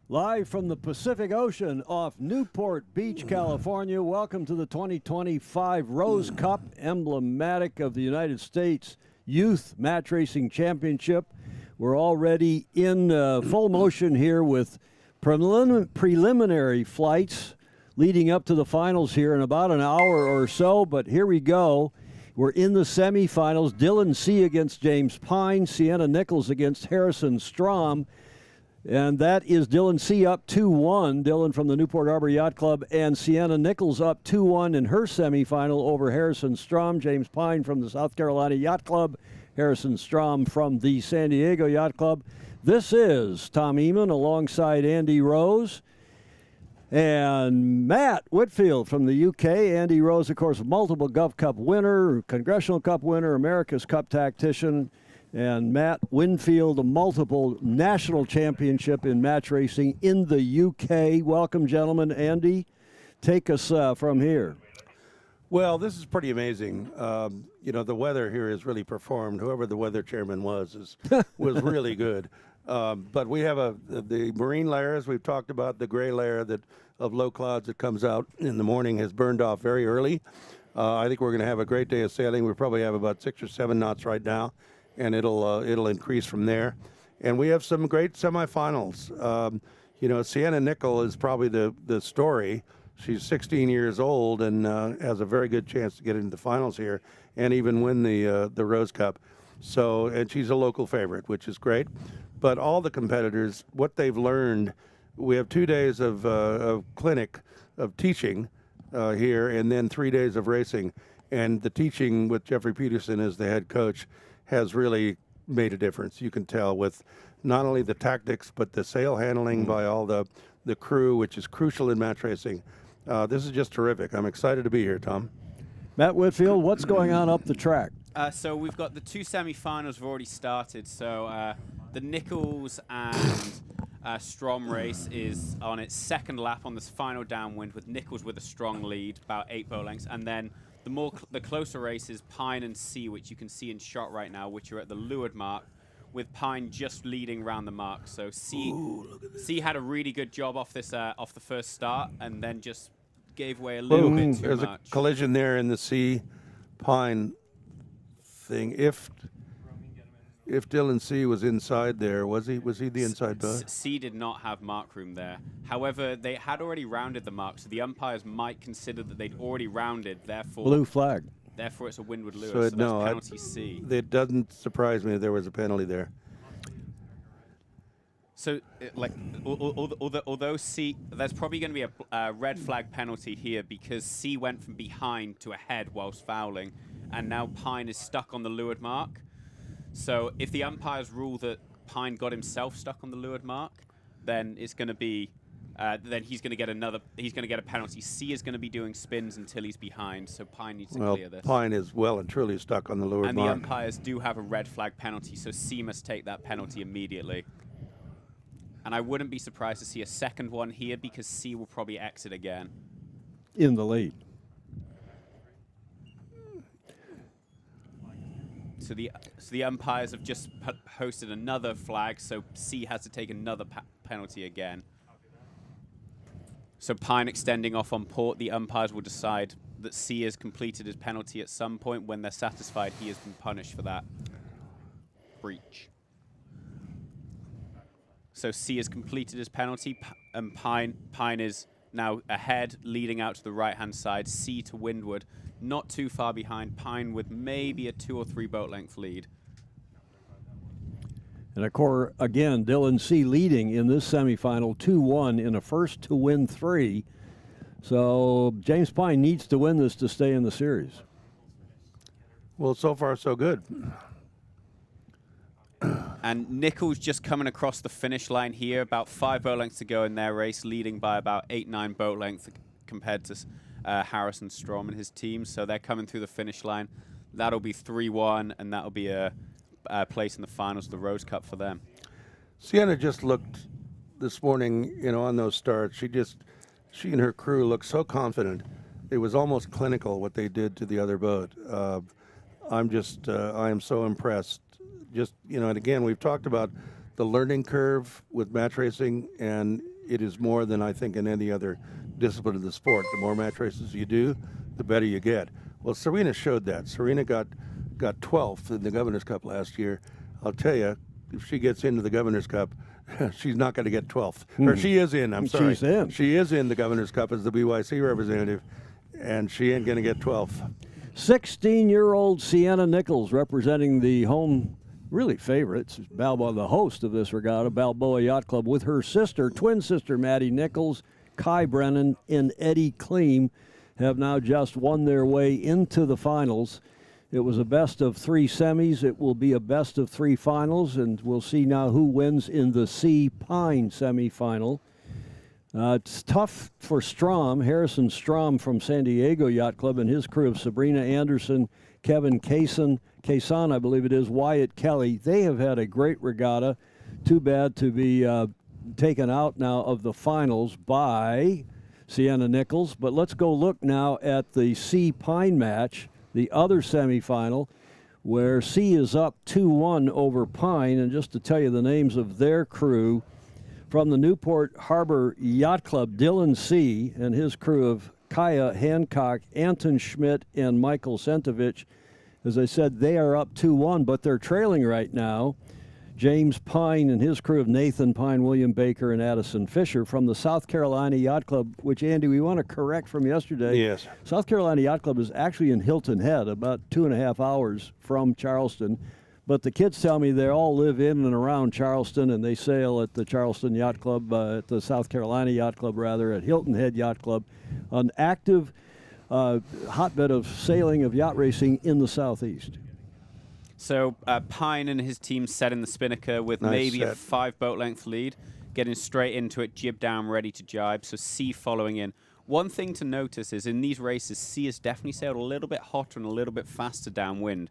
Live from the Pacific Ocean off Newport Beach, California. Welcome to the 2025 Rose Cup, emblematic of the United States Youth Match Racing Championship. We're already in full motion here with preliminary flights leading up to the finals here in about an hour or so, but here we go. We're in the semifinals. Dylan C. against James Pine, Sienna Nichols against Harrison Strom. And that is Dylan C. up 2-1. Dylan from the Newport Harbor Yacht Club, and Sienna Nichols up 2-1 in her semifinal over Harrison Strom. James Pine from the South Carolina Yacht Club, Harrison Strom from the San Diego Yacht Club. This is Tom Eamon alongside Andy Rose and Matt Whitfield from the UK. Andy Rose, of course, multiple Gov Cup winner, Congressional Cup winner, America's Cup tactician. And Matt Winfield, a multiple national championship in match racing in the UK. Welcome, gentlemen. Andy, take us from here. Well, this is pretty amazing. The weather here has really performed. Whoever the weather chairman was really good. But we have the marine layers we've talked about. The gray layer of low clouds that comes out in the morning has burned off very early. I think we're going to have a great day of sailing. We probably have about 6 or 7 knots right now, and it'll increase from there. And we have some great semifinals. Sienna Nickel is probably the story. She's 16 years old and has a very good chance to get into the finals here and even win the Rose Cup. So, and she's a local favorite, which is great. But all the competitors, what they've learned, we have 2 days of clinic, of teaching here, and then 3 days of racing. And the teaching with Jeffrey Peterson as the head coach has really made a difference. You can tell with not only the tactics, but the sail handling by all the crew, which is crucial in match racing. This is just terrific. I'm excited to be here, Tom. Matt Whitfield, what's going on up the track? So we've got the 2 semifinals have already started. So the Nichols and Strom race is on its second lap on this final downwind, with Nichols with a strong lead, about 8 boat lengths, and then the closer races, Pine and C, which you can see in shot right now, which are at the leeward mark, with Pine just leading round the mark. So C had a really good job off the first start, and then just gave away a little bit too There's much. A collision there in the C Pine thing. If Dylan C was inside there, was he the inside boat? C did not have mark room there. However, they had already rounded the mark, so the umpires might consider that they'd already rounded, therefore Blue flag. Therefore, it's a windward Lewis. So, So no, that's penalty C. It doesn't surprise me if there was a penalty there. So, although C, there's probably going to be a red flag penalty here because C went from behind to ahead whilst fouling, and now Pine is stuck on the leeward mark. So, if the umpires rule that Pine got himself stuck on the leeward mark, then it's going to be, then he's going to get a penalty. C is going to be doing spins until he's behind, so Pine needs to clear this. Pine is well and truly stuck on the leeward and mark. And the umpires do have a red flag penalty, so C must take that penalty immediately. And I wouldn't be surprised to see a second one here because C will probably exit again. In the lead. So the umpires have just posted another flag, so C has to take another penalty again. So Pine extending off on port, the umpires will decide that C has completed his penalty at some point. When they're satisfied he has been punished for that breach. So C has completed his penalty, and Pine is now ahead, leading out to the right-hand side. C to windward, not too far behind. Pine with maybe a 2 or 3 boat length lead. And of course, again, Dylan C. leading in this semifinal 2-1 in a first to win 3. So James Pine needs to win this to stay in the series. Well, so far so good. And Nichols just coming across the finish line here, about 5 boat lengths to go in their race, leading by about 8-9 boat lengths compared to Harrison Strom and his team. So they're coming through the finish line. That'll be 3-1, and that'll be a place in the finals of the Rose Cup for them. Sienna just looked this morning, on those starts. She and her crew looked so confident. It was almost clinical what they did to the other boat. I am so impressed. And again, we've talked about the learning curve with match racing, and it is more than I think in any other discipline of the sport. The more match races you do, the better you get. Well, Serena showed that. Serena got 12th in the Governor's Cup last year. I'll tell you, if she gets into the Governor's Cup, she's not going to get 12th. Or she is in, I'm sorry. She's in. She is in the Governor's Cup as the BYC representative, and she ain't going to get 12th. 16-year-old Sienna Nichols representing the home, really favorites, Balboa, the host of this regatta, Balboa Yacht Club, with her sister, twin sister Maddie Nichols, Kai Brennan, and Eddie Kleem, have now just won their way into the finals. It was a best of 3 semis. It will be a best of 3 finals, and we'll see now who wins in the Sea Pine semifinal. It's tough for Strom, Harrison Strom from San Diego Yacht Club, and his crew of Sabrina Anderson, Kevin Kaysen, I believe it is, Wyatt Kelly. They have had a great regatta. Too bad to be taken out now of the finals by Sienna Nichols. But let's go look now at the Sea Pine match, the other semifinal, where Sea is up 2-1 over Pine. And just to tell you the names of their crew, from the Newport Harbor Yacht Club, Dylan C. and his crew of Kaya Hancock, Anton Schmidt, and Michael Sentovich. As I said, they are up 2-1, but they're trailing right now. James Pine and his crew of Nathan Pine, William Baker, and Addison Fisher from the South Carolina Yacht Club, which, Andy, we want to correct from yesterday. Yes. South Carolina Yacht Club is actually in Hilton Head, about 2.5 hours from Charleston. But the kids tell me they all live in and around Charleston, and they sail at the Charleston Yacht Club, at the South Carolina Yacht Club, rather, at Hilton Head Yacht Club, an active hotbed of sailing, of yacht racing in the Southeast. So Pine and his team set in the spinnaker with maybe a 5-boat-length lead, getting straight into it, jib down, ready to jibe. So Sea following in. One thing to notice is in these races, Sea has definitely sailed a little bit hotter and a little bit faster downwind,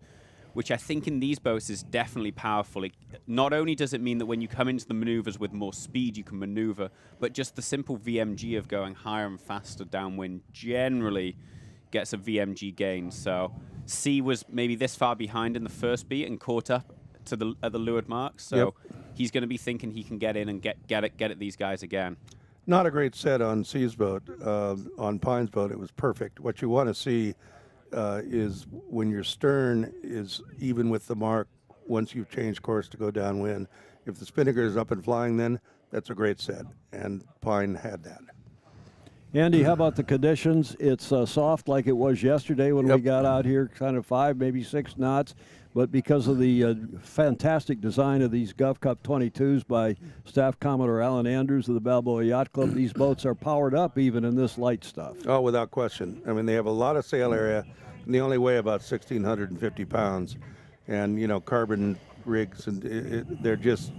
which I think in these boats is definitely powerful. Not only does it mean that when you come into the maneuvers with more speed, you can maneuver, but just the simple VMG of going higher and faster downwind generally gets a VMG gain. So Sea was maybe this far behind in the first beat and caught up to at the leeward mark. So he's going to be thinking he can get in and get at these guys again. Not a great set on Sea's boat. On Pine's boat, it was perfect. What you want to see is when your stern is even with the mark once you've changed course to go downwind. If the spinnaker is up and flying, then that's a great set, and Pine had that. Andy, how about the conditions? It's soft like it was yesterday when we got out here, kind of 5, maybe 6 knots. But because of the fantastic design of these Gulf Cup 22s by Staff Commodore Alan Andrews of the Balboa Yacht Club, these boats are powered up even in this light stuff. Oh, without question. I mean, they have a lot of sail area, and they only weigh about 1,650 pounds. And, you know, carbon rigs, and they're just,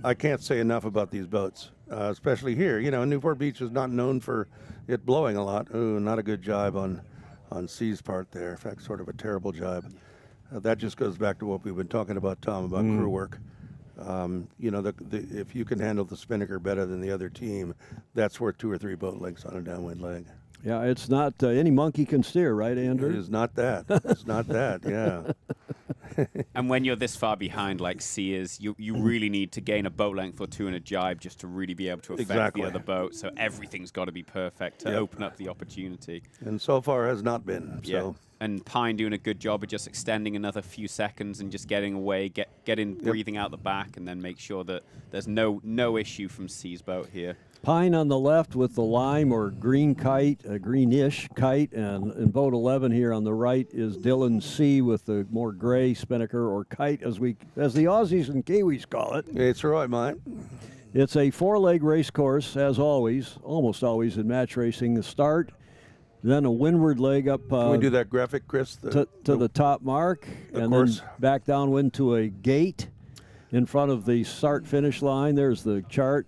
I can't say enough about these boats, especially here. You know, Newport Beach is not known for it blowing a lot. Ooh, not a good jibe on Sea's part there. In fact, sort of a terrible jibe. That just goes back to what we've been talking about, Tom, about crew work. You know, if you can handle the spinnaker better than the other team, that's worth 2 or 3 boat lengths on a downwind leg. Yeah, it's not any monkey can steer, right, Andrew? It is not that. It's not that, yeah. And when you're this far behind, like Sea is, you really need to gain a boat length or 2 in a jibe just to really be able to affect the other boat. So everything's got to be perfect to open up the opportunity. And so far has not been. So. Yeah. And Pine doing a good job of just extending another few seconds and just getting away, getting breathing out the back, and then make sure that there's no issue from Sea's boat here. Pine on the left with the lime or green kite, a greenish kite, and in boat 11 here on the right is Dylan C with the more gray spinnaker or kite, as the Aussies and Kiwis call it. It's right, mate. It's a 4-leg race course, as always, almost always in match racing. The start, then a windward leg up. Can we do that graphic, Chris? To the top mark, and course. then back downwind to a gate in front of the start-finish line. There's the chart.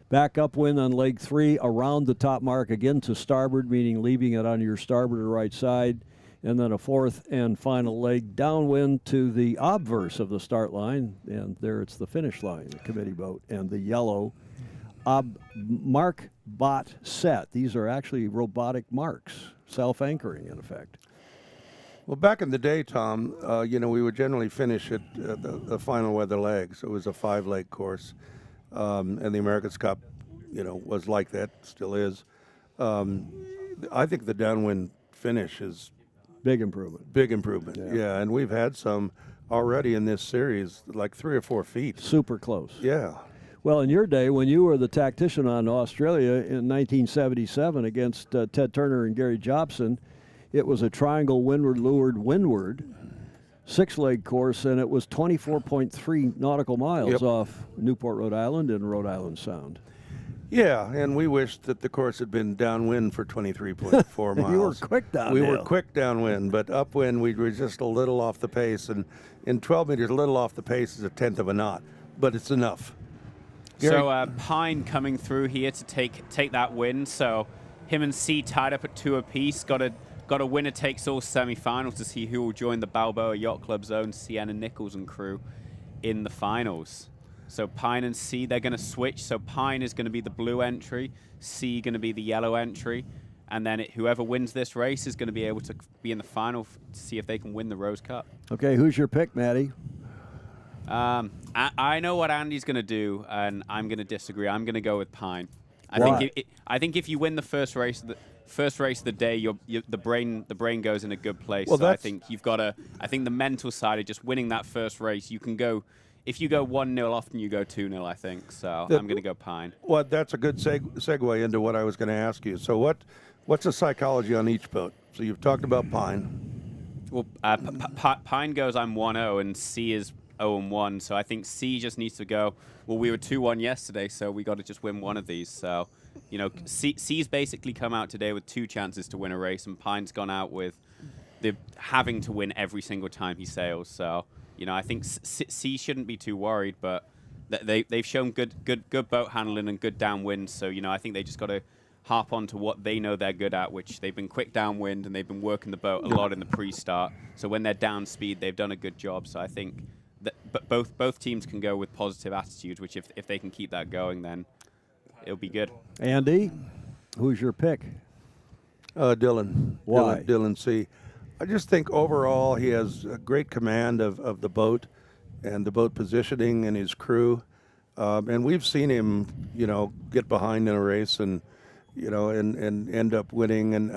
Back upwind on leg 3, around the top mark again to starboard, meaning leaving it on your starboard or right side. And then a 4th and final leg downwind to the obverse of the start line. And there it's the finish line, the committee boat, and the yellow mark bot set. These are actually robotic marks, self-anchoring in effect. Well, back in the day, Tom, you know, we would generally finish at the final weather leg. So it was a 5-leg course. And the America's Cup, was like that, still is. I think the downwind finish is Big improvement. big improvement. Yeah, and we've had some already in this series, like 3 or 4 feet. Super close. Yeah. Well, in your day, when you were the tactician on Australia in 1977 against Ted Turner and Gary Jobson, it was a triangle windward, leeward, windward, 6-leg course, and it was 24.3 nautical miles off Newport, Rhode Island and Rhode Island Sound. Yeah, and we wished that the course had been downwind for 23.4 miles. You were quick downhill. We were quick downwind, but upwind we were just a little off the pace, and in 12 meters, a little off the pace is 1/10 of a knot, but it's enough. So Pine coming through here to take that win. So him and C tied up at 2 apiece. Got a winner takes all semifinals to see who will join the Balboa Yacht Club's own Sienna Nichols and crew in the finals. So Pine and C, they're going to switch. So Pine is going to be the blue entry, C going to be the yellow entry, and then whoever wins this race is going to be able to be in the final to see if they can win the Rose Cup. Okay, who's your pick, Matty? I know what Andy's going to do, and I'm going to disagree. I'm going to go with Pine. Why? I think if you win the first race of the day, the brain goes in a good place. Well, so I think you've got to. I think the mental side of just winning that first race, you can go. If you go 1-0, often you go 2-0. I think so. I'm going to go Pine. Well, that's a good segue into what I was going to ask you. So what's the psychology on each boat? So you've talked about Pine. Well, Pine goes I'm 1-0, and C is 0-1. So I think C just needs to go. Well, we were 2-1 yesterday, so we got to just win one of these. So, C's basically come out today with 2 chances to win a race, and Pine's gone out with the having to win every single time he sails. So, I think C shouldn't be too worried, but they've shown good boat handling and good downwind. So, I think they just got to harp on to what they know they're good at, which they've been quick downwind and they've been working the boat a lot in the pre-start. So when they're down speed, they've done a good job. So I think that both teams can go with positive attitudes, which if they can keep that going, then it'll be good. Andy, who's your pick? Dylan. Why? Dylan C. I just think overall he has a great command of the boat and the boat positioning and his crew. And we've seen him, get behind in a race and end up winning. And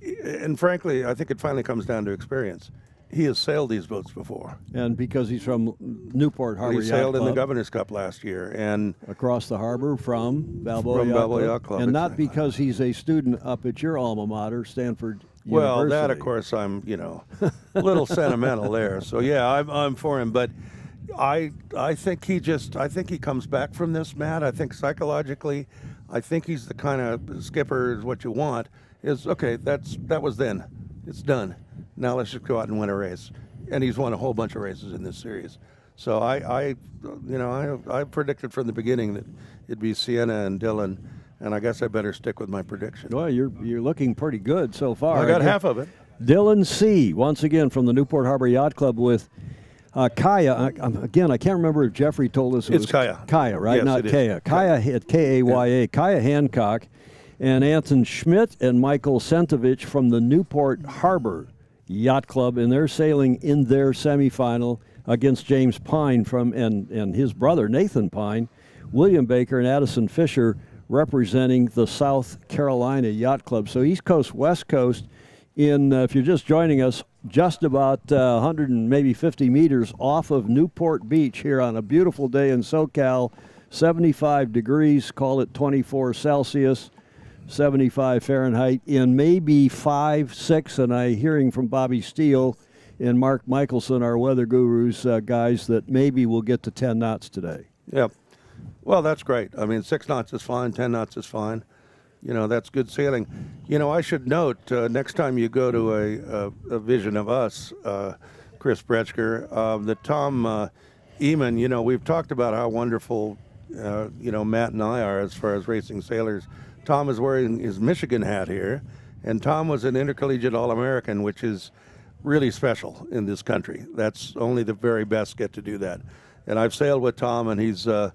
and frankly, I think it finally comes down to experience. He has sailed these boats before. And because he's from Newport Harbor He Yacht sailed in the Club, Governor's Cup last year, and across the harbor from Balboa Yacht Club. And not because he's a student up at your alma mater, Stanford well, University. that of course I'm a little sentimental there. So yeah, I'm for him, but I think he comes back from this, Matt. I think psychologically, I think he's the kind of skipper is what you want. Is okay. That was then. It's done. Now let's just go out and win a race. And he's won a whole bunch of races in this series. So I predicted from the beginning that it'd be Sienna and Dylan, and I guess I better stick with my prediction. Well, you're looking pretty good so far. I got half of it. Dylan C. once again from the Newport Harbor Yacht Club with Kaya. Again, I can't remember if Jeffrey told us it's Kaya. Kaya, right? Yes, Not it is. Kaya. Kaya hit Kaya. Kaya Hancock and Anton Schmidt and Michael Sentovich from the Newport Harbor Yacht Club, and they're sailing in their semifinal against James Pine and his brother Nathan Pine, William Baker and Addison Fisher representing the South Carolina Yacht Club. So East Coast, West Coast, if you're just joining us, just about 100 and maybe 50 meters off of Newport Beach here on a beautiful day in SoCal, 75 degrees, call it 24 Celsius. 75 Fahrenheit in maybe 5, 6, and I'm hearing from Bobby Steele and Mark Michelson, our weather gurus, guys, that maybe we'll get to 10 knots today. Yep. Well, that's great. I mean, 6 knots is fine, 10 knots is fine. That's good sailing. I should note, next time you go to a vision of us, Chris Bretschker, that Tom Eamon, we've talked about how wonderful, Matt and I are as far as racing sailors. Tom is wearing his Michigan hat here, and Tom was an intercollegiate All-American, which is really special in this country. That's only the very best get to do that. And I've sailed with Tom, and he's a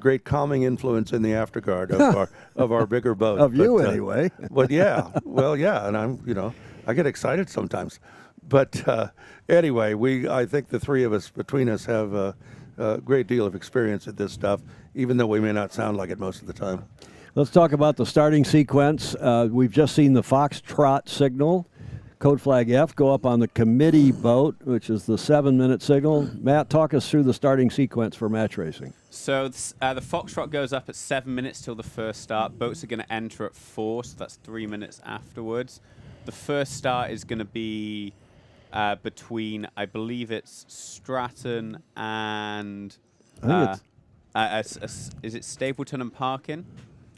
great calming influence in the afterguard of our bigger boat. Of you, anyway. But yeah, well, yeah, and I get excited sometimes. But anyway, I think the three of us, between us, have a a great deal of experience at this stuff, even though we may not sound like it most of the time. Let's talk about the starting sequence. We've just seen the Foxtrot signal, code flag F, go up on the committee boat, which is the 7-minute signal. Matt, talk us through the starting sequence for match racing. So the Foxtrot goes up at 7 minutes till the first start. Boats are going to enter at 4, so that's 3 minutes afterwards. The first start is going to be between, I believe it's Stratton and is it Stapleton and Parkin,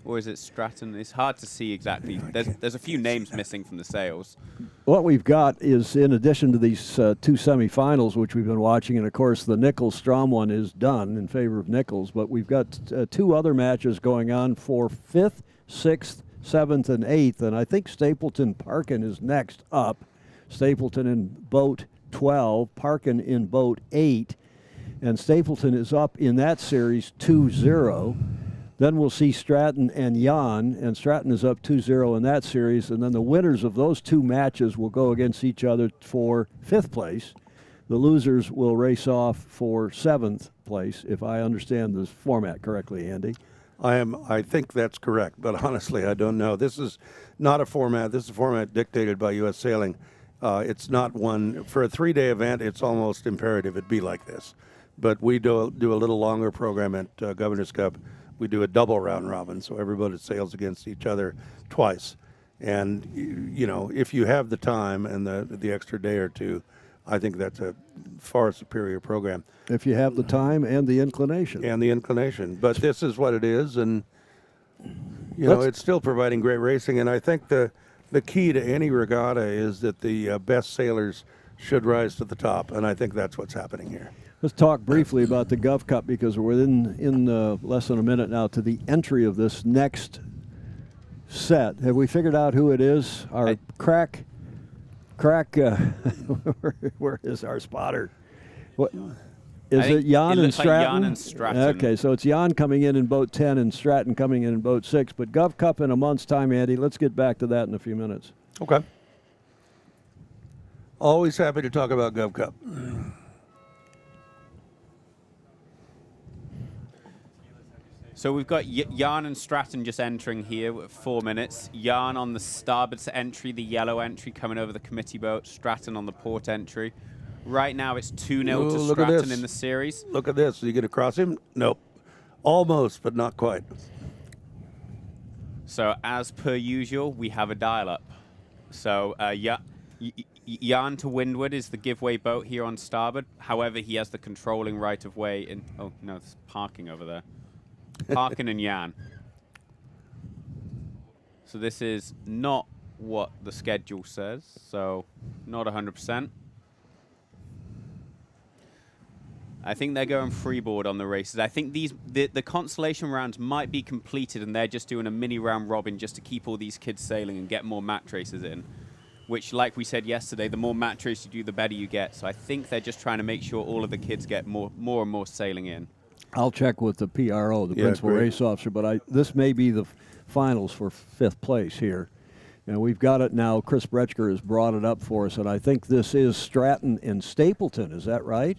or is it Stratton? It's hard to see exactly. There's a few names missing from the sails. What we've got is, in addition to these 2 semifinals, which we've been watching, and of course the Nichols-Strom one is done in favor of Nichols, but we've got 2 other matches going on for 5th, 6th, 7th, and 8th, and I think Stapleton-Parkin is next up. Stapleton in boat 12, Parkin in boat 8, and Stapleton is up in that series 2-0. Then we'll see Stratton and Jan, and Stratton is up 2-0 in that series, and then the winners of those 2 matches will go against each other for 5th place. The losers will race off for 7th place, if I understand this format correctly, Andy. I think that's correct, but honestly, I don't know. This is not a format. This is a format dictated by U.S. Sailing. It's not one for a 3-day event. It's almost imperative it be like this. But we do a little longer program at Governor's Cup. We do a double round robin, so everybody sails against each other twice. And you know, if you have the time and the extra day or 2, I think that's a far superior program. If you have the time and the inclination. And the inclination. But this is what it is, and you know, it's still providing great racing. And I think the key to any regatta is that the best sailors should rise to the top, and I think that's what's happening here. Let's talk briefly about the Gov Cup, because we're in less than a minute now to the entry of this next set. Have we figured out who it is? Our crack. Where is our spotter? What is it? Jan and Stratton. Like Jan and Stratton. Okay, so it's Jan coming in boat 10 and Stratton coming in boat 6. But Gov Cup in a month's time, Andy. Let's get back to that in a few minutes. Okay. Always happy to talk about Gov Cup. So we've got Jan and Stratton just entering here with 4 minutes. Jan on the starboard entry, the yellow entry coming over the committee boat. Stratton on the port entry. Right now it's 2-0 to Stratton in the series. Look at this. Are you going to cross him? Nope. Almost, but not quite. So as per usual, we have a dial-up. So Jan to windward is the giveaway boat here on starboard. However, he has the controlling right of way in. Oh no, there's parking over there. Parkin and Jan. So this is not what the schedule says, so not 100%. I think they're going freeboard on the races. I think the consolation rounds might be completed, and they're just doing a mini round robin just to keep all these kids sailing and get more match races in. Which, like we said yesterday, the more match races you do, the better you get. So I think they're just trying to make sure all of the kids get more and more sailing in. I'll check with the PRO, the principal race officer, but this may be the finals for 5th place here. And we've got it now. Chris Bretschker has brought it up for us, and I think this is Stratton and Stapleton. Is that right?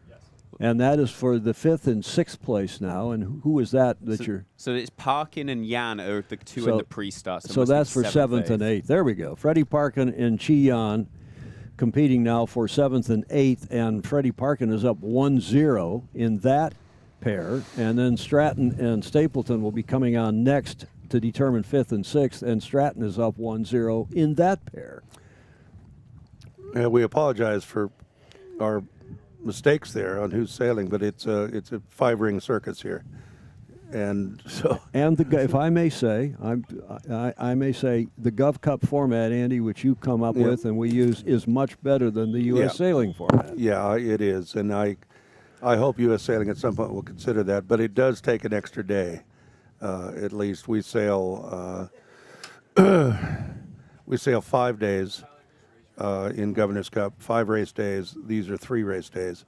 Yes. And that is for the 5th and 6th place now. And who is that you're... So it's Parkin and Jan are the 2 in the pre-start. So that's for 7th and 8th. There we go. Freddie Parkin and Chi-Yan competing now for 7th and 8th, and Freddie Parkin is up 1-0 in that pair, and then Stratton and Stapleton will be coming on next to determine 5th and 6th, and Stratton is up 1-0 in that pair. We apologize for our mistakes there on who's sailing, but it's a 5-ring circus here, and so. And if I may say, I may say the Gov Cup format, Andy, which you come up with and we use, is much better than the U.S. Sailing format. Yeah, it is, and I hope U.S. Sailing at some point will consider that, but it does take an extra day. At least we sail 5 days in Governor's Cup, 5 race days. These are 3 race days.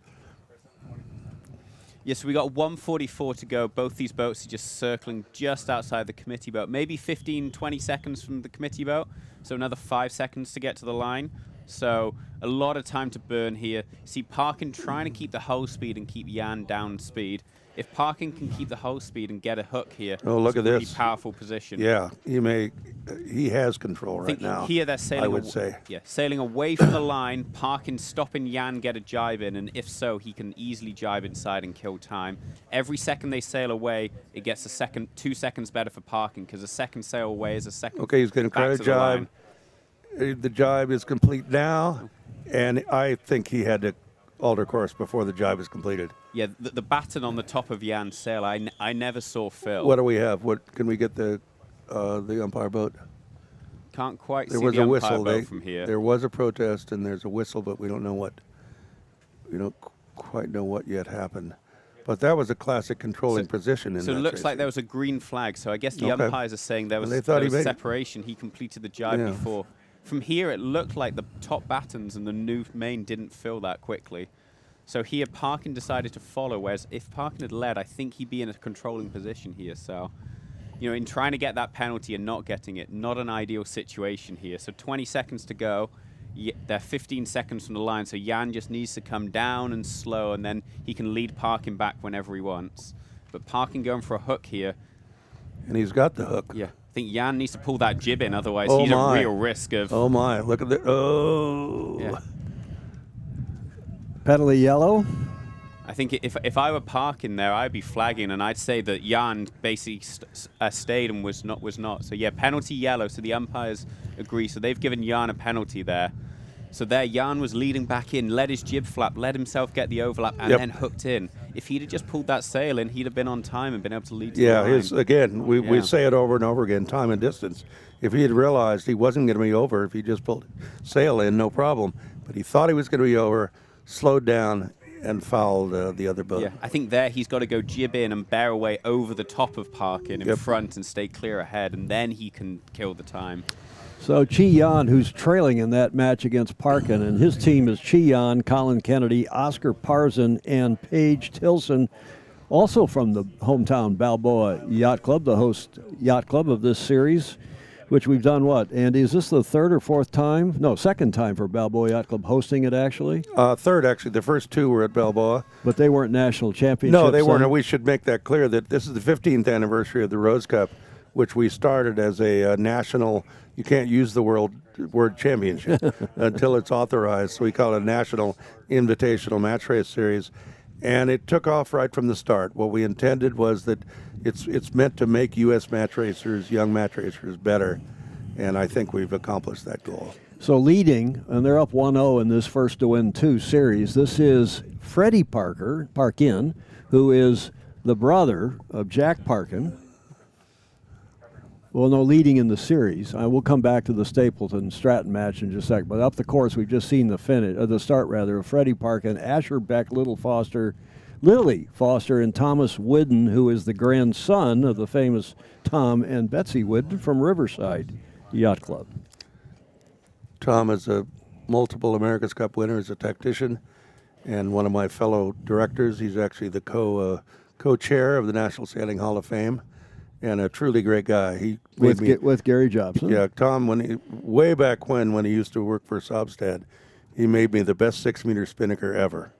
Yes, so we got 1:44 to go. Both these boats are just circling just outside the committee boat, maybe 15, 20 seconds from the committee boat. So another 5 seconds to get to the line. So a lot of time to burn here. See Parkin trying to keep the hull speed and keep Jan down speed. If Parkin can keep the hull speed and get a hook here, oh, look at really this powerful position. Yeah, he has control right now. Here they're sailing. I would say. Yeah, sailing away from the line. Parkin stopping Jan get a jibe in, and if so, he can easily jibe inside and kill time. Every second they sail away, it gets 2 seconds better for Parkin because a second sail away is a second. Okay, he's going to try to jibe. The jibe is complete now, and I think he had to alter course before the jibe is completed. Yeah, the baton on the top of Jan's sail, I never saw Phil. What do we have? What can we get the umpire boat? Can't quite There see was the a umpire whistle. boat from here. There was a protest, and there's a whistle, but we don't know what. We don't quite know what yet happened. But that was a classic controlling position in that So it looks racing. like there was a green flag. So I guess the Okay. umpires are saying there was, Well, they thought there he was made- separation. He completed the jibe Yeah. before. From here, it looked like the top batons and the new main didn't fill that quickly. So here, Parkin decided to follow, whereas if Parkin had led, I think he'd be in a controlling position here. So, you know, in trying to get that penalty and not getting it, not an ideal situation here. So 20 seconds to go. They're 15 seconds from the line, so Jan just needs to come down and slow, and then he can lead Parkin back whenever he wants. But Parkin going for a hook here. And he's got the hook. Yeah, I think Jan needs to pull that jib in, otherwise Oh he's my. a real risk of... Oh, my. Look at the... Oh. Yeah. Penalty yellow. I think if I were Parkin there, I'd be flagging, and I'd say that Jan basically stayed and was not. So yeah, penalty yellow. So the umpires agree. So they've given Jan a penalty there. So there, Jan was leading back in, let his jib flap, let himself get the overlap, and then hooked in. If he'd have just pulled that sail in, he'd have been on time and been able to lead to the line. Again, we say it over and over again, time and distance. If he had realized he wasn't going to be over, if he just pulled sail in, no problem. But he thought he was going to be over, slowed down, and fouled the other boat. Yeah, I think there he's got to go jib in and bear away over the top of Parkin in front and stay clear ahead, and then he can kill the time. So Chi Yan, who's trailing in that match against Parkin, and his team is Chi Yan, Colin Kennedy, Oscar Parzan, and Paige Tilson, also from the hometown Balboa Yacht Club, the host yacht club of this series, which we've done what, Andy? Is this the third or fourth time? No, second time for Balboa Yacht Club hosting it, actually. Third, actually. The first two were at Balboa. But they weren't national championships. No, they weren't. then? And we should make that clear that this is the 15th anniversary of the Rose Cup, which we started as a national. You can't use the word championship until it's authorized. So we call it a National Invitational Match Race Series. And it took off right from the start. What we intended was that it's meant to make U.S. match racers, young match racers, better. And I think we've accomplished that goal. So leading, and they're up 1-0 in this first to win two series. This is Freddie Parkin, who is the brother of Jack Parkin. Well, no, leading in the series. We'll come back to the Stapleton-Stratton match in just a second. But up the course, we've just seen the start of Freddie Parkin, Asher Beck, Lily Foster, and Thomas Whidden, who is the grandson of the famous Tom and Betsy Whidden from Riverside Yacht Club. Tom is a multiple America's Cup winner as a tactician and one of my fellow directors. He's actually the co-chair of the National Sailing Hall of Fame. And a truly great guy. He with Gary Jobson. Yeah, Tom, way back when he used to work for Sobstad, he made me the best 6-meter spinnaker ever.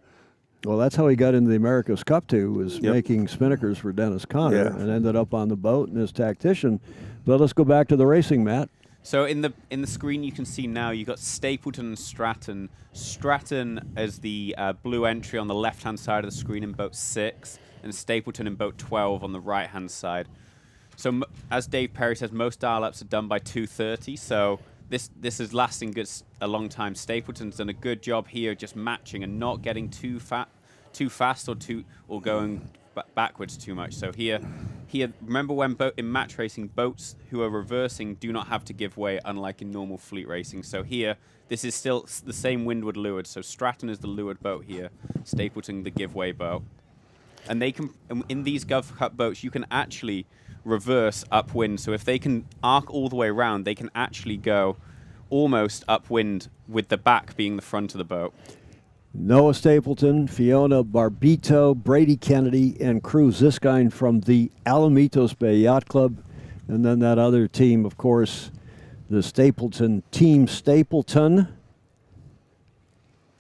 Well, that's how he got into the America's Cup too, was making spinnakers for Dennis Conner, and ended up on the boat and as tactician. But let's go back to the racing, Matt. So in the screen you can see now you've got Stapleton and Stratton. Stratton as the blue entry on the left-hand side of the screen in boat 6, and Stapleton in boat 12 on the right-hand side. So as Dave Perry says, most dial-ups are done by 2:30. So this is lasting a long time. Stapleton's done a good job here, just matching and not getting too fast or going backwards too much. So here, remember when in match racing, boats who are reversing do not have to give way, unlike in normal fleet racing. So here, this is still the same windward leeward. So Stratton is the leeward boat here, Stapleton the giveaway boat, and they can in these Gulf Cup boats you can actually reverse upwind. So if they can arc all the way around, they can actually go almost upwind with the back being the front of the boat. Noah Stapleton, Fiona Barbito, Brady Kennedy, and Cruz Ziskine from the Alamitos Bay Yacht Club. And then that other team, of course, the Stapleton Team Stapleton.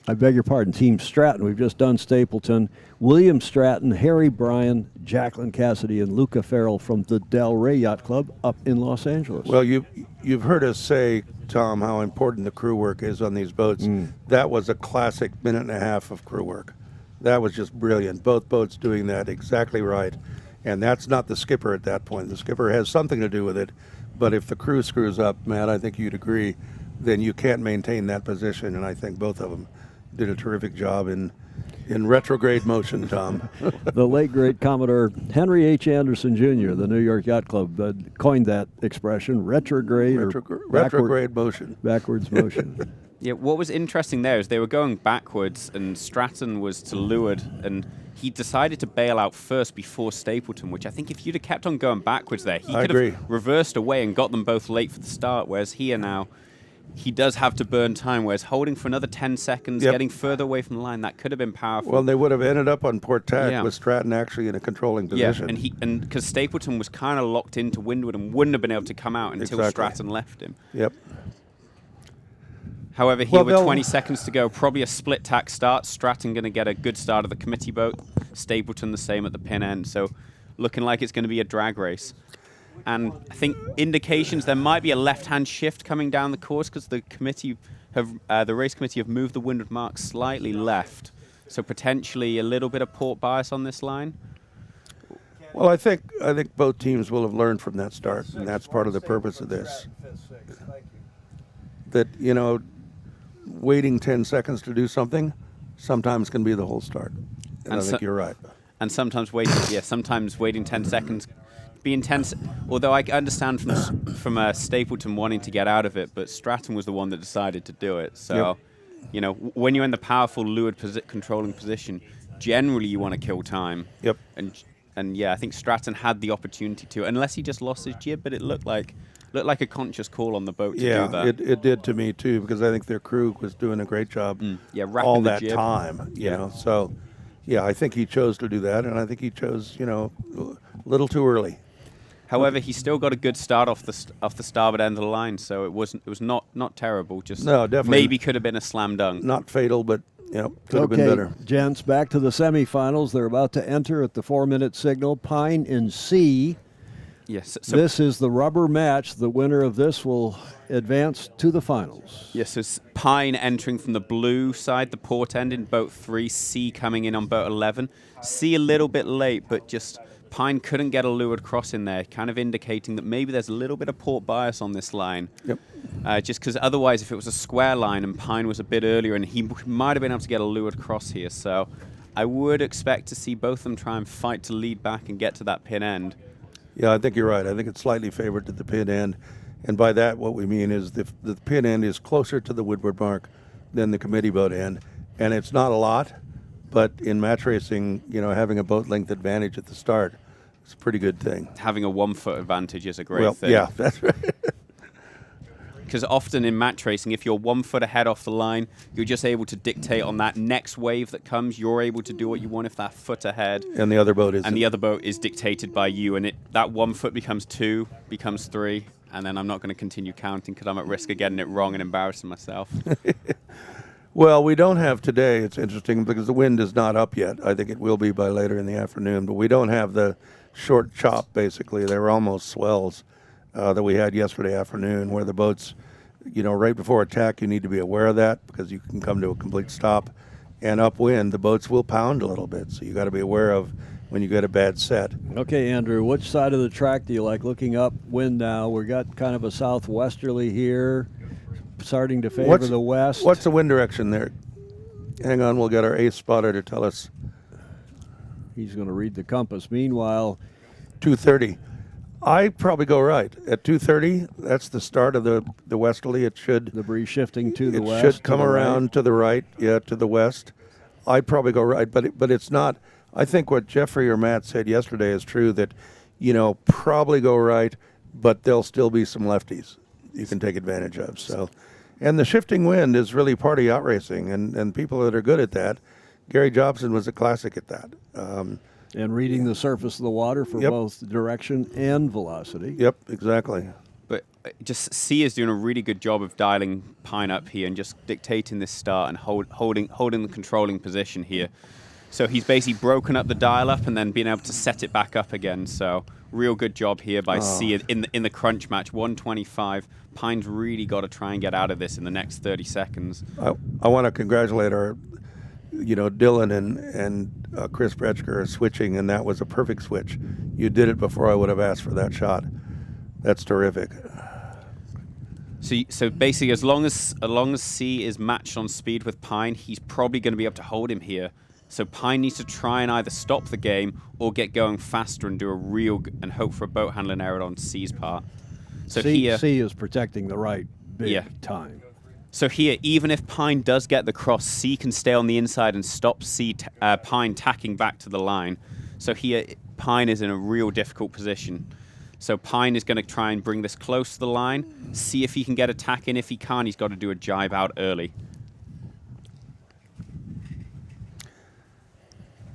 I beg your pardon, Team Stratton. We've just done Stapleton. William Stratton, Harry Bryan, Jacqueline Cassidy, and Luca Farrell from the Del Rey Yacht Club up in Los Angeles. Well, you've heard us say, Tom, how important the crew work is on these boats. That was a classic minute and a half of crew work. That was just brilliant. Both boats doing that exactly right. And that's not the skipper at that point. The skipper has something to do with it. But if the crew screws up, Matt, I think you'd agree, then you can't maintain that position. And I think both of them did a terrific job in retrograde motion, Tom. The late, great Commodore Henry H. Anderson, Jr., the New York Yacht Club, coined that expression, retrograde motion. Backwards motion. Yeah, what was interesting there is they were going backwards, and Stratton was to leeward, and he decided to bail out first before Stapleton, which I think if you'd have kept on going backwards there, he could have reversed away and got them both late for the start, whereas here now, he does have to burn time, whereas holding for another 10 seconds, getting further away from the line, that could have been powerful. Well, they would have ended up on port tack with Stratton actually in a controlling position. Yeah, and because Stapleton was kind of locked into windward and wouldn't have been able to come out until Stratton left him. Yep. However, here with 20 seconds to go, probably a split tack start. Stratton going to get a good start of the committee boat. Stapleton the same at the pin end. So looking like it's going to be a drag race. And I think indications there might be a left-hand shift coming down the course because the committee the race committee have moved the windward mark slightly left. So potentially a little bit of port bias on this line. Well, I think both teams will have learned from that start, and that's part of the purpose of this. That, waiting 10 seconds to do something sometimes can be the whole start. And I think you're right. And sometimes waiting 10 seconds be intense. Although I understand from Stapleton wanting to get out of it, but Stratton was the one that decided to do it. So, when you're in the powerful leeward controlling position, generally you want to kill time. Yep. And yeah, I think Stratton had the opportunity to, unless he just lost his jib, but it looked like a conscious call on the boat to do that. Yeah, it did to me too, because I think their crew was doing a great job all that jib. time. You know, so yeah, I think he chose to do that, and I think he chose a little too early. However, he still got a good start off the starboard end of the line, so it was not terrible. Just definitely maybe could have been a slam dunk. Not fatal, but could have been better. Gents, back to the semifinals. They're about to enter at the 4-minute signal. Pine in C. Yes. So this is the rubber match. The winner of this will advance to the finals. Yes, so it's Pine entering from the blue side, the port end in boat 3, C coming in on boat 11. C a little bit late, but just Pine couldn't get a leeward cross in there, kind of indicating that maybe there's a little bit of port bias on this line. Yep. Just because otherwise, if it was a square line and Pine was a bit earlier, and he might have been able to get a leeward cross here. So I would expect to see both of them try and fight to lead back and get to that pin end. Yeah, I think you're right. I think it's slightly favored to the pin end. And by that, what we mean is the pin end is closer to the windward mark than the committee boat end. And it's not a lot, but in match racing, having a boat length advantage at the start is a pretty good thing. Having a 1 foot advantage is a great thing. Yeah, that's right. Because often in match racing, if you're 1 foot ahead off the line, you're just able to dictate on that next wave that comes. You're able to do what you want if that foot ahead. And the other boat is. And the other boat is dictated by you. And that 1 foot becomes 2, becomes 3. And then I'm not going to continue counting because I'm at risk of getting it wrong and embarrassing myself. Well, we don't have today. It's interesting because the wind is not up yet. I think it will be by later in the afternoon. But we don't have the short chop, basically. They were almost swells that we had yesterday afternoon where the boats, right before attack, you need to be aware of that because you can come to a complete stop. And upwind, the boats will pound a little bit. So you got to be aware of when you get a bad set. Okay, Andrew, which side of the track do you like looking upwind now? We've got kind of a southwesterly here, starting to favor the west. What's the wind direction there? Hang on, we'll get our ace spotter to tell us. He's going to read the compass. Meanwhile, 230. I'd probably go right. At 230, that's the start of the westerly. It should. The breeze shifting to the west. It should come around to the right, to the west. I'd probably go right, but it's not. I think what Jeffrey or Matt said yesterday is true that, probably go right, but there'll still be some lefties you can take advantage of. So, and the shifting wind is really part of yacht racing, and people that are good at that. Gary Jobson was a classic at that. And reading the surface of the water for both direction and velocity. Yep, exactly. But just C is doing a really good job of dialing Pine up here and just dictating this start and holding the controlling position here. So he's basically broken up the dial up and then being able to set it back up again. So real good job here by C in the crunch match, 125. Pine's really got to try and get out of this in the next 30 seconds. I want to congratulate our, Dylan and Chris Bretschker are switching, and that was a perfect switch. You did it before I would have asked for that shot. That's terrific. So basically, as long as C is matched on speed with Pine, he's probably going to be able to hold him here. So Pine needs to try and either stop the game or get going faster and do a and hope for a boat handling error on C's part. So C is protecting the right big time. So here, even if Pine does get the cross, C can stay on the inside and stop Pine tacking back to the line. So here, Pine is in a real difficult position. So Pine is going to try and bring this close to the line, see if he can get a tack in. If he can't, he's got to do a jibe out early.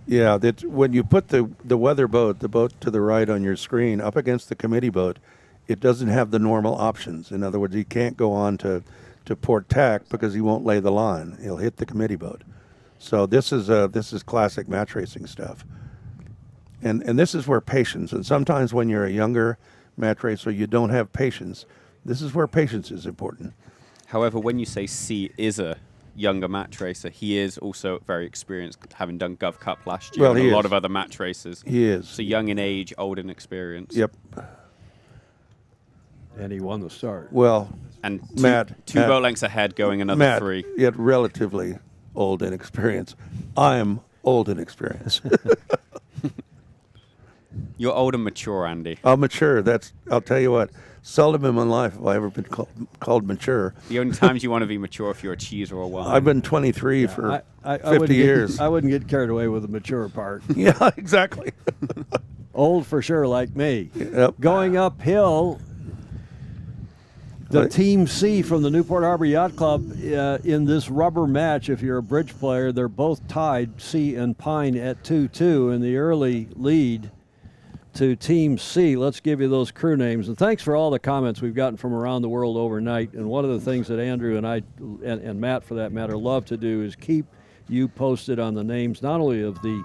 Yeah, when you put the weather boat, the boat to the right on your screen, up against the committee boat, it doesn't have the normal options. In other words, he can't go on to port tack because he won't lay the line. He'll hit the committee boat. So this is classic match racing stuff. And this is where patience, and sometimes when you're a younger match racer, you don't have patience. This is where patience is important. However, when you say C is a younger match racer, he is also very experienced, having done Gov Cup last year and a lot of other match races. He is. So young in age, old in experience. Yep. And he won the start. Well, and Matt, two boat lengths ahead, going another Matt, 3. Yet relatively old in experience. I'm old in experience. You're old and mature, Andy. I'm mature. I'll tell you what. Seldom in my life have I ever been called mature. The only times you want to be mature if you're a cheese or a wine. I've been 23 for 50 years. I wouldn't get carried away with the mature part. Yeah, exactly. Old for sure, like me. Yep. Going uphill, the Team C from the Newport Harbor Yacht Club in this rubber match, if you're a bridge player, they're both tied, C and Pine, at 2-2 in the early lead to Team C. Let's give you those crew names. And thanks for all the comments we've gotten from around the world overnight. And one of the things that Andrew and I, and Matt for that matter, love to do is keep you posted on the names, not only of the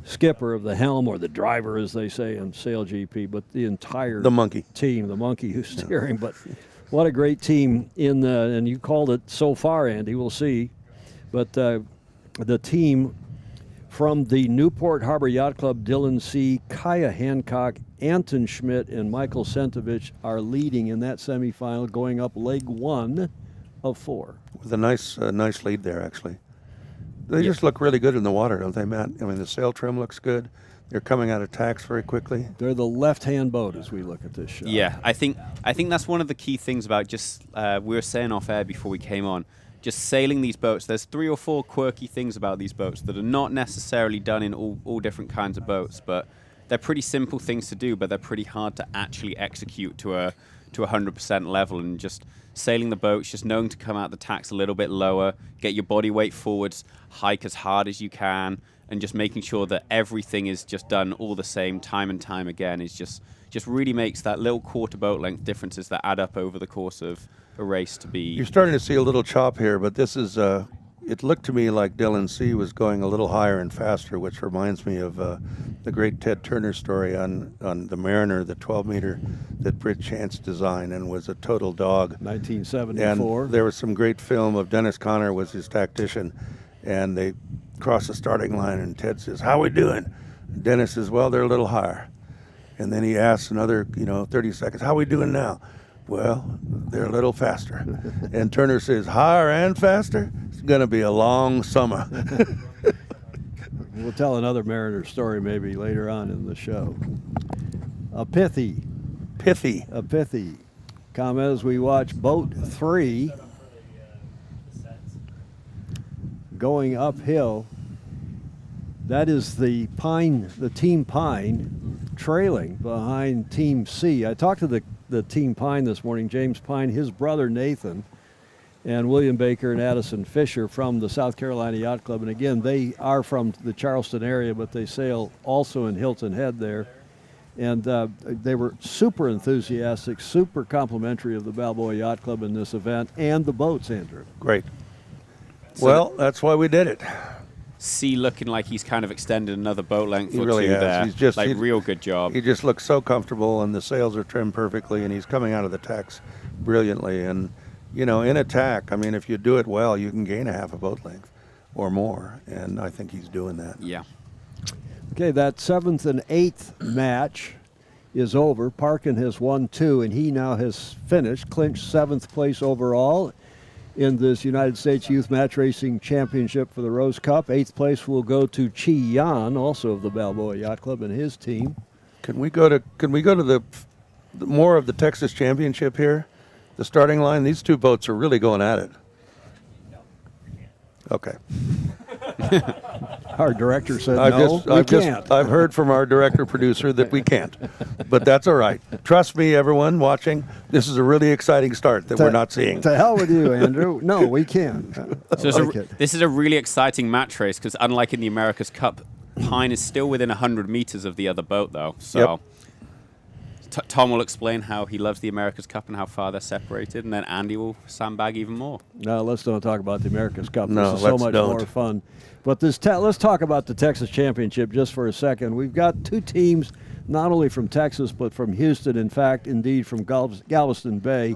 skipper of the helm, or the driver, as they say in Sail GP, but the entire team, the monkey who's steering. But what a great team and you called it so far, Andy, we'll see. But the team from the Newport Harbor Yacht Club, Dylan C., Kaya Hancock, Anton Schmidt, and Michael Sentovich are leading in that semifinal, going up leg 1 of 4. With a nice lead there, actually. They just look really good in the water, don't they, Matt? I mean, the sail trim looks good. They're coming out of tacks very quickly. They're the left-hand boat as we look at this shot. Yeah, I think that's one of the key things about just we were saying off air before we came on. Just sailing these boats, there's 3 or 4 quirky things about these boats that are not necessarily done in all different kinds of boats, but they're pretty simple things to do, but they're pretty hard to actually execute to a 100% level. And just sailing the boats, just knowing to come out the tacks a little bit lower, get your body weight forwards, hike as hard as you can, and just making sure that everything is just done all the same time and time again is just really makes that little quarter boat length differences that add up over the course of a race to be. You're starting to see a little chop here, but this is it looked to me like Dylan C. was going a little higher and faster, which reminds me of the great Ted Turner story on the Mariner, the 12-meter that Britt Chance designed and was a total dog. 1974. And there was some great film of Dennis Conner was his tactician, and they crossed the starting line, and Ted says, "How we doing?" Dennis says, "Well, they're a little higher." And then he asks another, 30 seconds, "How we doing now?" "Well, they're a little faster." And Turner says, "Higher and faster? It's going to be a long summer." We'll tell another Mariner story maybe later on in the show. A pithy comment as we watch boat 3 going uphill. That is the Team Pine trailing behind Team C. I talked to the Team Pine this morning, James Pine, his brother Nathan, and William Baker and Addison Fisher from the South Carolina Yacht Club. And again, they are from the Charleston area, but they sail also in Hilton Head there. And they were super enthusiastic, super complimentary of the Balboa Yacht Club in this event and the boats, Andrew. Great. So Well, that's why we did it. C looking like he's kind of extended another boat length He or really two has. there. He's just- like he- real good job. He just looks so comfortable, and the sails are trimmed perfectly, and he's coming out of the tacks brilliantly. And, you know, in a tack, I mean, if you do it well, you can gain a half a boat length or more, and I think he's doing that. Yeah. Okay, that 7th and 8th match is over. Parkin has won 2, and he now has finished, clinched 7th place overall in this United States Youth Match Racing Championship for the Rose Cup. 8th place will go to Chi Yan, also of the Balboa Yacht Club, and his team. Can we go to the more of the Texas Championship here? The starting line. These two boats are really going at it. Okay. Our director said we can't. I've heard from our director producer that we can't, but that's all right. Trust me, everyone watching. This is a really exciting start that we're not seeing. To hell with you, Andrew. No, we can. So this is a really exciting match race because unlike in the America's Cup, Pine is still within 100 meters of the other boat, though. So Tom will explain how he loves the America's Cup and how far they're separated, and then Andy will sandbag even more. No, let's don't talk about the America's Cup. No, this is so let's much don't. more fun. But this let's talk about the Texas Championship just for a second. We've got 2 teams, not only from Texas, but from Houston, in fact, indeed, from Galveston Bay.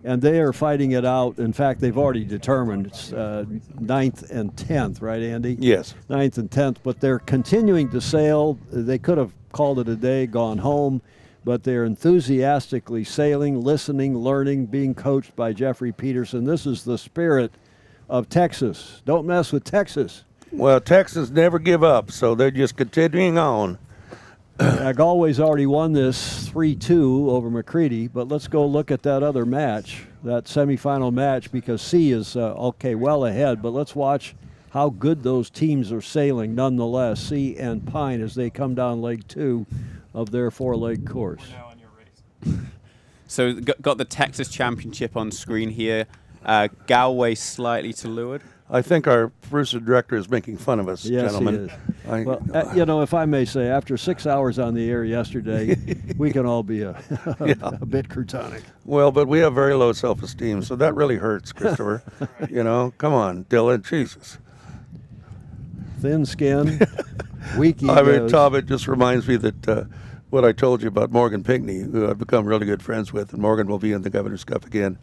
And they are fighting it out. In fact, they've already determined it's 9th and 10th, right, Andy? Yes. 9th and 10th. But they're continuing to sail. They could have called it a day, gone home. But they're enthusiastically sailing, listening, learning, being coached by Jeffrey Peterson. This is the spirit of Texas. Don't mess with Texas. Well, Texas never give up, so they're just continuing on. Galway's already won this 3-2 over McCready, but let's go look at that other match, that semifinal match, because C is, well ahead, but let's watch how good those teams are sailing nonetheless, C and Pine, as they come down leg 2 of their 4-leg course. So got the Texas Championship on screen here. Galway slightly to leeward. I think our producer director is making fun of us, Yes, gentlemen. he is. Well, if I may say, after 6 hours on the air yesterday, we can all be a bit crotonic. Well, but we have very low self-esteem, so that really hurts, Christopher. Come on, Dylan, Jesus. Thin skin, weak egos. I mean, Tom, it just reminds me that what I told you about Morgan Pinckney, who I've become really good friends with, and Morgan will be in the Governor's Cup again.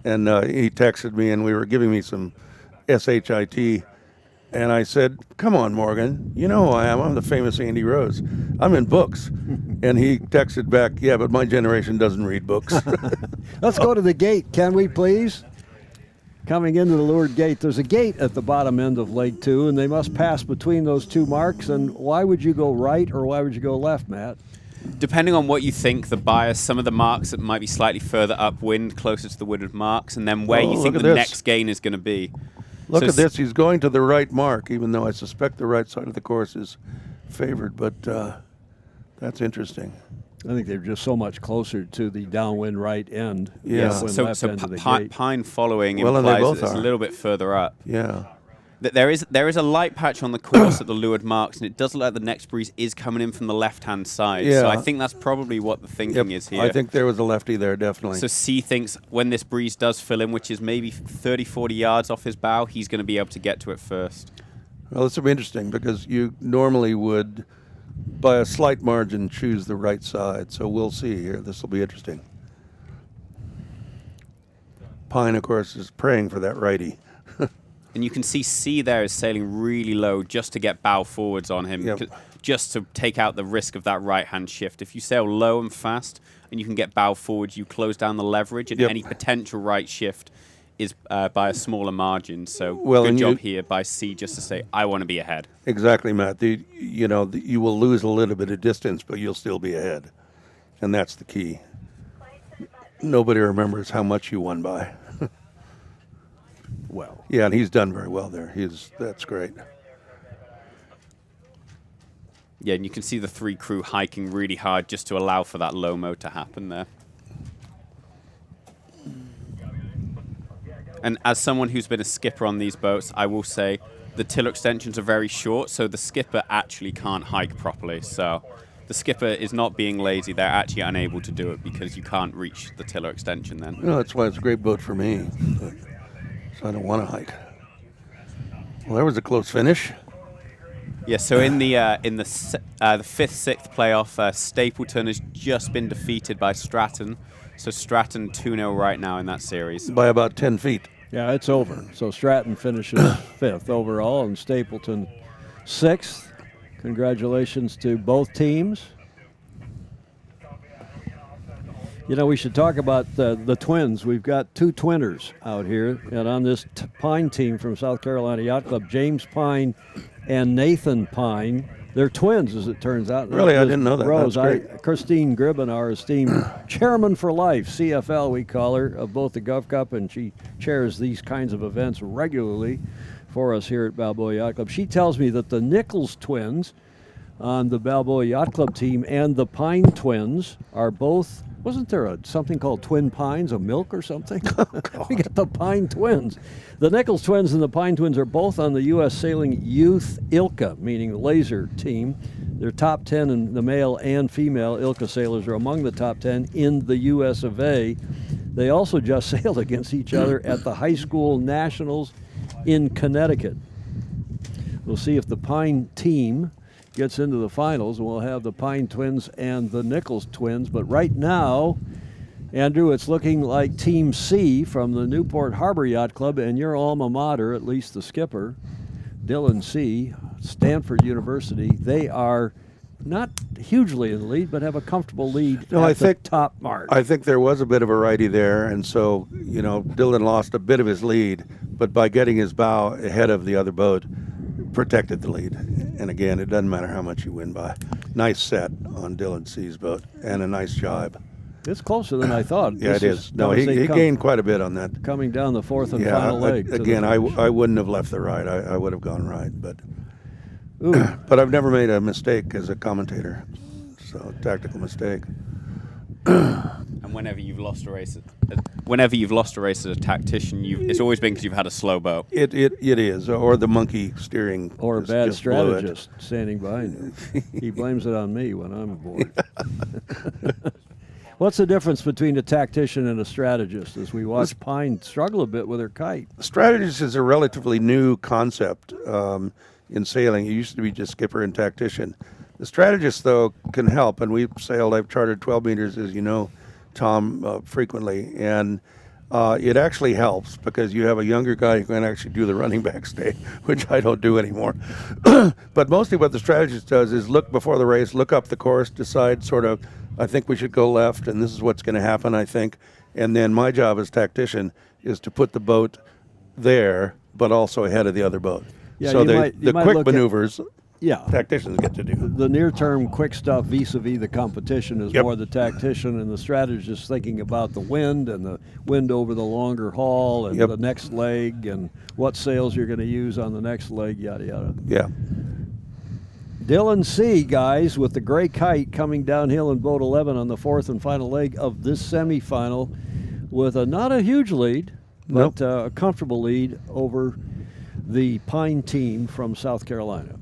And he texted me, and we were giving me some SHIT, and I said, come on, Morgan, you know who I am. I'm the famous Andy Rose. I'm in books. And he texted back, yeah, but my generation doesn't read books. Let's go to the gate, can we please? Coming into the leeward gate, there's a gate at the bottom end of leg 2, and they must pass between those 2 marks. And why would you go right or why would you go left, Matt? Depending on what you think, the bias, some of the marks that might be slightly further upwind, closer to the windward marks, and then where you think the next gain is going to be. Look at this. He's going to the right mark, even though I suspect the right side of the course is favored. But that's interesting. I think they're just so much closer to the downwind right end. Yeah. So Pine following Well, and they implies both that it's are. a little bit further up. Yeah. There is a light patch on the course at the leeward marks, and it does look like the next breeze is coming in from the left-hand side. Yeah. So I think that's probably what the thinking is here. I think there was a lefty there, definitely. So C thinks when this breeze does fill in, which is maybe 30, 40 yards off his bow, he's going to be able to get to it first. Well, this will be interesting because you normally would, by a slight margin, choose the right side. So we'll see here. This will be interesting. Pine, of course, is praying for that righty. And you can see C there is sailing really low just to get bow forwards on him, Yep. just to take out the risk of that right-hand shift. If you sail low and fast and you can get bow forwards, you close down the leverage, and Yep. any potential right shift is by a smaller margin. So Well, good and job here by C just to say, I want to be ahead. Exactly, Matt. You will lose a little bit of distance, but you'll still be ahead. And that's the key. Nobody remembers how much you won by. Well, Yeah, and he's done very well there. That's great. Yeah, and you can see the 3 crew hiking really hard just to allow for that low mo to happen there. And as someone who's been a skipper on these boats, I will say the tiller extensions are very short, so the skipper actually can't hike properly. So the skipper is not being lazy. They're actually unable to do it because you can't reach the tiller extension then. No, that's why it's a great boat for me. So I don't want to hike. Well, that was a close finish. Yeah, so in the fifth, sixth playoff, Stapleton has just been defeated by Stratton. So Stratton 2-0 right now in that series. By about 10 feet. Yeah, it's over. So Stratton finishes fifth overall and Stapleton sixth. Congratulations to both teams. You know, we should talk about the twins. We've got two twinners out here, and on this Pine team from South Carolina Yacht Club, James Pine and Nathan Pine. They're twins, as it turns out. Really? I didn't know that. Rose, That's great. Christine Gribben, our esteemed chairman for life, CFL we call her, of both the Gulf Cup, and she chairs these kinds of events regularly for us here at Balboa Yacht Club. She tells me that the Nichols twins on the Balboa Yacht Club team and the Pine twins are both, wasn't there something called Twin Pines, a milk or something? We got the Pine twins. The Nichols twins and the Pine twins are both on the U.S. Sailing Youth ILCA, meaning the laser team. They're top 10, and the male and female ILCA sailors are among the top 10 in the U.S. of A. They also just sailed against each other at the high school nationals in Connecticut. We'll see if the Pine team gets into the finals, and we'll have the Pine twins and the Nichols twins. But right now, Andrew, it's looking like Team C from the Newport Harbor Yacht Club and your alma mater, at least the skipper, Dylan C., Stanford University. They are not hugely in the lead, but have a comfortable lead at the top mark. I think there was a bit of a righty there, and so, you know, Dylan lost a bit of his lead, but by getting his bow ahead of the other boat, protected the lead. And again, it doesn't matter how much you win by. Nice set on Dylan C's boat, and a nice jibe. It's closer than I thought. Yeah, it is. No, he gained quite a bit on that. Coming down the fourth and final leg. Again, I wouldn't have left the right. I would have gone right, but but I've never made a mistake as a commentator, so tactical mistake. And whenever you've lost a race as a tactician, it's always been because you've had a slow boat. It is, or the monkey steering, or a bad strategist standing behind him. He blames it on me when I'm aboard. What's the difference between a tactician and a strategist as we watch Pine struggle a bit with her kite? Strategist is a relatively new concept in sailing. It used to be just skipper and tactician. The strategist, though, can help, and I've chartered 12 meters, as you know, Tom, frequently, and it actually helps because you have a younger guy who can actually do the running back stay, which I don't do anymore. But mostly what the strategist does is look before the race, look up the course, decide sort of, I think we should go left, and this is what's going to happen, I think. And then my job as tactician is to put the boat there, but also ahead of the other boat. Yeah, so the might quick maneuvers, yeah, tacticians get to do. The near-term quick stuff vis-a-vis the competition is more the tactician, and the strategist thinking about the wind and the wind over the longer haul and the next leg and what sails you're going to use on the next leg, yada, yada. Yeah. Dylan C., guys, with the gray kite coming downhill in boat 11 on the fourth and final leg of this semifinal with not a huge lead, but a comfortable lead over the Pine team from South Carolina.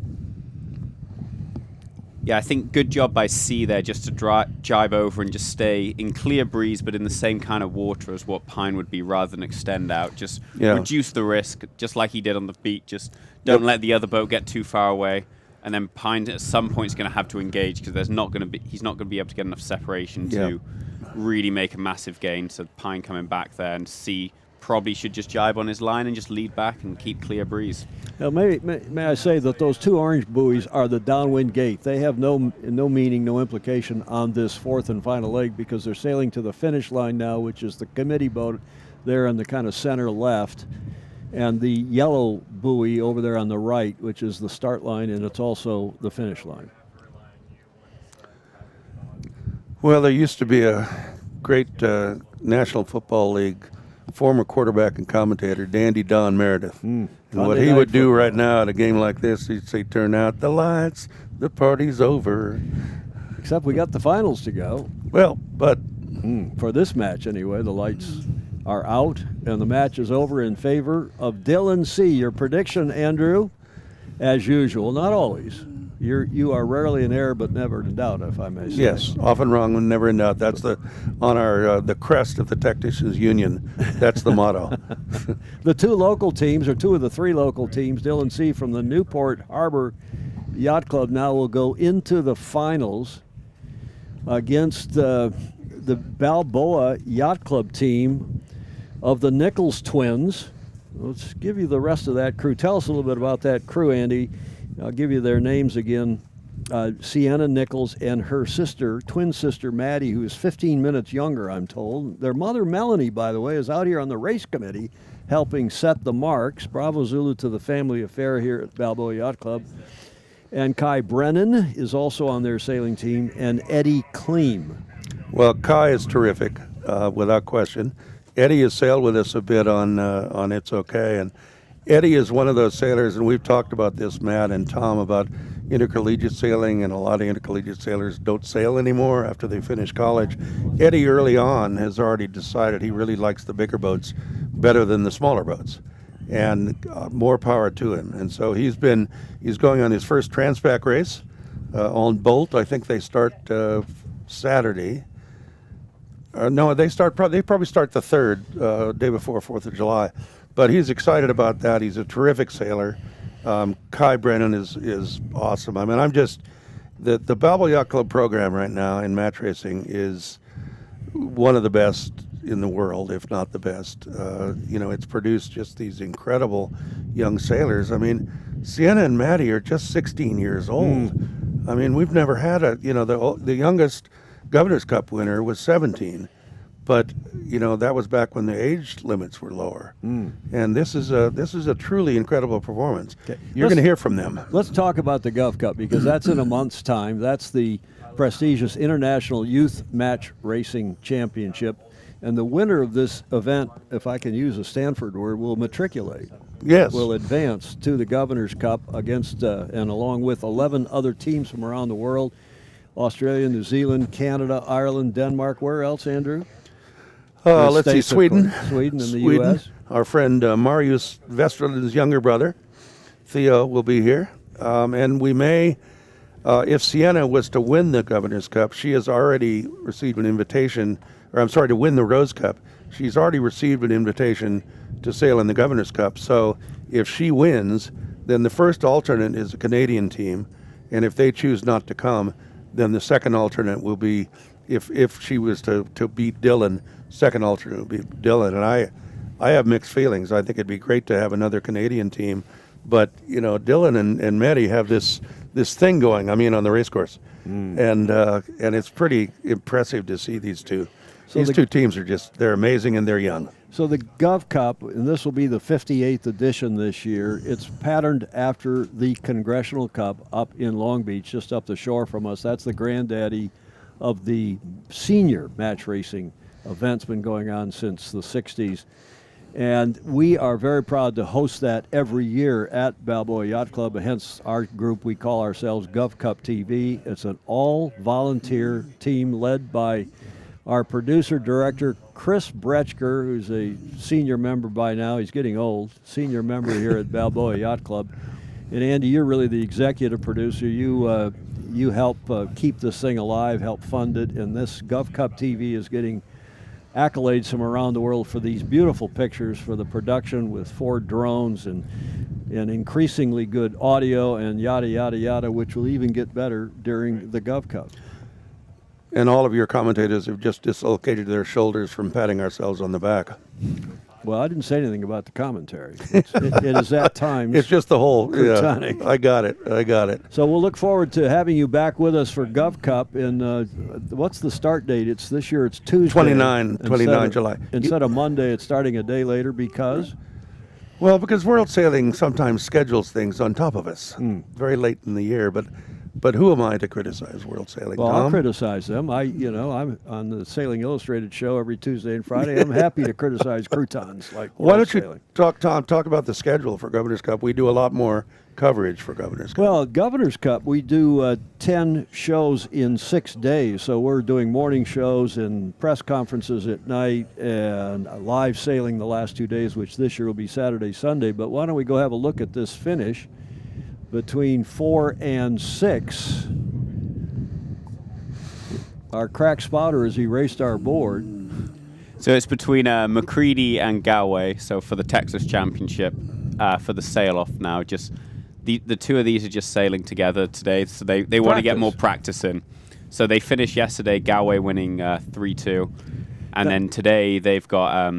Yeah, I think good job by C there just to jibe over and just stay in clear breeze, but in the same kind of water as what Pine would be rather than extend out. Just reduce the risk, just like he did on the beat. Just don't let the other boat get too far away. And then Pine at some point is going to have to engage because he's not going to be able to get enough separation to really make a massive gain. So Pine coming back there, and C probably should just jibe on his line and just lead back and keep clear breeze. Now, may I say that those two orange buoys are the downwind gate. They have no meaning, no implication on this fourth and final leg because they're sailing to the finish line now, which is the committee boat there in the kind of center left, and the yellow buoy over there on the right, which is the start line, and it's also the finish line. Well, there used to be a great National Football League former quarterback and commentator, Dandy Don Meredith. And what he would do right now at a game like this, he'd say, turn out the lights, the party's over. Except we got the finals to go. Well, but for this match anyway, the lights are out, and the match is over in favor of Dylan C. Your prediction, Andrew, as usual, not always. You are rarely in error, but never in doubt, if I may say. Yes, often wrong and never in doubt. That's on our the crest of the Technicians Union. That's the motto. The two local teams, or two of the three local teams, Dylan C. from the Newport Harbor Yacht Club, now will go into the finals against the Balboa Yacht Club team of the Nichols twins. Let's give you the rest of that crew. Tell us a little bit about that crew, Andy. I'll give you their names again. Sienna Nichols and her sister, twin sister Maddie, who is 15 minutes younger, I'm told. Their mother, Melanie, by the way, is out here on the race committee helping set the marks. Bravo Zulu to the family affair here at Balboa Yacht Club. And Kai Brennan is also on their sailing team, and Eddie Kleem. Well, Kai is terrific, without question. Eddie has sailed with us a bit on It's Okay, and Eddie is one of those sailors, and we've talked about this, Matt and Tom, about intercollegiate sailing, and a lot of intercollegiate sailors don't sail anymore after they finish college. Eddie early on has already decided he really likes the bigger boats better than the smaller boats, and more power to him. And so he's going on his first Transpac race on Bolt. I think they start Saturday. No, they probably start the third day before 4th of July. But he's excited about that. He's a terrific sailor. Kai Brennan is awesome. I mean, the Balboa Yacht Club program right now in match racing is one of the best in the world, if not the best. It's produced just these incredible young sailors. I mean, Sienna and Maddie are just 16 years old. I mean, we've never had the youngest Governor's Cup winner was 17. But that was back when the age limits were lower, and this is a truly incredible performance. Okay. You're going to hear from them. Let's talk about the Gov Cup, because that's in a month's time. That's the prestigious International Youth Match Racing Championship, and the winner of this event, if I can use a Stanford word, will matriculate. Yes, will advance to the Governor's Cup against and along with 11 other teams from around the world: Australia, New Zealand, Canada, Ireland, Denmark. Where else, Andrew? Let's see, Sweden and the U.S. Our friend Marius Vesterland's younger brother, Theo, will be here. And we may, if Sienna was to win the Governor's Cup, she has already received an invitation, to win the Rose Cup. She's already received an invitation to sail in the Governor's Cup. So if she wins, then the first alternate is a Canadian team. And if they choose not to come, then the second alternate will be, if she was to beat Dylan, second alternate would be Dylan. And I have mixed feelings. I think it'd be great to have another Canadian team, but Dylan and Maddie have this thing going. I mean, on the race course, and it's pretty impressive to see these two. So these two teams they're amazing, and they're young. So the Gov Cup, and this will be the 58th edition this year. It's patterned after the Congressional Cup up in Long Beach, just up the shore from us. That's the granddaddy of the senior match racing event's been going on since the 60s. And we are very proud to host that every year at Balboa Yacht Club. Hence our group, we call ourselves Gov Cup TV. It's an all-volunteer team led by our producer-director, Chris Bretschker, who's a senior member by now. He's getting old, senior member here at Balboa Yacht Club. And Andy, you're really the executive producer. You help keep this thing alive, help fund it, and this Gov Cup TV is getting accolades from around the world for these beautiful pictures, for the production with 4 drones and increasingly good audio and yada, yada, yada, which will even get better during the Gov Cup. And all of your commentators have just dislocated their shoulders from patting ourselves on the back. Well, I didn't say anything about the commentary. It is at times. It's just the whole. Yeah, I got it. So we'll look forward to having you back with us for Gov Cup. And what's the start date? This year it's Tuesday. 29 July. Instead of Monday, it's starting a day later because? Well, because World Sailing sometimes schedules things on top of us very late in the year. But who am I to criticize World Sailing? Well, Tom? I'll criticize them. I'm on the Sailing Illustrated show every Tuesday and Friday. I'm happy to criticize croutons like Why World don't Sailing. you talk about the schedule for Governor's Cup? We do a lot more coverage for Governor's Cup. Well, Governor's Cup, we do 10 shows in 6 days. So we're doing morning shows and press conferences at night and live sailing the last 2 days, which this year will be Saturday, Sunday. But why don't we go have a look at this finish between 4 and 6. Our crack spotter has erased our board. So it's between McCready and Galway. So for the Texas Championship, for the sail-off now, just the two of these are just sailing together today. So they want to get more practice in. So they finished yesterday, Galway winning 3-2. And then today they've got,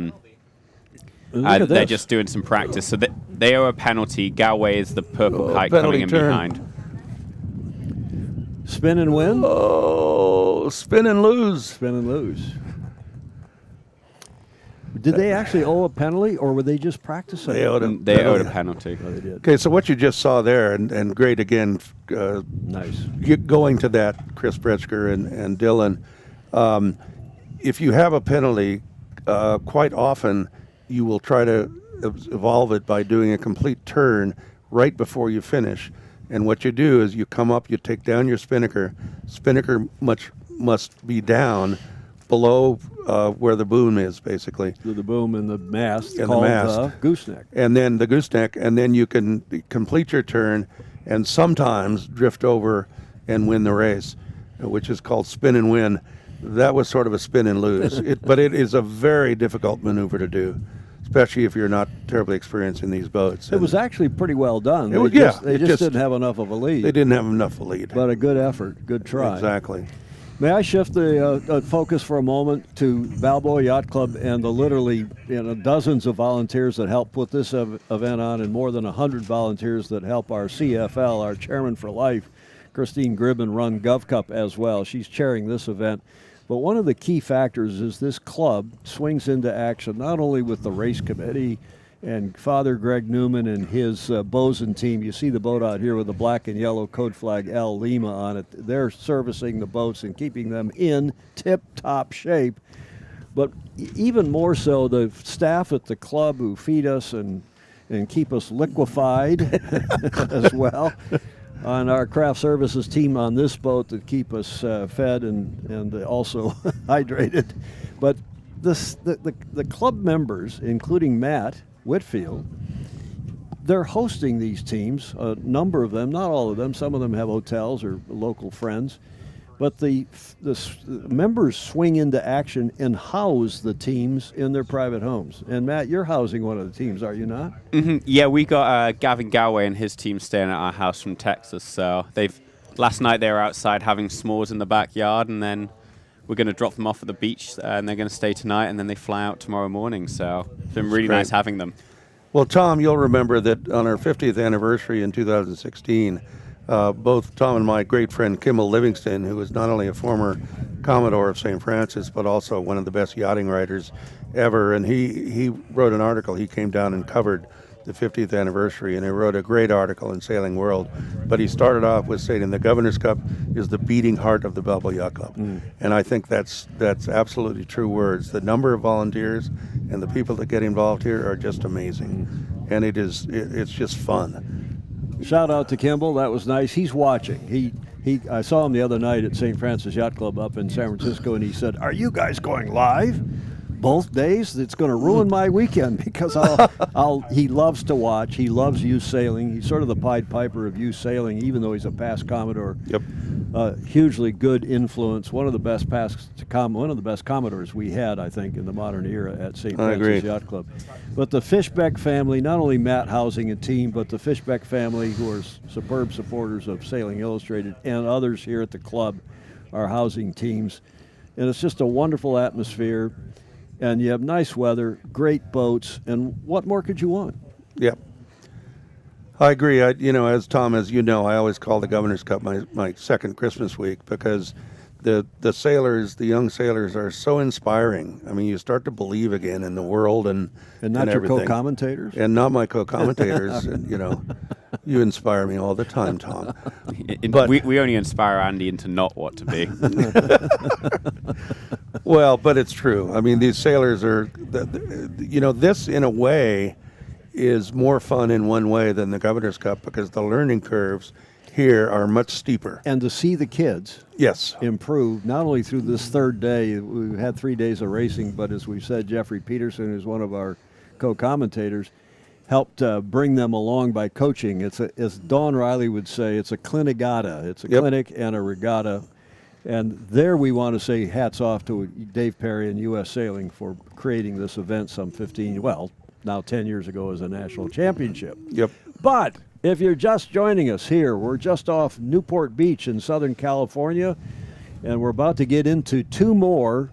they're just doing some practice. So they owe a penalty. Galway is the purple kite coming in behind. Spin and win? Oh, spin and lose. Spin and lose. Did they actually owe a penalty, or were they just practicing? They owed a penalty. Oh, they did. Okay, so what you just saw there, and great again, nice. Going to that, Chris Bretschker and Dylan, if you have a penalty, quite often you will try to evolve it by doing a complete turn right before you finish. And what you do is you come up, you take down your spinnaker. Spinnaker must be down below where the boom is, basically. So the boom and the mast, and called the mast. Gooseneck. And then the gooseneck, and then you can complete your turn and sometimes drift over and win the race, which is called spin and win. That was sort of a spin and lose. But it is a very difficult maneuver to do, especially if you're not terribly experienced in these boats. It was actually pretty well done. They just didn't have enough of a lead. They didn't have enough of a lead. But a good effort, good try. Exactly. May I shift the focus for a moment to Balboa Yacht Club and the literally dozens of volunteers that help put this event on, and more than 100 volunteers that help our CFL, our chairman for life, Christine Gribben, run GovCup as well. She's chairing this event. But one of the key factors is this club swings into action not only with the race committee and Father Greg Newman and his bosun team. You see the boat out here with the black and yellow code flag L Lima on it. They're servicing the boats and keeping them in tip-top shape. But even more so, the staff at the club who feed us and keep us liquefied as well. On our craft services team on this boat that keep us fed and also hydrated. But the club members, including Matt Whitfield, they're hosting these teams, a number of them, not all of them. Some of them have hotels or local friends. But the members swing into action and house the teams in their private homes. And, Matt, you're housing one of the teams, are you not? Mm-hmm. Yeah, we got Gavin Galway and his team staying at our house from Texas. So last night they were outside having s'mores in the backyard, and then we're going to drop them off at the beach, and they're going to stay tonight, and then they fly out tomorrow morning. So it's been really nice having them. Well, Tom, you'll remember that on our 50th anniversary in 2016, both Tom and my great friend Kimmel Livingston, who was not only a former Commodore of St. Francis, but also one of the best yachting writers ever, and he wrote an article. He came down and covered the 50th anniversary, and he wrote a great article in Sailing World. But he started off with saying the Governor's Cup is the beating heart of the Balboa Yacht Club. And I think that's absolutely true words. The number of volunteers and the people that get involved here are just amazing. And it's just fun. Shout out to Kimball. That was nice. He's watching. I saw him the other night at St. Francis Yacht Club up in San Francisco, and he said, "Are you guys going live both days? It's going to ruin my weekend," because he loves to watch. He loves youth sailing. He's sort of the Pied Piper of youth sailing, even though he's a past Commodore. Yep. Hugely good influence. One of the best Commodores we had, I think, in the modern era at St. Francis Yacht Club. But the Fishbeck family, not only Matt housing a team, but the Fishbeck family, who are superb supporters of Sailing Illustrated, and others here at the club are housing teams. And it's just a wonderful atmosphere. And you have nice weather, great boats, and what more could you want? Yep. I agree. As Tom, as you know, I always call the Governor's Cup my second Christmas week, because the sailors, the young sailors, are so inspiring. I mean, you start to believe again in the world and not your everything. co-commentators? And not my co-commentators. You inspire me all the time, Tom. But we only inspire Andy into not what to be. Well, but it's true. I mean, these sailors are, this in a way is more fun in one way than the Governor's Cup, because the learning curves here are much steeper. And to see the kids improve, not only through this third day, we've had 3 days of racing, but as we've said, Jeffrey Peterson, who's one of our co-commentators, helped bring them along by coaching. It's as Dawn Riley would say, it's a clinigatta. It's a clinic and a regatta. And there we want to say hats off to Dave Perry and U.S. Sailing for creating this event some 10 years ago as a national championship. Yep. But if you're just joining us here, we're just off Newport Beach in Southern California, and we're about to get into two more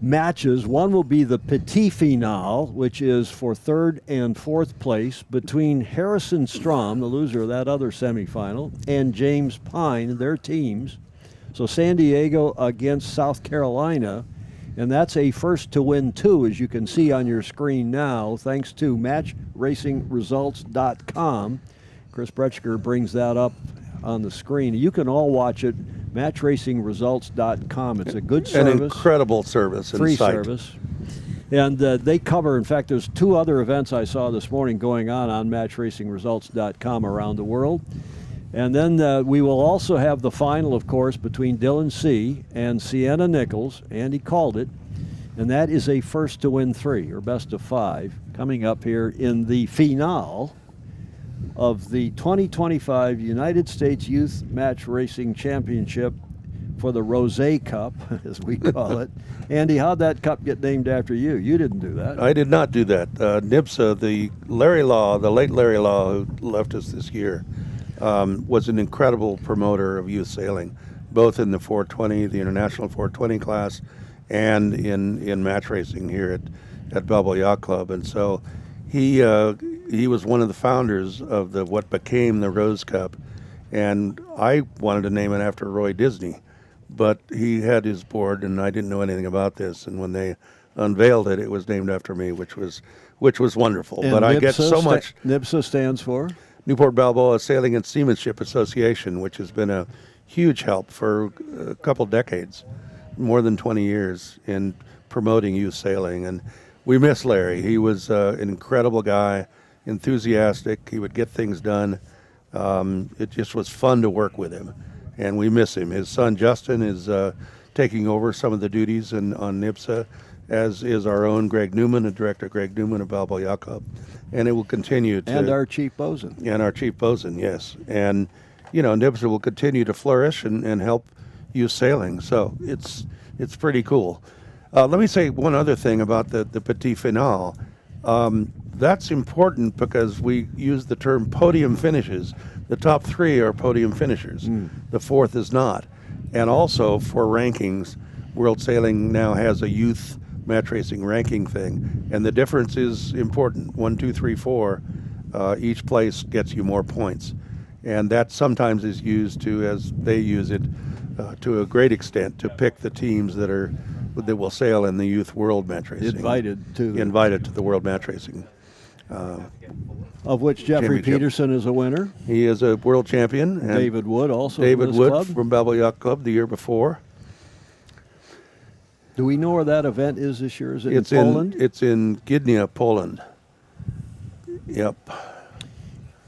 matches. One will be the Petit Finale, which is for third and fourth place between Harrison Strom, the loser of that other semifinal, and James Pine, their teams. So San Diego against South Carolina, and that's a first to win two, as you can see on your screen now, thanks to matchracingresults.com. Chris Bretschker brings that up on the screen. You can all watch it, matchracingresults.com. It's a good service. An incredible service. Free site. service. And they cover, in fact, there's two other events I saw this morning going on matchracingresults.com around the world. And then we will also have the final, of course, between Dylan C. and Sienna Nichols. Andy called it. And that is a first to win three, or best of five, coming up here in the finale of the 2025 United States Youth Match Racing Championship for the Rosé Cup, as we call it. Andy, how'd that cup get named after you? You didn't do that. I did not do that. NIPSA, the late Larry Law, who left us this year, was an incredible promoter of youth sailing, both in the 420, the International 420 class, and in match racing here at Balboa Yacht Club. And so he was one of the founders of what became the Rose Cup, and I wanted to name it after Roy Disney, but he had his board, and I didn't know anything about this. And when they unveiled it, it was named after me, which was wonderful. And but NIPSA I get so much. NIPSA stands for Newport Balboa Sailing and Seamanship Association, which has been a huge help for a couple decades, more than 20 years in promoting youth sailing. And we miss Larry. He was an incredible guy, enthusiastic. He would get things done. It just was fun to work with him, and we miss him. His son Justin is taking over some of the duties on NIPSA, as is our own Greg Newman, the director Greg Newman of Balboa Yacht Club. And it will continue to... And our chief bosun. And our chief bosun, yes. And, NIPSA will continue to flourish and help youth sailing. So it's pretty cool. Let me say one other thing about the Petit Finale. That's important because we use the term podium finishes. The top three are podium finishers. The fourth is not. And also for rankings, World Sailing now has a youth match racing ranking thing, and the difference is important. 1, 2, 3, 4. Each place gets you more points, and that sometimes is used to, as they use it, to a great extent, to pick the teams that will sail in the youth world match racing. Invited to the world match racing. Of which Jeffrey Peterson is a winner. He is a world champion. And David Wood also. David from this Wood club. from Balboa Yacht Club the year before. Do we know where that event is this year? Is it in Poland? It's in Gdynia, Poland. Yep.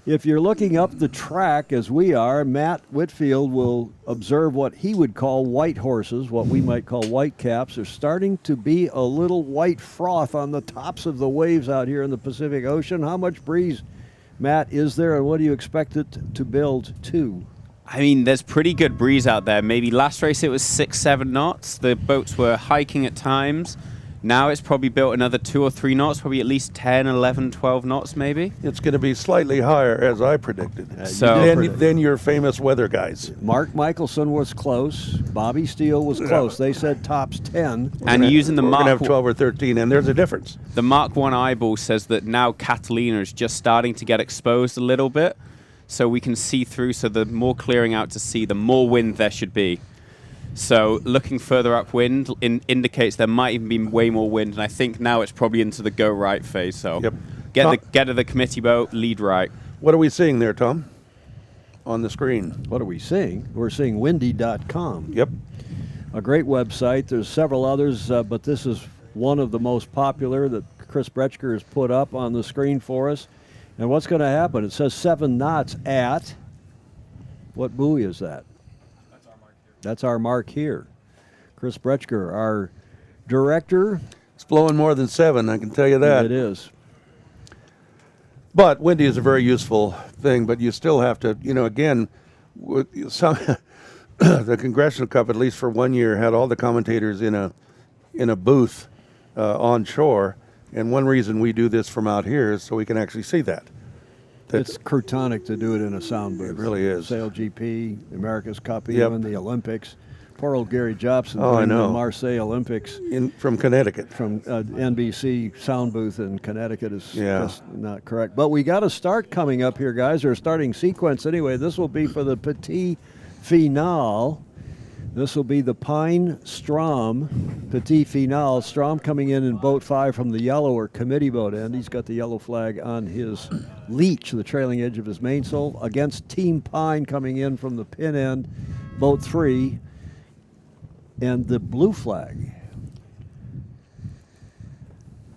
If you're looking up the track, as we are, Matt Whitfield will observe what he would call white horses, what we might call white caps. There's starting to be a little white froth on the tops of the waves out here in the Pacific Ocean. How much breeze, Matt, is there, and what do you expect it to build to? I mean, there's pretty good breeze out there. Maybe last race it was 6-7 knots. The boats were hiking at times. Now it's probably built another 2 or 3 knots, probably at least 10, 11, 12 knots maybe. It's going to be slightly higher, as I predicted. Than your famous weather guys. Mark Michelson was close. Bobby Steele was close. They said tops 10. And using the Mark, Mark... We're going to have 12 or 13, and there's a difference. The Mark 1 eyeball says that now Catalina is just starting to get exposed a little bit, so we can see through. So the more clearing out to sea, the more wind there should be. So looking further upwind indicates there might even be way more wind, and I think now it's probably into the go right phase. So get to the committee boat, lead right. What are we seeing there, Tom, on the screen? What are we seeing? We're seeing windy.com. Yep. A great website. There's several others, but this is one of the most popular that Chris Bretschker has put up on the screen for us. And what's going to happen? It says 7 knots at, what buoy is that? That's our mark here. Chris Bretschker, our director. It's blowing more than 7, I can tell you that. It is. But windy is a very useful thing, but you still have to, again, some the Congressional Cup, at least for 1 year, had all the commentators in a booth on shore. And one reason we do this from out here is so we can actually see that. It's crotonic to do it in a sound booth. It really is. Sail GP, America's Cup, Yep. even the Olympics. Poor old Gary Jobson Oh, I doing the know. Marseille Olympics From Connecticut. from NBC sound booth in Connecticut is Yeah. just not correct. But we got a start coming up here, guys, or a starting sequence anyway. This will be for the Petit Finale. This will be the Pine Strom Petit Finale. Strom coming in boat 5 from the yellow or committee boat end. He's got the yellow flag on his leech, the trailing edge of his mainsail, against Team Pine coming in from the pin end, boat 3, and the blue flag.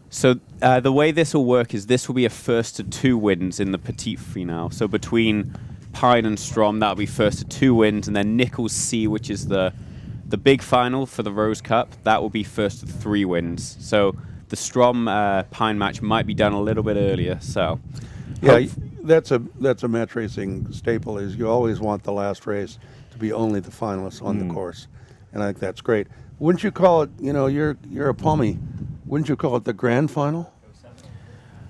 So the way this will work is this will be a first to 2 wins in the Petit Finale. So between Pine and Strom, that'll be first to 2 wins, and then Nichols C, which is the big final for the Rose Cup, that will be first to 3 wins. So the Strom Pine match might be done a little bit earlier. So Yeah, that's a match racing staple. Is you always want the last race to be only the finalists on the course, and I think that's great. Wouldn't you call it? You're a Pommy. Wouldn't you call it the grand final?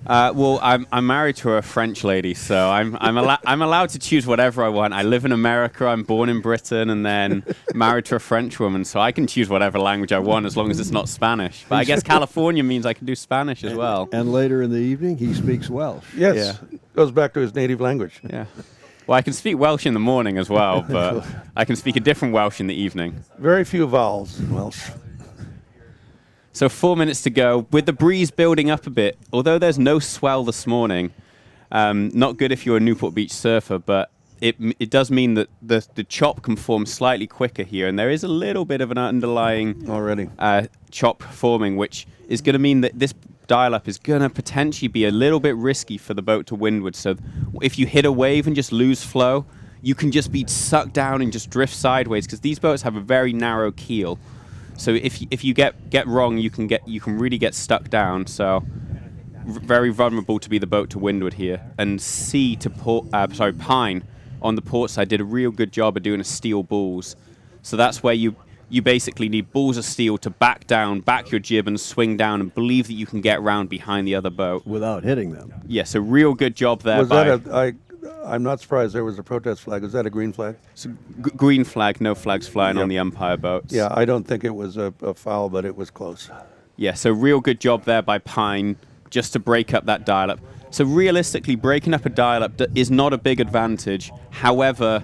Well, I'm married to a French lady, so I'm allowed to choose whatever I want. I live in America. I'm born in Britain, and then married to a French woman, so I can choose whatever language I want as long as it's not Spanish. But I guess California means I can do Spanish as well. And later in the evening, he speaks Welsh. Yes, Yeah. goes back to his native language. Yeah. Well, I can speak Welsh in the morning as well, but I can speak a different Welsh in the evening. Very few vowels in Welsh. So 4 minutes to go. With the breeze building up a bit, although there's no swell this morning, not good if you're a Newport Beach surfer, but it does mean that the chop can form slightly quicker here, and there is a little bit of an underlying Already. chop forming, which is going to mean that this dial-up is going to potentially be a little bit risky for the boat to windward. So if you hit a wave and just lose flow, you can just be sucked down and just drift sideways, because these boats have a very narrow keel. So if you get wrong, you can really get stuck down. So very vulnerable to be the boat to windward here. And C to Pine on the port side did a real good job of doing a steel bulls. So that's where you basically need balls of steel to back down, back your jib and swing down, and believe that you can get around behind the other boat Without hitting them. Yes, a real good job there. Was that I'm not surprised there was a protest flag. Was that a green flag? So green flag, no flags flying on the umpire boats. Yeah, I don't think it was a foul, but it was close. Yeah, so real good job there by Pine just to break up that dial-up. So realistically, breaking up a dial-up is not a big advantage. However,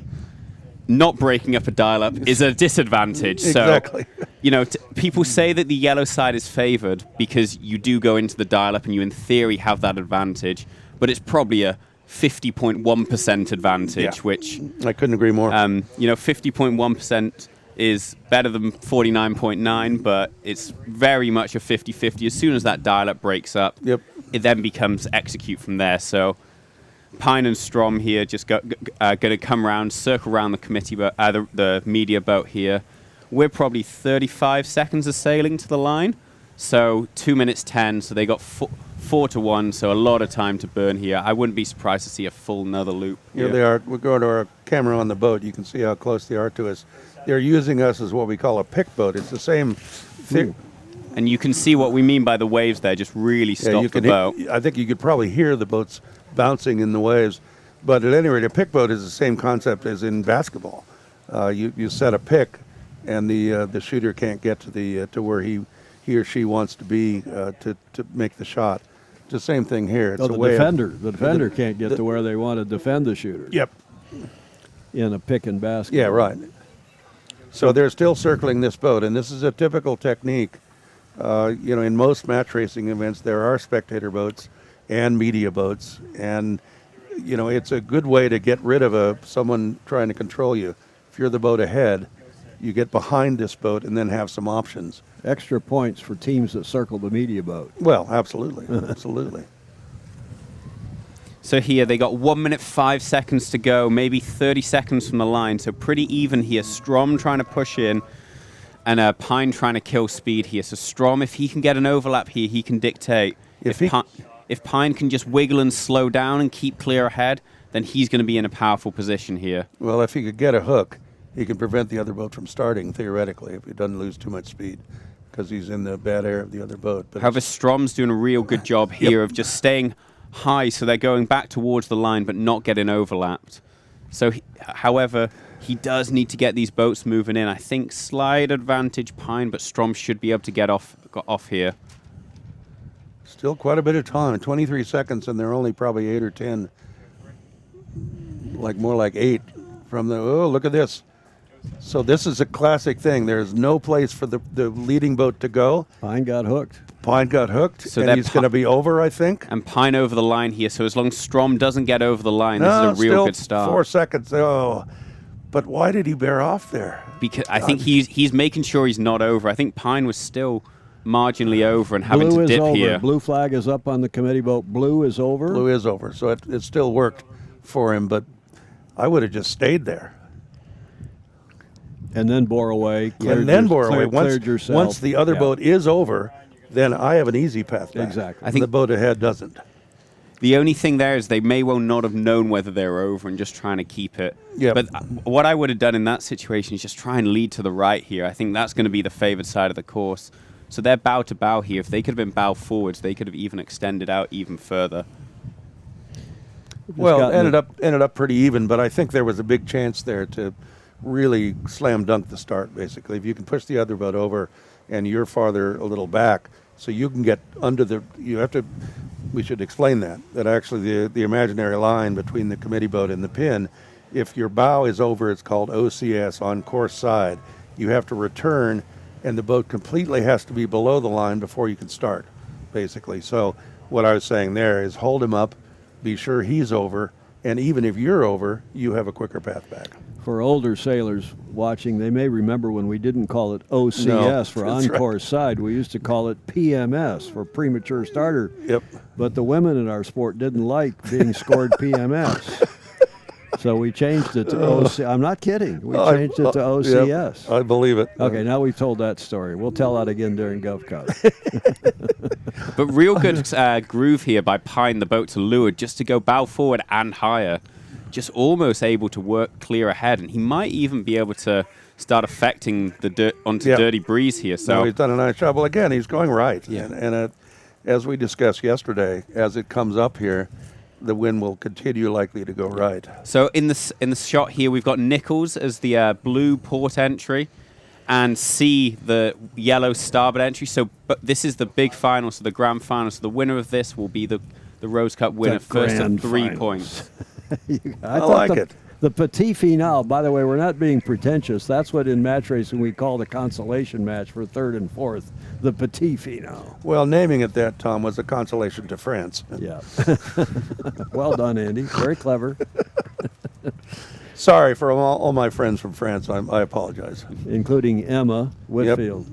not breaking up a dial-up is a disadvantage. Exactly. So, people say that the yellow side is favored because you do go into the dial-up and you, in theory, have that advantage. But it's probably a 50.1% advantage, which I couldn't agree more. 50.1% is better than 49.9, but it's very much a 50-50. As soon as that dial-up breaks up, it then becomes execute from there. So Pine and Strom here just going to come around, circle around the committee, the media boat here. We're probably 35 seconds of sailing to the line, so 2 minutes 10. So they got 4 to 1, so a lot of time to burn here. I wouldn't be surprised to see a full another loop. Here they are. We'll go to our camera on the boat. You can see how close they are to us. They're using us as what we call a pick boat. It's the same thing. And you can see what we mean by the waves there. Just really stop the boat. I think you could probably hear the boats bouncing in the waves. But at any rate, a pick boat is the same concept as in basketball. You set a pick, and the shooter can't get to where he or she wants to be to make the shot. It's the same thing here. It's the defender can't get to where they want to defend the shooter. Yep. In a pick and basket. Yeah, right. So they're still circling this boat, and this is a typical technique. In most match racing events, there are spectator boats and media boats, and it's a good way to get rid of someone trying to control you. If you're the boat ahead, you get behind this boat and then have some options. Extra points for teams that circle the media boat. Well, absolutely, absolutely. So here they got 1 minute 5 seconds to go, maybe 30 seconds from the line. So pretty even here. Strom trying to push in, and Pine trying to kill speed here. So Strom, if he can get an overlap here, he can dictate. if Pine can just wiggle and slow down and keep clear ahead, then he's going to be in a powerful position here. Well, if he could get a hook, he can prevent the other boat from starting, theoretically, if he doesn't lose too much speed, because he's in the bad air of the other boat. But however, Strom's doing a real good job here of just staying high, so they're going back towards the line but not getting overlapped. So, however, he does need to get these boats moving in. I think slight advantage Pine, but Strom should be able to get off here. still quite a bit of time, 23 seconds, and they're only probably 8 or 10, more like 8 from the, oh, look at this. So this is a classic thing. There's no place for the leading boat to go. Pine got hooked. Pine got hooked, so and he's going to be over, I think. And Pine over the line here, so as long as Strom doesn't get over the line, this is a real good start. 4 seconds. Oh, but why did he bear off there? Because I think he's making sure he's not over. I think Pine was still marginally over and having Blue to is dip over. here. Blue flag is up on the committee boat. Blue is over. Blue is over, so it still worked for him, but I would have just stayed there. And then bore away. And then bore away. Cleared yourself. Once the other boat is over, then I have an easy path back. Exactly. I think the boat ahead doesn't. The only thing there is they may well not have known whether they were over and just trying to keep it. Yep. But what I would have done in that situation is just try and lead to the right here. I think that's going to be the favored side of the course. So they're bow to bow here. If they could have been bow forwards, they could have even extended out even further. Well, ended up pretty even, but I think there was a big chance there to really slam dunk the start, basically. If you can push the other boat over and you're farther a little back, so you can get under the, we should explain that actually the imaginary line between the committee boat and the pin, if your bow is over, it's called OCS, on course side. You have to return, and the boat completely has to be below the line before you can start, basically. So what I was saying there is hold him up, be sure he's over, and even if you're over, you have a quicker path back. For older sailors watching, they may remember when we didn't call it OCS for on-course side. We used to call it PMS for premature starter. Yep. But the women in our sport didn't like being scored PMS. So we changed it to OC. I'm not kidding. We changed it to OCS. Yep, I believe it. Okay, now we've told that story. We'll tell that again during Gov Cup. But real good groove here by Pine, the boat to leeward, just to go bow forward and higher. Just almost able to work clear ahead, and he might even be able to start affecting the dirty breeze here. So no, he's done a nice job. Well, again, he's going right. Yeah. And as we discussed yesterday, as it comes up here, the wind will continue likely to go right. So in the shot here, we've got Nichols as the blue port entry, and C the yellow starboard entry. So, but this is the big final, so the grand final. So the winner of this will be the Rose Cup winner, first of 3 points. I like it. The petit finale, by the way, we're not being pretentious. That's what in match racing we call the consolation match for third and fourth, the petit finale. Well, naming it that, Tom, was a consolation to France. Yeah. Well done, Andy. Very clever. Sorry for all my friends from France. I apologize. Including Emma Whitfield.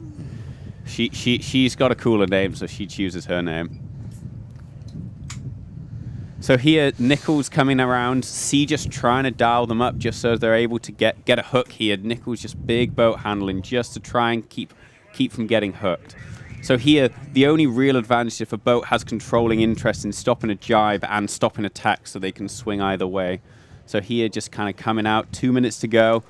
Yep. She's got a cooler name, so she chooses her name. So here, Nichols coming around, C just trying to dial them up just so they're able to get a hook here. Nichols just big boat handling just to try and keep from getting hooked. So here, the only real advantage if a boat has controlling interest in stopping a jibe and stopping attack so they can swing either way. So here, just kind of coming out, 2 minutes to go.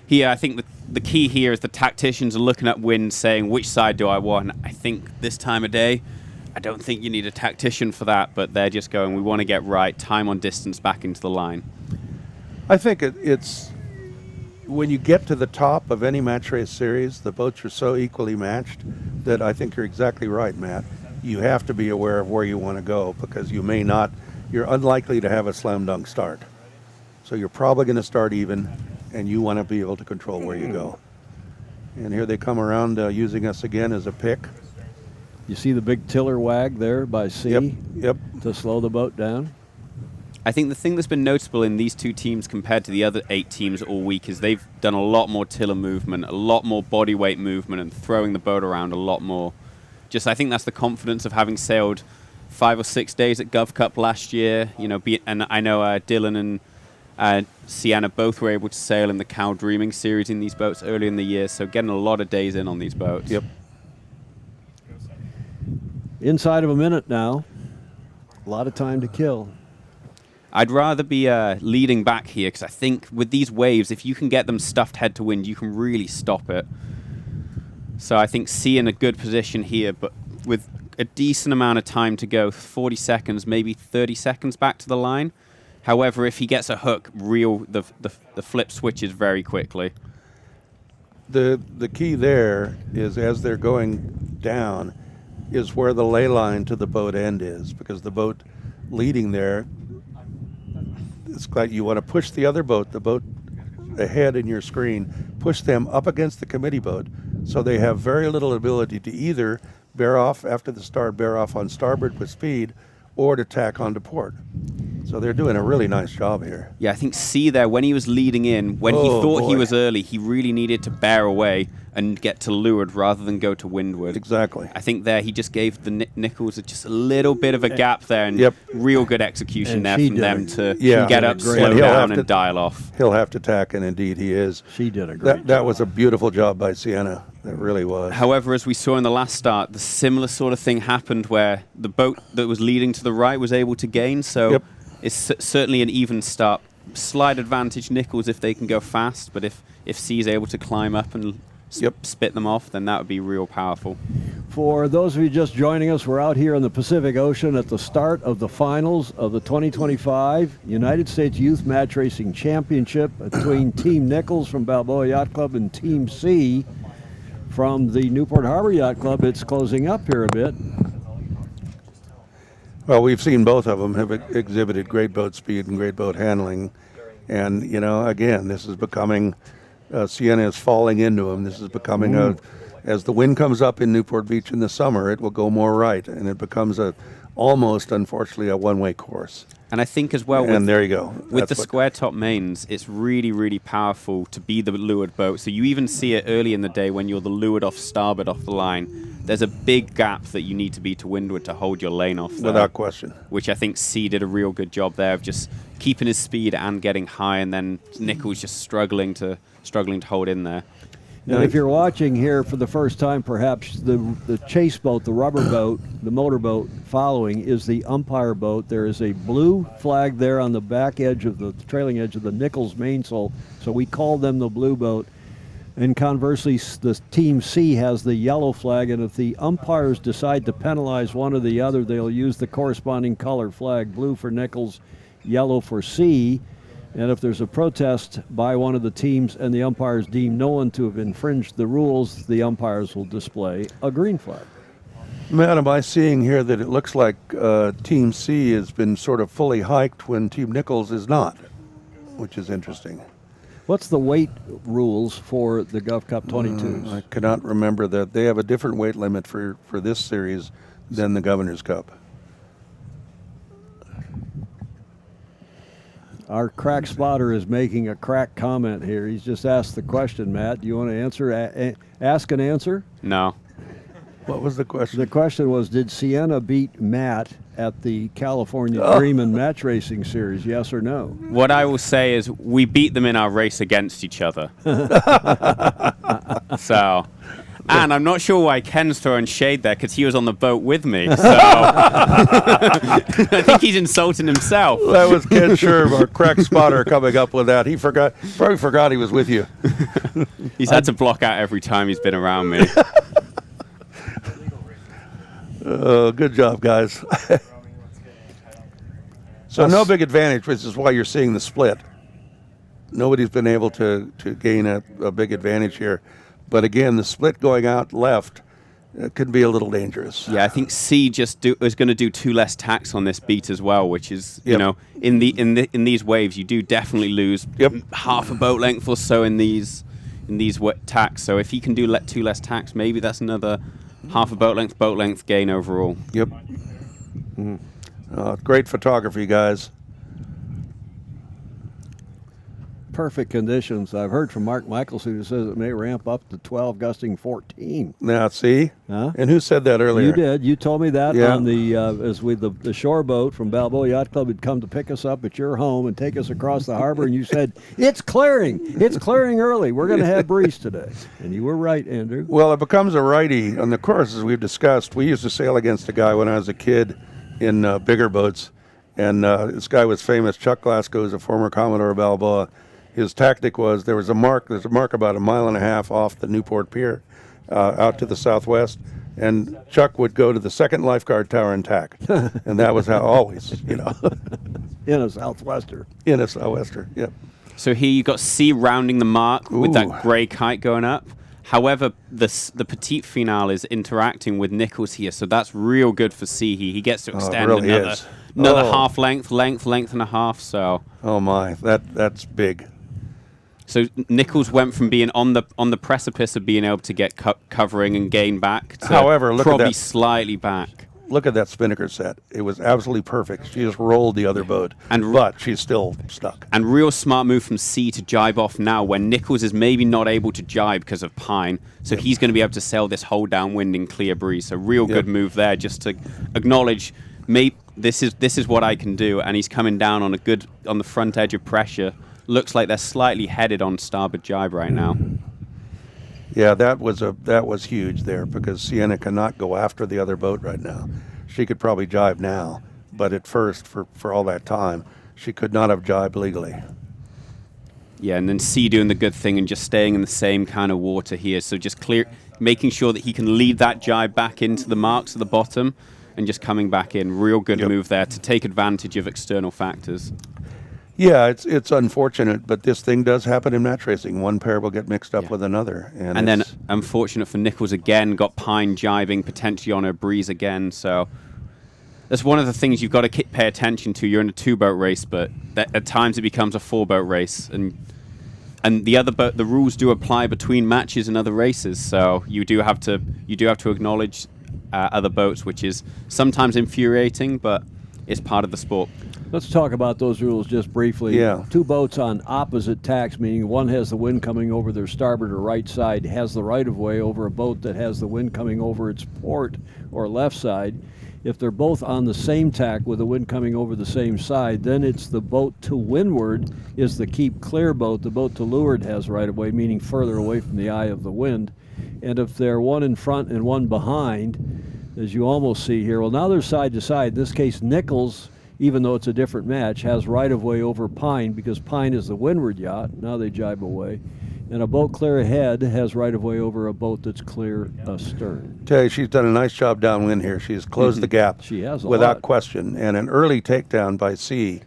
Here, I think the key here is the tacticians are looking at wind saying, which side do I want? I think this time of day, I don't think you need a tactician for that, but they're just going, we want to get right, time on distance back into the line. I think it's when you get to the top of any match race series, the boats are so equally matched that I think you're exactly right, Matt. You have to be aware of where you want to go because you're unlikely to have a slam dunk start. So you're probably going to start even, and you want to be able to control where you go. And here they come around using us again as a pick. You see the big tiller wag there by C Yep. to slow the boat down? I think the thing that's been noticeable in these two teams compared to the other 8 teams all week is they've done a lot more tiller movement, a lot more body weight movement, and throwing the boat around a lot more. I think that's the confidence of having sailed 5 or 6 days at Gov Cup last year. And I know Dylan and Sienna both were able to sail in the Cow Dreaming series in these boats early in the year, so getting a lot of days in on these boats. Yep. Inside of a minute now. A lot of time to kill. I'd rather be leading back here because I think with these waves, if you can get them stuffed head to wind, you can really stop it. So I think C in a good position here, but with a decent amount of time to go, 40 seconds, maybe 30 seconds back to the line. However, if he gets a hook, the flip switches very quickly. The key there is as they're going down is where the ley line to the boat end is, because the boat leading there, it's like you want to push the other boat, the boat ahead in your screen, push them up against the committee boat so they have very little ability to either bear off after the start, bear off on starboard with speed, or to tack onto port. So they're doing a really nice job here. Yeah, I think C there, when he was leading in, when he thought he boy. was early, he really needed to bear away and get to leeward rather than go to windward. Exactly. I think there he just gave the Nichols just a little bit of a gap there, and Yep. real good execution And there she from did them a- to Yeah. get She up, did a great slow job. He'll down, have and to- dial off. He'll have to tack, and indeed he is. She did a great That was a beautiful job by Sienna. That really was. However, as we saw in the last start, the similar sort of thing happened where the boat that was leading to the right was able to gain, so Yep. it's certainly an even start. Slight advantage Nichols if they can go fast, but if C is able to climb up and Yep. spit them off, then that would be real powerful. For those of you just joining us, we're out here in the Pacific Ocean at the start of the finals of the 2025 United States Youth Match Racing Championship between Team Nichols from Balboa Yacht Club and Team C from the Newport Harbor Yacht Club. It's closing up here a bit. Well, we've seen both of them have exhibited great boat speed and great boat handling. And, you know, again, this is becoming, Sienna is falling into them. This is becoming as the wind comes up in Newport Beach in the summer, it will go more right. And it becomes almost, unfortunately, a one-way course. And I think as well, And there you go. with the That's what- square top mains, it's really, really powerful to be the leeward boat. So you even see it early in the day when you're the leeward off starboard off the line. There's a big gap that you need to be to windward to hold your lane off there, Without question. which I think C did a real good job there of just keeping his speed and getting high, and then Nichols just struggling to hold in there. And if you're watching here for the first time, perhaps the chase boat, the rubber boat, the motorboat following is the umpire boat. There is a blue flag there on the back edge of the trailing edge of the Nichols mainsail, so we call them the blue boat. And conversely, the Team C has the yellow flag, and if the umpires decide to penalize one or the other, they'll use the corresponding color flag, blue for Nichols, yellow for C. And if there's a protest by one of the teams and the umpires deem no one to have infringed the rules, the umpires will display a green flag. Matt, am I seeing here that it looks like Team C has been sort of fully hiked when Team Nichols is not, which is interesting. What's the weight rules for the Gulf Cup 22s? I cannot remember that. They have a different weight limit for this series than the Governor's Cup. Our crack spotter is making a crack comment here. He's just asked the question, Matt. Do you want to answer? Ask and answer? No. What was the question? The question was, did Sienna beat Matt at the California Dream and Match Racing Series, yes or no? What I will say is we beat them in our race against each other. So, and I'm not sure why Ken's throwing shade there because he was on the boat with me. So I think he's insulting himself. That was Ken Sherb, our crack spotter, coming up with that. He probably forgot he was with you. He's had to block out every time he's been around me. Good job, guys. So no big advantage, which is why you're seeing the split. Nobody's been able to gain a big advantage here. But again, the split going out left could be a little dangerous. Yeah, I think C is going to do 2 less tacks on this beat as well, which is you Yep. know in these waves you do definitely lose Yep. half a boat length or so in these tacks. So if he can do 2 less tacks, maybe that's another half a boat length gain overall. Yep. Great photography, guys. Perfect conditions. I've heard from Mark Michelson who says it may ramp up to 12, gusting 14. Now, see? Huh? And who said that earlier? You did. You told me that Yeah. on the the shore boat from Balboa Yacht Club had come to pick us up at your home and take us across the harbor, and you said, it's clearing early. We're going to have breeze today. And you were right, Andrew. Well, it becomes a righty on the course, as we've discussed. We used to sail against a guy when I was a kid in bigger boats. And this guy was famous. Chuck Glasgow is a former Commodore Balboa. His tactic was there's a mark about 1.5 miles off the Newport Pier out to the southwest. And Chuck would go to the second lifeguard tower and tack. And that was how always, In a southwester. In a southwester, yep. So here you got C rounding the mark with Ooh. that grey kite going up. However, the petite finale is interacting with Nichols here, so that's real good for C. He gets to extend really another is. half length and a half. So. Oh my, that's big. So Nichols went from being on the precipice of being able to get covering and gain back to However, look at probably that. slightly back. Look at that spinnaker set. It was absolutely perfect. She just rolled the other boat, but she's still stuck. And real smart move from C to jibe off now when Nichols is maybe not able to jibe because of Pine. So he's going to be able to sail this whole downwind in clear breeze. So real good move there just to acknowledge, this is what I can do. And he's coming down on the front edge of pressure. Looks like they're slightly headed on starboard jibe right now. Yeah, that was huge there because Sienna cannot go after the other boat right now. She could probably jibe now, but at first, for all that time, she could not have jibed legally. Yeah, and then C doing the good thing and just staying in the same kind of water here. So just making sure that he can lead that jibe back into the marks at the bottom and just coming back in. Real good move there to take advantage of external factors. Yeah, it's unfortunate, but this thing does happen in match racing. One pair will get mixed up with another. And then, unfortunate for Nichols again, got Pine jibing potentially on her breeze again. So that's one of the things you've got to pay attention to. You're in a 2-boat race, but at times it becomes a 4-boat race. And the rules do apply between matches and other races. So you do have to acknowledge other boats, which is sometimes infuriating, but it's part of the sport. Let's talk about those rules just briefly. Yeah. 2 boats on opposite tacks, meaning one has the wind coming over their starboard or right side, has the right-of-way over a boat that has the wind coming over its port or left side. If they're both on the same tack with the wind coming over the same side, then it's the boat to windward is the keep clear boat. The boat to leeward has right-of-way, meaning further away from the eye of the wind. And if they're one in front and one behind, as you almost see here, well, now they're side to side. In this case, Nichols, even though it's a different match, has right-of-way over Pine because Pine is the windward yacht. Now they jibe away. And a boat clear ahead has right-of-way over a boat that's clear astern. Tell you, she's done a nice job downwind here. She's closed the gap She has a without lot. question. And an early takedown by C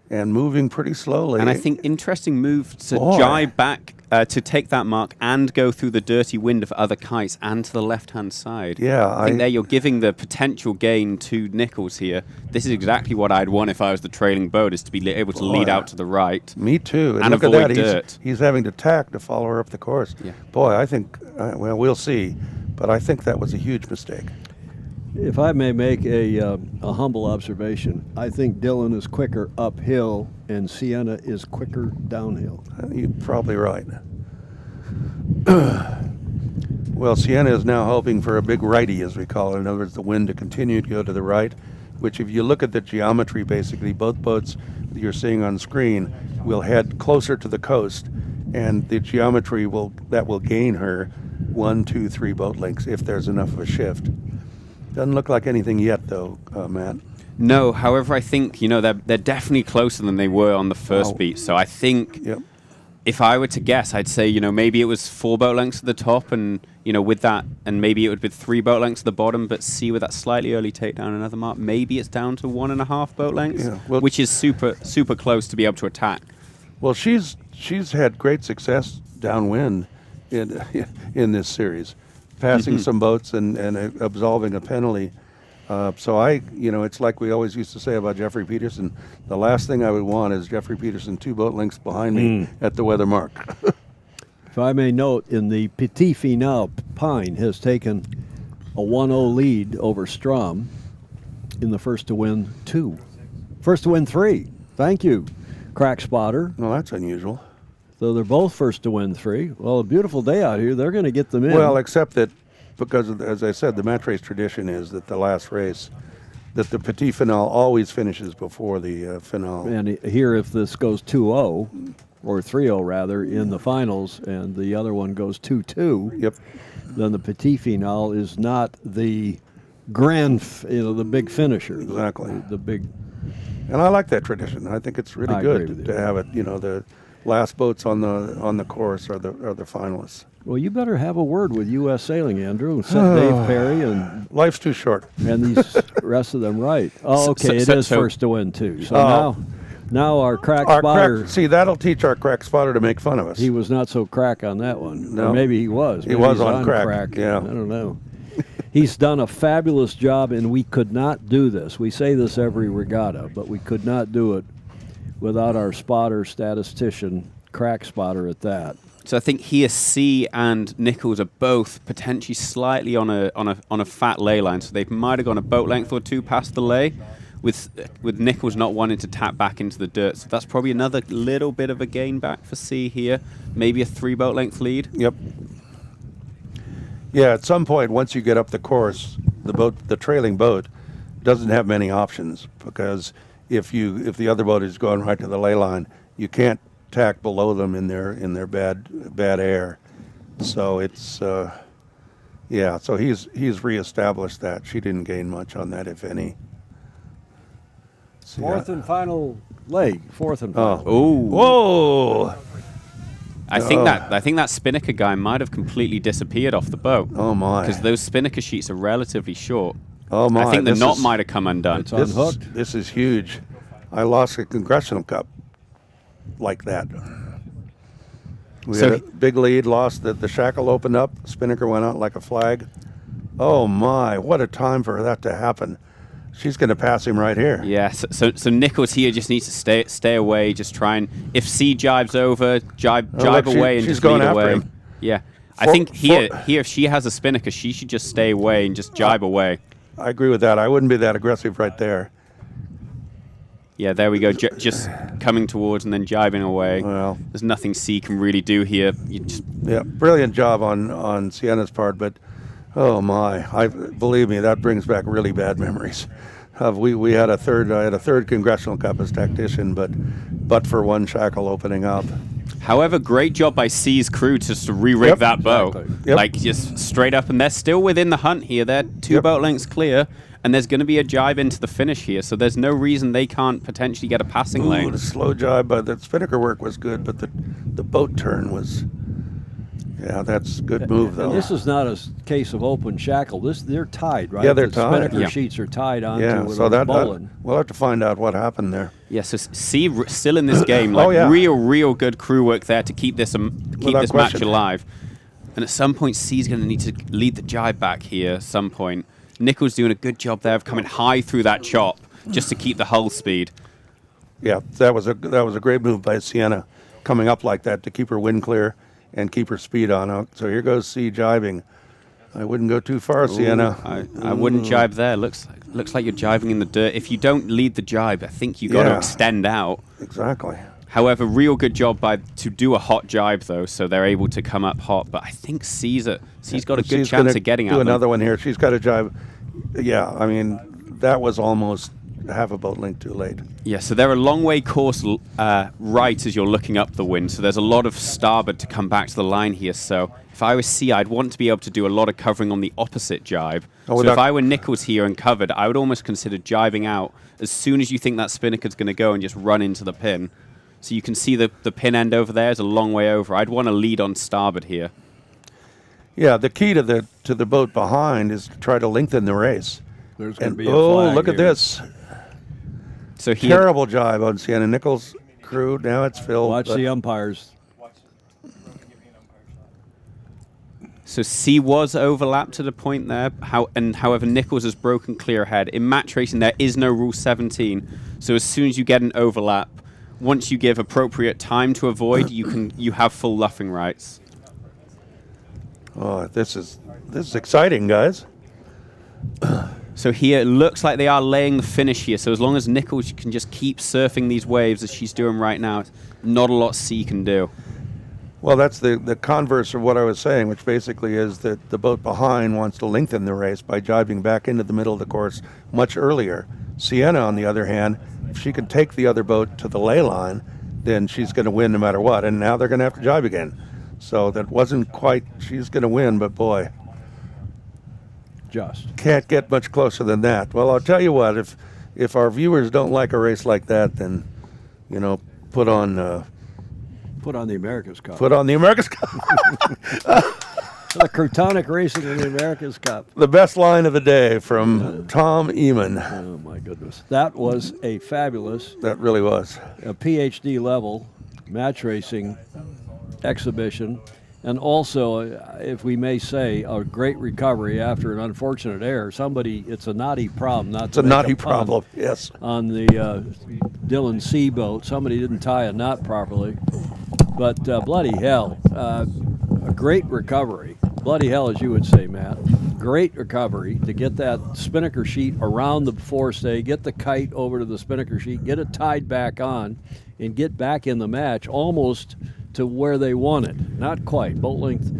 and moving pretty slowly. And I think interesting move to Boy. jibe back to take that mark and go through the dirty wind of other kites and to the left-hand side. Yeah, I think there you're giving the potential gain to Nichols here. This is exactly what I'd want if I was the trailing boat, is to be able to lead out to the right. Me too. And look at avoid that. dirt. He's having to tack to follow her up the course. Yeah. Boy, I think, well, we'll see. But I think that was a huge mistake. If I may make a humble observation, I think Dylan is quicker uphill and Sienna is quicker downhill. You're probably right. Well, Sienna is now hoping for a big righty, as we call it. In other words, the wind to continue to go to the right, which if you look at the geometry, basically, both boats that you're seeing on screen will head closer to the coast, and the geometry will gain her 1, 2, 3 boat lengths if there's enough of a shift. Doesn't look like anything yet, though, Matt. No, however, I think, they're definitely closer than they were on the first beat. So I think if I were to guess, I'd say, maybe it was 4 boat lengths at the top and, with that, and maybe it would be 3 boat lengths at the bottom, but C with that slightly early takedown, another mark, maybe it's down to 1.5 boat lengths, which is super, super close to be able to attack. Well, she's had great success downwind in this series, passing some boats and absolving a penalty. So it's like we always used to say about Jeffrey Peterson. The last thing I would want is Jeffrey Peterson 2 boat lengths behind me at the weather mark. If I may note, in the Petit Finale, Pine has taken a 1-0 lead over Strom in the first to win 2. First to win 3. Thank you, Crack Spotter. Well, that's unusual. So they're both first to win 3. Well, a beautiful day out here. They're going to get them in. Well, except that because, as I said, the match race tradition is that the last race, that the Petit Finale always finishes before the finale. And here, if this goes 2-0, or 3-0 rather, in the finals, and the other one goes 2-2, Yep. then the Petit Finale is not the the big finisher. Exactly. The big. And I like that tradition. I think it's really I agree good with to you. have it. The last boats on the course are the finalists. Well, you better have a word with U.S. Sailing, Andrew, and set Dave Perry and Life's too short. these rest of them right. Oh, okay, it is first to win too. So now our crack spotter. See, that'll teach our crack spotter to make fun of us. He was not so crack on that one. No. Or maybe he was. He Maybe was he's on crack. Yeah. I don't know. He's done a fabulous job, and we could not do this. We say this every regatta, but we could not do it without our spotter, statistician, crack spotter at that. So I think here C and Nichols are both potentially slightly on a fat lay line. So they might have gone a boat length or two past the lay, with Nichols not wanting to tap back into the dirt. So that's probably another little bit of a gain back for C here. Maybe a 3 boat length lead. Yep. Yeah, at some point, once you get up the course, the trailing boat doesn't have many options, because if the other boat is going right to the lay line, you can't tack below them in their bad air. So it's yeah. So he's reestablished that. She didn't gain much on that, if any. See, Fourth and final leg. Fourth and final. Oh, whoa! I think that spinnaker guy might have completely disappeared off the boat. Oh my! Because those spinnaker sheets are relatively short. Oh my! I think the knot might have come undone. It's unhooked. This is huge. I lost a Congressional Cup like that. We had a big lead, lost the shackle opened up, spinnaker went out like a flag. Oh my, what a time for that to happen. She's going to pass him right here. Yeah, so Nichols here just needs to stay away, just try and, if C jives over, jive away and she's just going lead after away. him. Yeah, I think here if she has a spinnaker, she should just stay away and just jibe away. I agree with that. I wouldn't be that aggressive right there. Yeah, there we go, just coming towards and then jibing away. Well, there's nothing C can really do here. You just yeah, brilliant job on Sienna's part, but oh my, believe me, that brings back really bad memories. We had a third Congressional Cup as tactician, but for one shackle opening up. However, great job by C's crew just to re-rig that boat. Exactly. Yep. Like, just straight up, and they're still within the hunt here. They're 2 boat lengths clear, and there's going to be a jibe into the finish here, so there's no reason they can't potentially get a passing lane. The slow jibe, but the spinnaker work was good, but the boat turn was... Yeah, that's a good move, though. And this is not a case of open shackle. They're tied, right? Yeah, they're the tied. Spinnaker Yeah. sheets are tied onto Yeah, it so on that bowline. we'll have to find out what happened there. Yeah, so C still in this game, like yeah. real good crew work there to keep this match question. alive. And at some point, C's going to need to lead the jibe back here at some point. Nichols doing a good job there of coming high through that chop just to keep the hull speed. Yeah, that was a great move by Sienna, coming up like that to keep her wind clear and keep her speed on. So here goes C jibing. I wouldn't go too far, Sienna. I wouldn't jibe there. Looks like you're jibing in the dirt. If you don't lead the jibe, I think you got to extend out. Exactly. However, real good job to do a hot jibe though, so they're able to come up hot. But I think C's got a good chance of getting do out. Another one here. She's got a jibe. Yeah, I mean that was almost half a boat length too late. Yeah, so they're a long way course right as you're looking up the wind. So there's a lot of starboard to come back to the line here. So if I was C, I'd want to be able to do a lot of covering on the opposite jibe. So if I were Nichols here and covered, I would almost consider jibing out as soon as you think that spinnaker's going to go and just run into the pin. So you can see the pin end over there is a long way over. I'd want to lead on starboard here. Yeah, the key to the boat behind is to try to lengthen the race. There's going to And be a oh, flag look at here. this. So he Terrible jibe on Sienna Nichols' crew. Now it's Phil. Watch the umpires. So C was overlapped at a point there, however Nichols has broken clear ahead. In match racing, there is no Rule 17. So as soon as you get an overlap, once you give appropriate time to avoid, you have full luffing rights. Oh, this is exciting, guys. So here, it looks like they are laying the finish here. So as long as Nichols can just keep surfing these waves as she's doing right now, not a lot C can do. Well, that's the converse of what I was saying, which basically is that the boat behind wants to lengthen the race by jibing back into the middle of the course much earlier. Sienna, on the other hand, if she can take the other boat to the lay line, then she's going to win no matter what. And now they're going to have to jibe again. So that wasn't quite, she's going to win, but boy. Just. Can't get much closer than that. Well, I'll tell you what, if our viewers don't like a race like that, then, you know, put on the America's Cup. Put on the America's Cup. The Crotonic Racing in the America's Cup. The best line of the day from Tom Eamon. Oh, my goodness. That was a fabulous, That really was. a PhD level match racing exhibition. And also, if we may say, a great recovery after an unfortunate error. It's a knotty problem. It's a knotty problem, yes. On the Dylan C boat. Somebody didn't tie a knot properly. But bloody hell, a great recovery. Bloody hell, as you would say, Matt. Great recovery to get that spinnaker sheet around the forestay, get the kite over to the spinnaker sheet, get it tied back on, and get back in the match almost to where they wanted. Not quite. Boat length,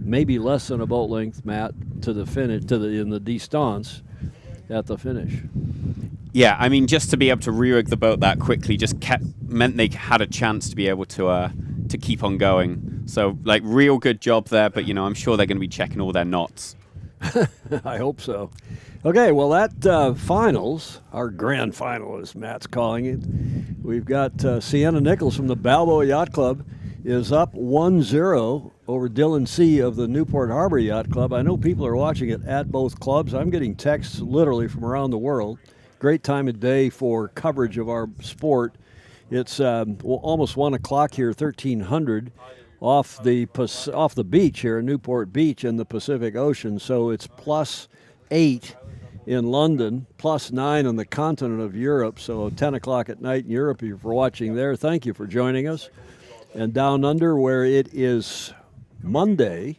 maybe less than a boat length, Matt, to the finish, in the distance at the finish. Yeah, I mean, just to be able to re-rig the boat that quickly meant they had a chance to be able to keep on going. So, like, real good job there, but, you know, I'm sure they're going to be checking all their knots. I hope so. Okay, well, that finals, our grand final, as Matt's calling it, we've got Sienna Nichols from the Balboa Yacht Club is up 1-0 over Dylan C. of the Newport Harbor Yacht Club. I know people are watching it at both clubs. I'm getting texts literally from around the world. Great time of day for coverage of our sport. It's almost 1 o'clock here, 1300, off the beach here in Newport Beach in the Pacific Ocean. So it's +8 in London, +9 on the continent of Europe. So 10 o'clock at night in Europe, if you're watching there, thank you for joining us. And down under, where it is Monday,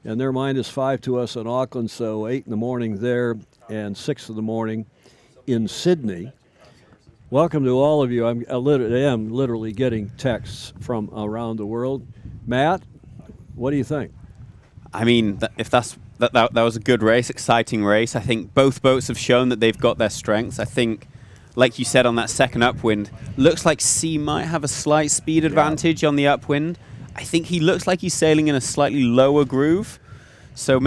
and they're -5 to us in Auckland, so 8 in the morning there and 6 in the morning in Sydney. Welcome to all of you. I am literally getting texts from around the world. Matt, what do you think? I mean, that was a good race, exciting race. I think both boats have shown that they've got their strengths. I think, like you said, on that second upwind, looks like C might have a slight speed advantage on the upwind. I think he looks like he's sailing in a slightly lower groove. So,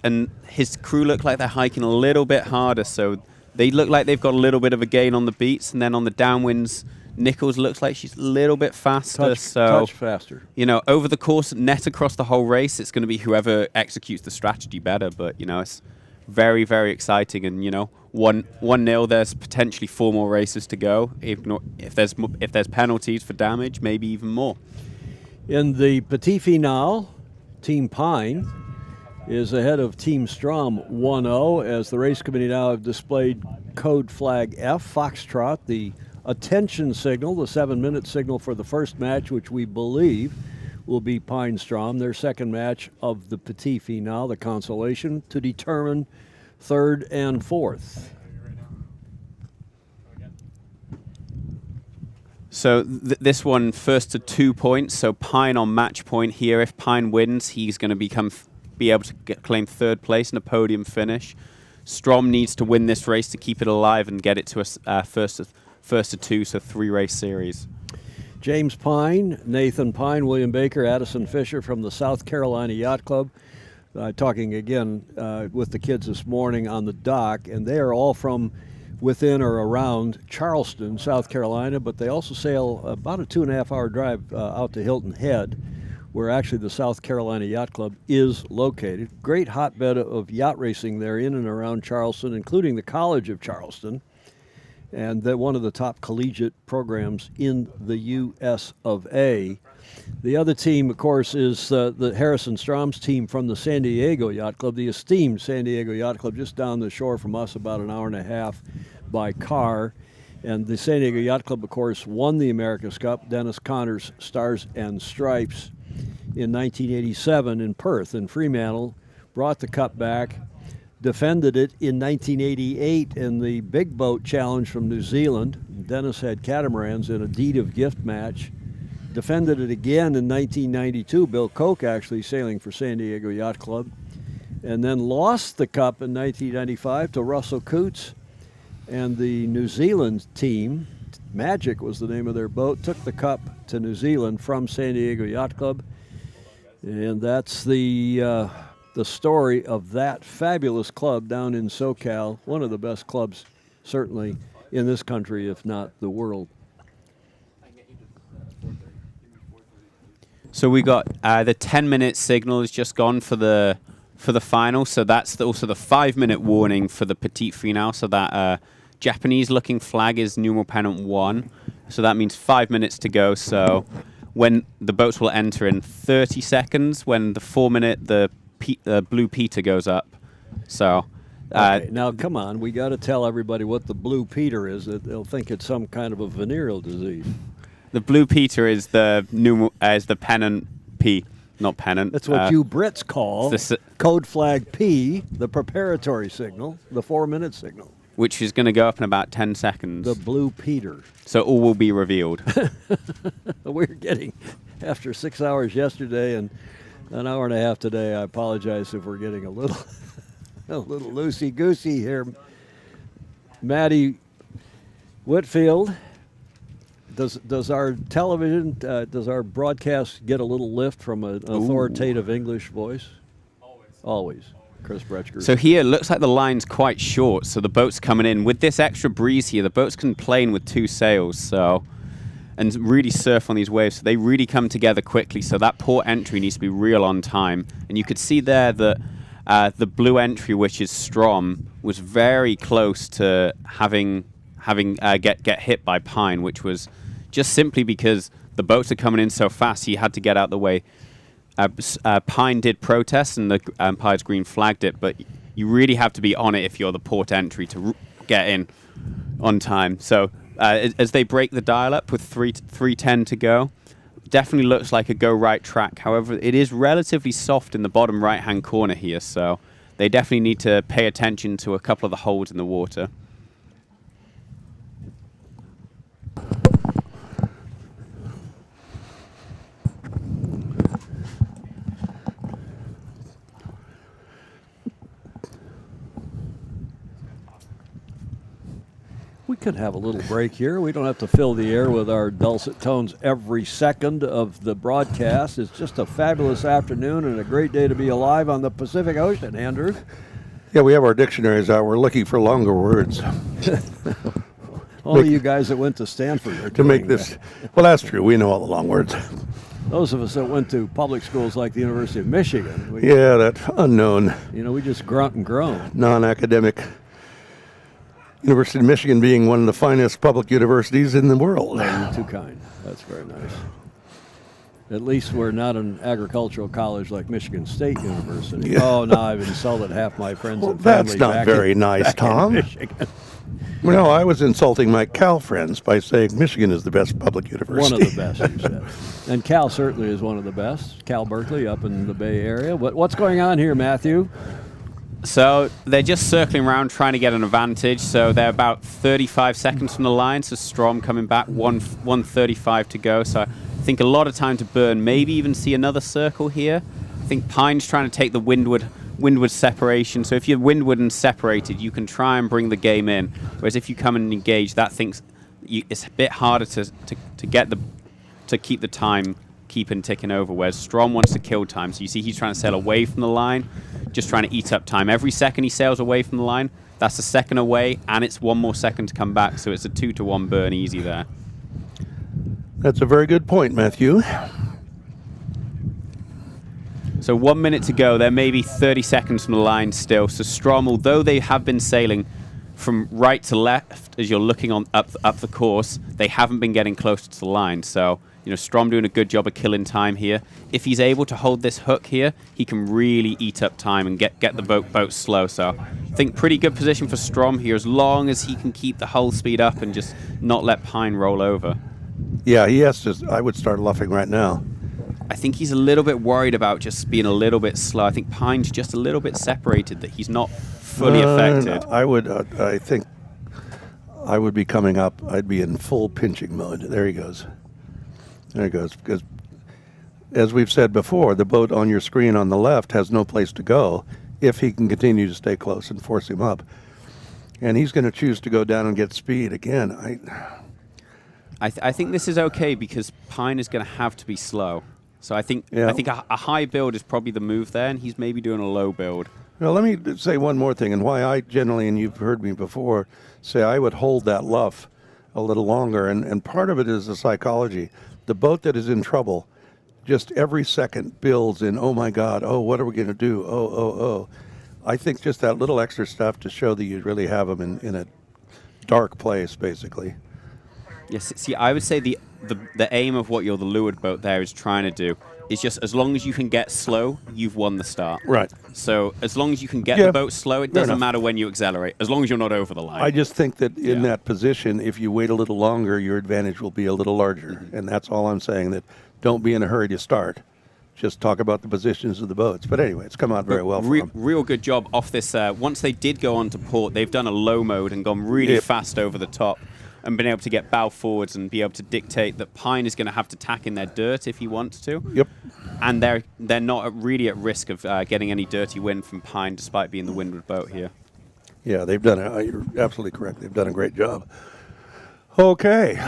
and his crew look like they're hiking a little bit harder. So they look like they've got a little bit of a gain on the beats. And then on the downwinds, Nichols looks like she's a little bit faster. Touch faster. You know, over the course, net across the whole race, it's going to be whoever executes the strategy better. But, you know, it's very, very exciting. And, you know, 1-0, there's potentially 4 more races to go. If there's penalties for damage, maybe even more. In the Petit Finale, Team Pine is ahead of Team Strom 1-0 as the race committee now have displayed code flag F, Foxtrot, the attention signal, the 7-minute signal for the first match, which we believe will be Pine Strom, their second match of the Petit Finale, the consolation, to determine third and fourth. So this one first to 2 points. So Pine on match point here. If Pine wins, he's going to be able to claim third place in a podium finish. Strom needs to win this race to keep it alive and get it to a first to 2, so 3-race series. James Pine, Nathan Pine, William Baker, Addison Fisher from the South Carolina Yacht Club. Talking again with the kids this morning on the dock, and they are all from within or around Charleston, South Carolina, but they also sail about a 2.5-hour drive out to Hilton Head, where actually the South Carolina Yacht Club is located. Great hotbed of yacht racing there in and around Charleston, including the College of Charleston, and one of the top collegiate programs in the U.S. of A. The other team, of course, is the Harrison Strom's team from the San Diego Yacht Club, the esteemed San Diego Yacht Club, just down the shore from us, about an hour and a half by car. And the San Diego Yacht Club, of course, won the America's Cup, Dennis Connor's Stars and Stripes, in 1987 in Perth. And Fremantle brought the cup back, defended it in 1988 in the Big Boat Challenge from New Zealand. Dennis had catamarans in a deed of gift match. Defended it again in 1992, Bill Koch actually sailing for San Diego Yacht Club, and then lost the cup in 1995 to Russell Coots, and the New Zealand team, Magic was the name of their boat, took the cup to New Zealand from San Diego Yacht Club, and that's the the story of that fabulous club down in SoCal, one of the best clubs certainly in this country, if not the world. So we got the 10-minute signal is just gone for the final. So that's also the 5-minute warning for the petite finale. So that Japanese-looking flag is numeral pennant 1. So that means 5 minutes to go. So when the boats will enter in 30 seconds, when the 4-minute the blue Peter goes up. So okay, now come on, we got to tell everybody what the blue Peter is. They'll think it's some kind of a venereal disease. The blue Peter is the pennant P, not pennant. That's what you Brits call code flag P, the preparatory signal, the 4-minute signal. Which is going to go up in about 10 seconds. The blue Peter. So all will be revealed. We're getting, after 6 hours yesterday and an hour and a half today, I apologize if we're getting a little loosey-goosey here. Maddie Whitfield, does our television, does our broadcast get a little lift from an authoritative English voice? Always. Chris Bretschger. So here, it looks like the line's quite short, so the boat's coming in. With this extra breeze here, the boats can plane with 2 sails, so and really surf on these waves. So they really come together quickly, so that port entry needs to be real on time. And you could see there that the blue entry, which is Strom, was very close to having get hit by Pine, which was just simply because the boats are coming in so fast, he had to get out the way. Pine did protest, and the umpire's green flagged it, but you really have to be on it if you're the port entry to get in on time. So as they break the dial up with 3:10 to go, definitely looks like a go right track. However, it is relatively soft in the bottom right-hand corner here, so they definitely need to pay attention to a couple of the holes in the water. We could have a little break here. We don't have to fill the air with our dulcet tones every second of the broadcast. It's just a fabulous afternoon and a great day to be alive on the Pacific Ocean, Andrew. Yeah, we have our dictionaries out. We're looking for longer words. Only you guys that went to Stanford are to make this. that. Well, that's true. We know all the long words. Those of us that went to public schools like the University of Michigan, Yeah, that unknown, we just grunt and groan. non-academic University of Michigan being one of the finest public universities in the world. Oh, you're too kind. That's very nice. At least we're not an agricultural college like Michigan State University. Yeah. Oh, now I've insulted half my friends Well, and family. that's not very nice, Tom. No, I was insulting my Cal friends by saying Michigan is the best public university. One of the best, you said. And Cal certainly is one of the best. Cal Berkeley up in the Bay Area. What's going on here, Matthew? So they're just circling around trying to get an advantage. So they're about 35 seconds from the line. So Strom coming back, 1:35 to go. So I think a lot of time to burn. Maybe even see another circle here. I think Pine's trying to take the windward separation. So if you're windward and separated, you can try and bring the game in. Whereas if you come and engage, that thinks it's a bit harder to keep the time ticking over. Whereas Strom wants to kill time. So you see he's trying to sail away from the line, just trying to eat up time. Every second he sails away from the line, that's a second away, and it's 1 more second to come back. So it's a 2-to-1 burn easy there. That's a very good point, Matthew. So 1 minute to go. They're maybe 30 seconds from the line still. So Strom, although they have been sailing from right to left as you're looking on up the course, they haven't been getting closer to the line. So Strom doing a good job of killing time here. If he's able to hold this hook here, he can really eat up time and get the boat slow. So I think pretty good position for Strom here, as long as he can keep the hull speed up and just not let Pine roll over. Yeah, he has to. I would start luffing right now. I think he's a little bit worried about just being a little bit slow. I think Pine's just a little bit separated, that he's not fully affected. I think I would be coming up. I'd be in full pinching mode. There he goes. There he goes. Because as we've said before, the boat on your screen on the left has no place to go if he can continue to stay close and force him up. And he's going to choose to go down and get speed again. I think this is okay because Pine is going to have to be slow. So I think Yeah. a high build is probably the move there, and he's maybe doing a low build. Well, let me say one more thing, and why I generally, and you've heard me before, say I would hold that luff a little longer, and part of it is the psychology. The boat that is in trouble, just every second builds in, oh my God, oh, what are we going to do? Oh. I think just that little extra stuff to show that you really have them in a dark place, basically. Yes, see, I would say the aim of what the leeward boat there is trying to do is just as long as you can get slow, you've won the start. Right. So as long as you can get Yeah, the boat slow, it fair doesn't enough. matter when you accelerate, as long as you're not over the line. I just think that in Yeah. that position, if you wait a little longer, your advantage will be a little larger. And that's all I'm saying, that don't be in a hurry to start. Just talk about the positions of the boats. But anyway, it's come out very well for them. Real good job off this. Once they did go on to port, they've done a low mode and gone really Yep. fast over the top and been able to get bow forwards and be able to dictate that Pine is going to have to tack in their dirt if he wants to. Yep. And they're not really at risk of getting any dirty wind from Pine, despite being the windward boat here. Yeah, they've done it. You're absolutely correct. They've done a great job. Okay.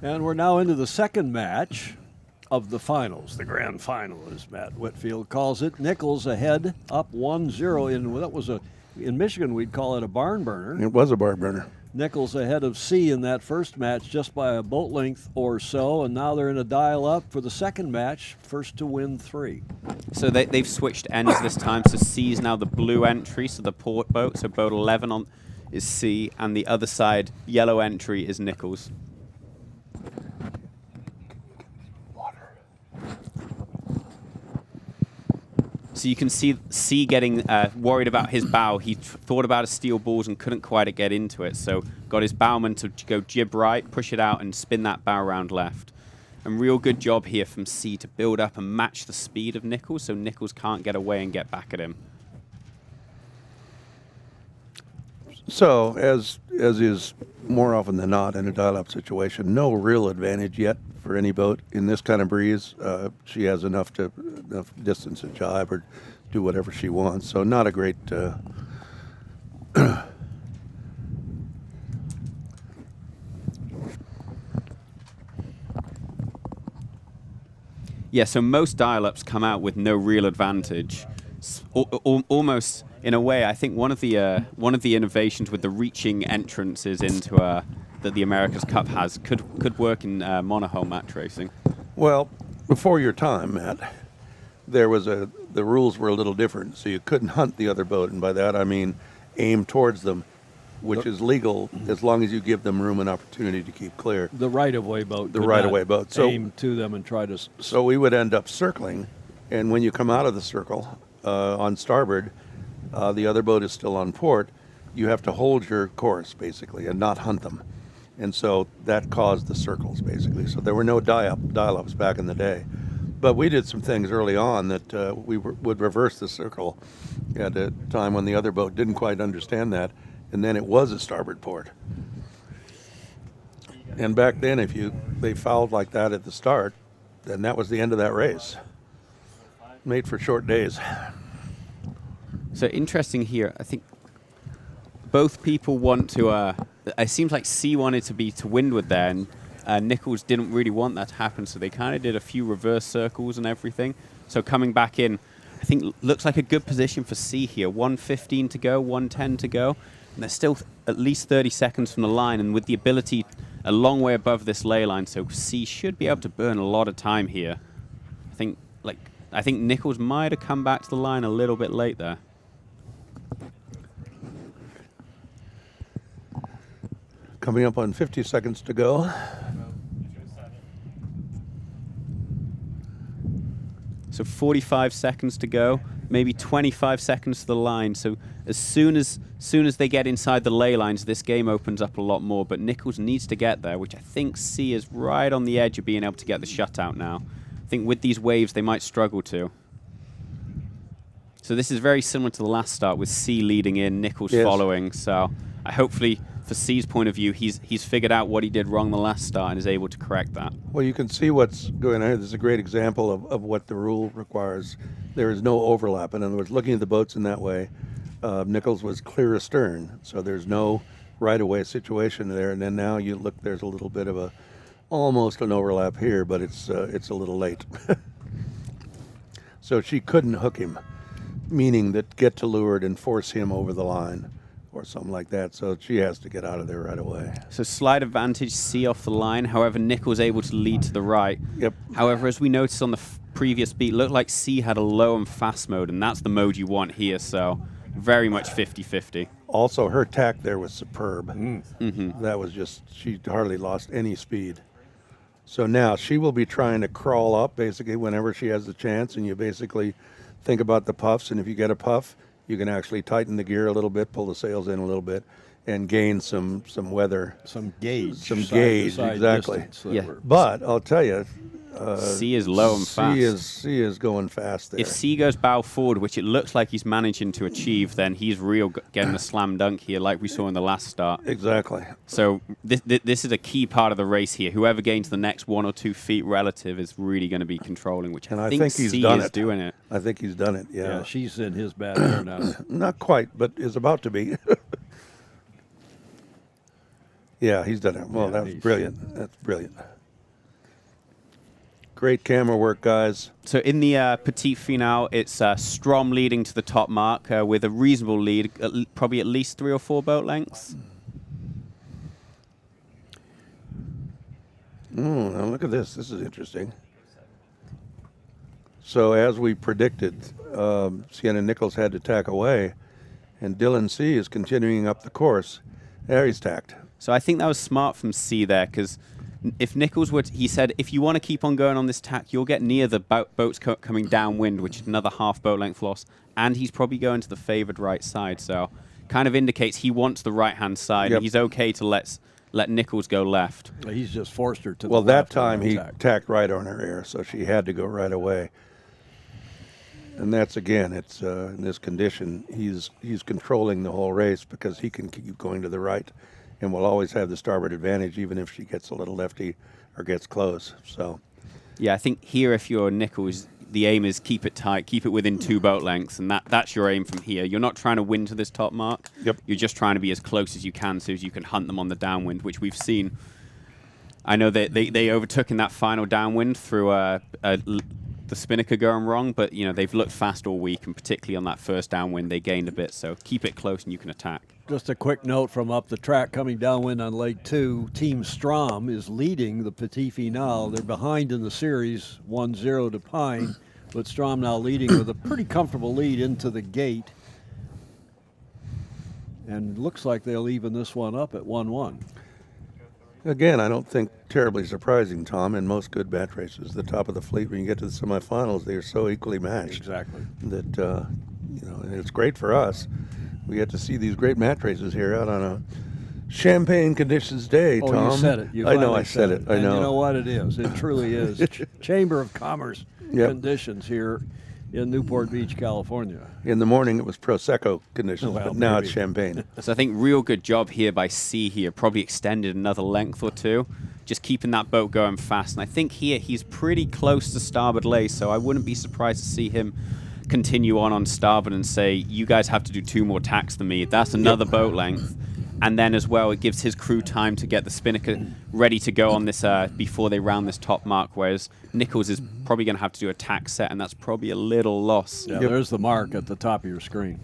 And we're now into the second match of the finals, the grand final, as Matt Whitfield calls it. Nichols ahead, up 1-0. In Michigan, we'd call it a barn burner. It was a barn burner. Nichols ahead of C in that first match just by a boat length or so, and now they're in a dial-up for the second match, first to win 3. So they've switched ends this time. So C is now the blue entry, so the port boat. So boat 11 is C, and the other side, yellow entry, is Nichols. So you can see C getting worried about his bow. He thought about a steel balls and couldn't quite get into it. So got his bowman to go jib right, push it out, and spin that bow round left. And real good job here from C to build up and match the speed of Nichols, so Nichols can't get away and get back at him. So, as is more often than not in a dial-up situation, no real advantage yet for any boat in this kind of breeze. She has enough distance to jibe or do whatever she wants. So, not a great. Yeah, so most dial-ups come out with no real advantage. Almost, in a way, I think one of the innovations with the reaching entrances into that the America's Cup has could work in monohull match racing. Well, before your time, Matt, there was the rules were a little different. So you couldn't hunt the other boat, and by that I mean aim towards them, which is legal as long as you give them room and opportunity to keep clear. The right-of-way boat. The could right-of-way not boat. So aim to them and try to. So we would end up circling, and when you come out of the circle on starboard, the other boat is still on port. You have to hold your course basically and not hunt them, and so that caused the circles basically. So there were no dial-ups back in the day, but we did some things early on that we would reverse the circle at a time when the other boat didn't quite understand that, and then it was a starboard port. And back then, if they fouled like that at the start, then that was the end of that race. Made for short days. So interesting here. I think both people want to. It seems like C wanted to be to windward there, and Nichols didn't really want that to happen. So they kind of did a few reverse circles and everything. So coming back in, I think looks like a good position for C here. 1:15 to go, 1:10 to go, and they're still at least 30 seconds from the line, and with the ability a long way above this ley line, so C should be able to burn a lot of time here. I think Nichols might have come back to the line a little bit late there. Coming up on 50 seconds to go. So 45 seconds to go, maybe 25 seconds to the line. So as soon as they get inside the ley lines, this game opens up a lot more. But Nichols needs to get there, which I think C is right on the edge of being able to get the shutout now. I think with these waves, they might struggle to. So this is very similar to the last start with C leading in, Nichols following. So hopefully, for C's point of view, he's figured out what he did wrong the last start and is able to correct that. Well, you can see what's going on here. This is a great example of what the rule requires. There is no overlap. In other words, looking at the boats in that way, Nichols was clear astern, so there's no right-of-way situation there. And then now you look, there's a little bit of almost an overlap here, but it's a little late. So she couldn't hook him, meaning that get to leeward and force him over the line or something like that. So she has to get out of there right away. So slight advantage, C off the line. However, Nichols able to lead to the right. Yep. However, as we noticed on the previous beat, looked like C had a low and fast mode, and that's the mode you want here. So very much 50-50. Also, her tack there was superb. Mm-hmm. That was just, she hardly lost any speed. So now she will be trying to crawl up basically whenever she has the chance, and you basically think about the puffs, and if you get a puff, you can actually tighten the gear a little bit, pull the sails in a little bit, and gain some weather. Some gauge. Some gauge, exactly. Yeah. But I'll tell you, C is low and fast. C is going fast there. If C goes bow forward, which it looks like he's managing to achieve, then he's getting a slam dunk here like we saw in the last start. Exactly. So this is a key part of the race here. Whoever gains the next 1 or 2 feet relative is really going to be controlling, which and I think he's C done is it. doing it. I think he's done it, Yeah, she's in his bad air now. Not quite, but is about to be. Yeah, he's done it. Well, Yeah, that's brilliant. That's brilliant. Great camera work, guys. So in the petite finale, it's Strom leading to the top mark with a reasonable lead, probably at least 3 or 4 boat lengths. Now look at this. This is interesting. So as we predicted, Sienna Nichols had to tack away, and Dylan C is continuing up the course. There he's tacked. So I think that was smart from C there, because if Nichols would, he said, if you want to keep on going on this tack, you'll get near the boats coming downwind, which is another half boat length loss, and he's probably going to the favored right side. So kind of indicates he wants the right-hand side, Yep. and he's okay to let Nichols go left. He's just forced her to Well, the that left time he tack. tacked right on her air, so she had to go right away. And that's, again, it's in this condition, he's controlling the whole race because he can keep going to the right and will always have the starboard advantage even if she gets a little lefty or gets close. So Yeah, I think here if you're Nichols, the aim is keep it tight, keep it within 2 boat lengths, and that's your aim from here. You're not trying to win to this top mark. Yep. You're just trying to be as close as you can so as you can hunt them on the downwind, which we've seen. I know they overtook in that final downwind through the spinnaker going wrong, but you know they've looked fast all week, and particularly on that first downwind, they gained a bit. So keep it close, and you can attack. Just a quick note from up the track coming downwind on leg 2. Team Strom is leading the Petit Finale. They're behind in the series 1-0 to Pine, but Strom now leading with a pretty comfortable lead into the gate. And looks like they'll even this one up at 1-1. again, I don't think terribly surprising, Tom, in most good bat races. The top of the fleet, when you get to the semifinals, they are so equally matched. Exactly. That, you know, and it's great for us. We get to see these great match races here out on a champagne conditions day, Oh, Tom. you said it. You I know finally I said it. I And know. you know what it is? It truly is. Chamber of Commerce Yep. conditions here in Newport Beach, California. In the morning, it was Prosecco conditions, Well, but now maybe. it's champagne. So I think real good job here by C here, probably extended another length or 2, just keeping that boat going fast. And I think here he's pretty close to starboard lay, so I wouldn't be surprised to see him continue on starboard and say, you guys have to do 2 more tacks than me. That's another boat length. And then as well, it gives his crew time to get the spinnaker ready to go on this before they round this top mark, whereas Nichols is probably going to have to do a tack set, and that's probably a little loss. Yeah, there's the mark at the top of your screen.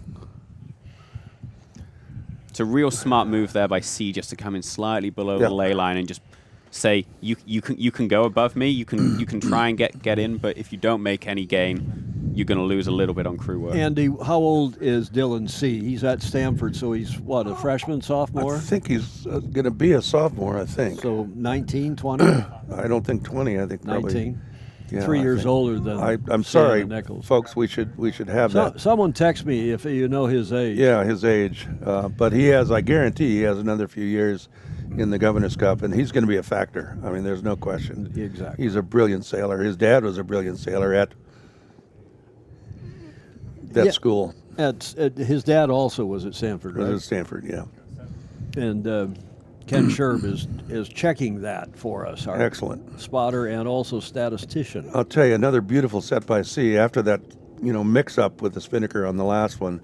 It's a real smart move there by C, just to come in slightly below the lay line and just say, you can go above me, you can try and get in, but if you don't make any gain, you're going to lose a little bit on crew work. Andy, how old is Dylan C? He's at Stanford, so he's, what, a freshman, sophomore? I think he's going to be a sophomore, I think. So 19, 20? I don't think 20. I think probably 19? Yeah, 3 I years think. older than I'm Sienna sorry, Nichols. folks. We should have that. Someone text me if you know his age. Yeah, his age. But he has, I guarantee, he has another few years in the Governor's Cup, and he's going to be a factor. I mean, there's no question. Exactly. He's a brilliant sailor. His dad was a brilliant sailor at that school. His dad also was at Stanford, Was right? at Stanford, yeah. And Ken Sherb is checking that for us, our Excellent. spotter and also statistician. I'll tell you, another beautiful set by C. After that, mix-up with the spinnaker on the last one,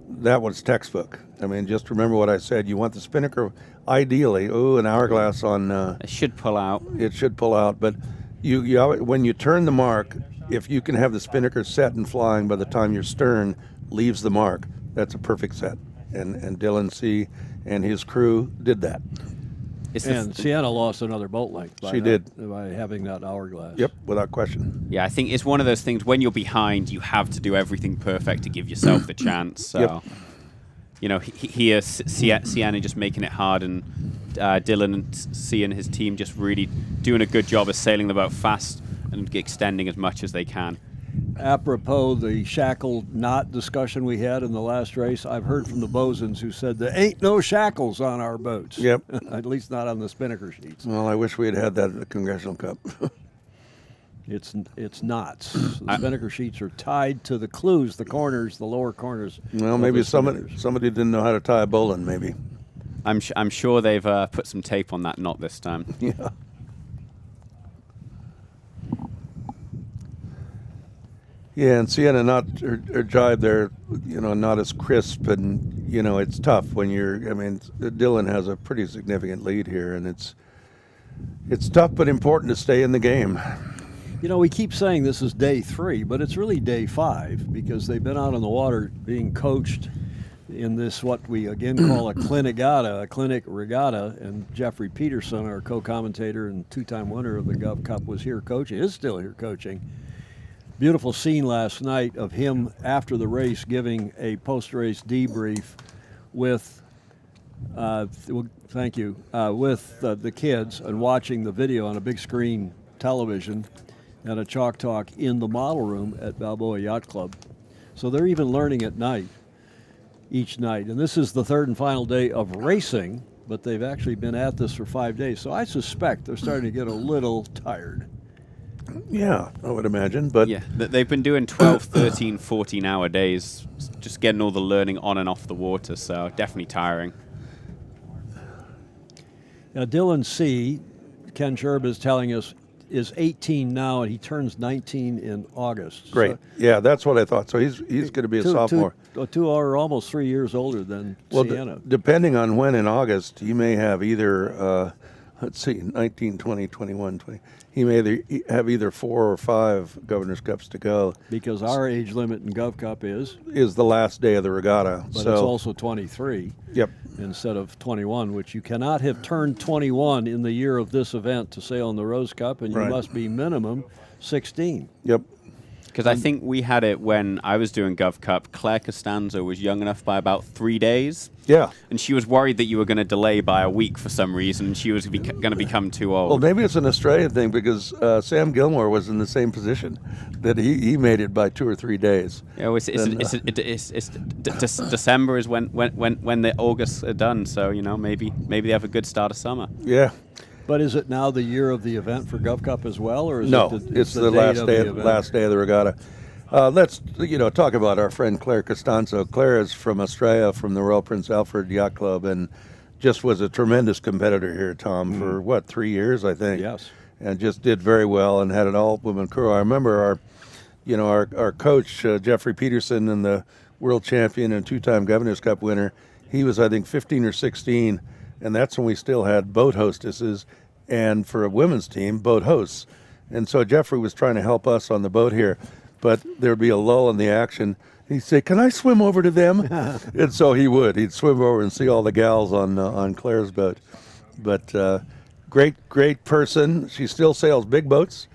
that was textbook. I mean, just remember what I said. You want the spinnaker, ideally, an hourglass on. It should pull out. It should pull out, but when you turn the mark, if you can have the spinnaker set and flying by the time your stern leaves the mark, that's a perfect set. And Dylan C. and his crew did that. And Sienna lost another boat length. She did. By having that hourglass. Yep, without question. Yeah, I think it's one of those things, when you're behind, you have to do everything perfect to give yourself the chance. So, Yep. you know, here, Sienna just making it hard, and Dylan and C and his team just really doing a good job of sailing the boat fast and extending as much as they can. Apropos the shackle knot discussion we had in the last race, I've heard from the bosuns who said there ain't no shackles on our boats. Yep. At least not on the spinnaker sheets. Well, I wish we had had that at the Congressional Cup. It's knots. The spinnaker sheets are tied to the clews, the corners, the lower corners. Well, maybe somebody didn't know how to tie a bowline, maybe. I'm sure they've put some tape on that knot this time. Yeah. Yeah, and Sienna, her jibe there, you know, not as crisp, and you know, it's tough when you're. I mean, Dylan has a pretty significant lead here, and it's tough but important to stay in the game. You know, we keep saying this is day 3, but it's really day 5 because they've been out on the water being coached in this, what we again call a clinic regatta, and Jeffrey Peterson, our co-commentator and 2-time winner of the Gov Cup, was here coaching, is still here coaching. Beautiful scene last night of him after the race giving a post-race debrief with, thank you, with the kids and watching the video on a big screen television and a chalk talk in the model room at Balboa Yacht Club. So they're even learning at night, each night. And this is the 3rd and final day of racing, but they've actually been at this for 5 days. So I suspect they're starting to get a little tired. Yeah, I would imagine, but yeah, they've been doing 12, 13, 14-hour days, just getting all the learning on and off the water, so definitely tiring. Now, Dylan C., Ken Sherb is telling us, is 18 now, and he turns 19 in August. Great. So yeah, that's what I thought. So he's going to be a sophomore. 2 or almost 3 years older than Sienna. Depending on when in August, he may have either, 19, 20, 21, 20. He may have either 4 or 5 Governor's Cups to go. Because our age limit in Gov Cup is the last day of the regatta. But it's also 23. Yep. Instead of 21, which you cannot have turned 21 in the year of this event to sail in the Rose Cup, and you must be minimum 16. Yep. Because I think we had it when I was doing Gov Cup. Claire Costanzo was young enough by about 3 days. Yeah. And she was worried that you were going to delay by a week for some reason. She was going to become too old. Well, maybe it's an Australian thing because Sam Gilmore was in the same position, that he made it by 2 or 3 days. Yeah, December is when the August are done. So, you know, maybe they have a good start of summer. Yeah. But is it now the year of the event for Gov Cup as well, or is it's the last day of the regatta? Let's talk about our friend Claire Costanzo. Claire is from Australia, from the Royal Prince Alfred Yacht Club, and just was a tremendous competitor here, Tom, for 3 years, I think. Yes. And just did very well and had an all-women crew. I remember our coach Jeffrey Peterson, and the world champion and 2-time Governor's Cup winner. He was, I think, 15 or 16. And that's when we still had boat hostesses, and for a women's team, boat hosts. And so Jeffrey was trying to help us on the boat here, but there'd be a lull in the action. He'd say, "Can I swim over to them?" And so he would. He'd swim over and see all the gals on Claire's boat. But great person. She still sails big boats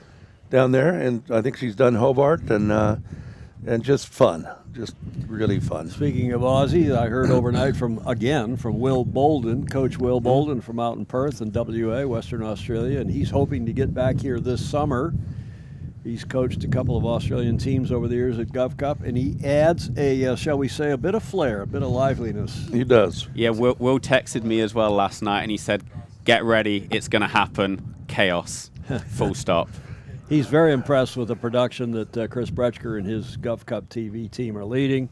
down there, and I think she's done Hobart, and just fun. Just really fun. Speaking of Aussie, I heard overnight from Will Bolden, Coach Will Bolden from out in Perth in WA, Western Australia, and he's hoping to get back here this summer. He's coached a couple of Australian teams over the years at Gov Cup, and he adds shall we say, a bit of flair, a bit of liveliness. He does. Yeah, Will texted me as well last night, and he said, "Get ready, it's going to happen, chaos, full stop." He's very impressed with the production that Chris Bretschker and his Gov Cup TV team are leading.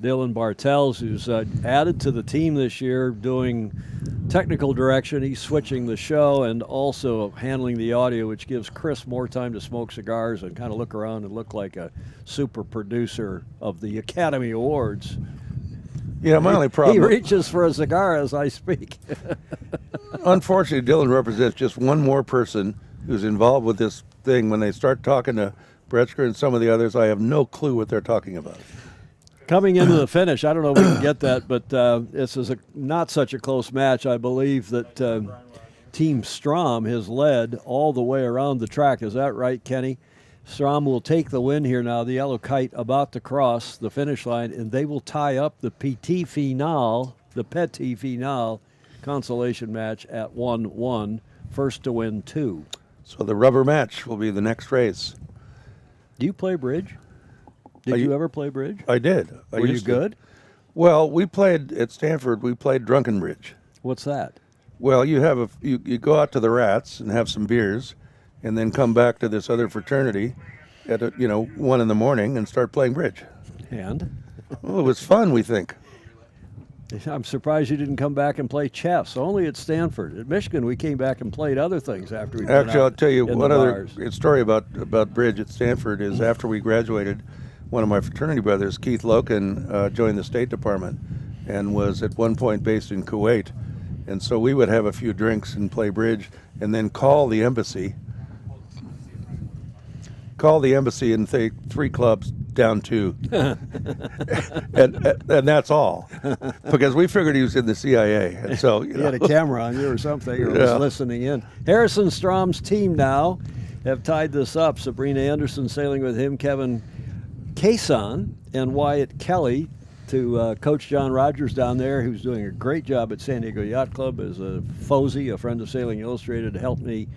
Dylan Bartels, who's added to the team this year, doing technical direction. He's switching the show and also handling the audio, which gives Chris more time to smoke cigars and kind of look around and look like a super producer of the Academy Awards. Yeah, my only He problem. reaches for a cigar as I speak. Unfortunately, Dylan represents just one more person who's involved with this thing. When they start talking to Bretzker and some of the others, I have no clue what they're talking about. Coming into the finish, I don't know if we can get that, but this is not such a close match. I believe that Team Strom has led all the way around the track. Is that right, Kenny? Strom will take the win here now. The yellow kite about to cross the finish line, and they will tie up the petit finale consolation match at 1-1. First to win 2. So the rubber match will be the next race. Do you play bridge? Did you ever play bridge? I did. Were you good? Well, we played at Stanford. We played drunken bridge. What's that? Well, you have you go out to the Rats and have some beers, and then come back to this other fraternity at 1 in the morning and start playing bridge. And? Well, it was fun, we think. I'm surprised you didn't come back and play chess. Only at Stanford. At Michigan, we came back and played other things after we. Actually, I'll tell you one one other story about bridge at Stanford is after we graduated, one of my fraternity brothers, Keith Loken, joined the State Department and was at one point based in Kuwait. And so we would have a few drinks and play bridge and then call the embassy and say 3 clubs down 2. and that's all. Because we figured he was in the CIA. And so, he had a camera on you or something, or was listening in. Harrison Strom's team now have tied this up. Sabrina Anderson sailing with him, Kevin Cason, and Wyatt Kelly to Coach John Rogers down there, who's doing a great job at San Diego Yacht Club as a Fozy, a friend of Sailing Illustrated, helped me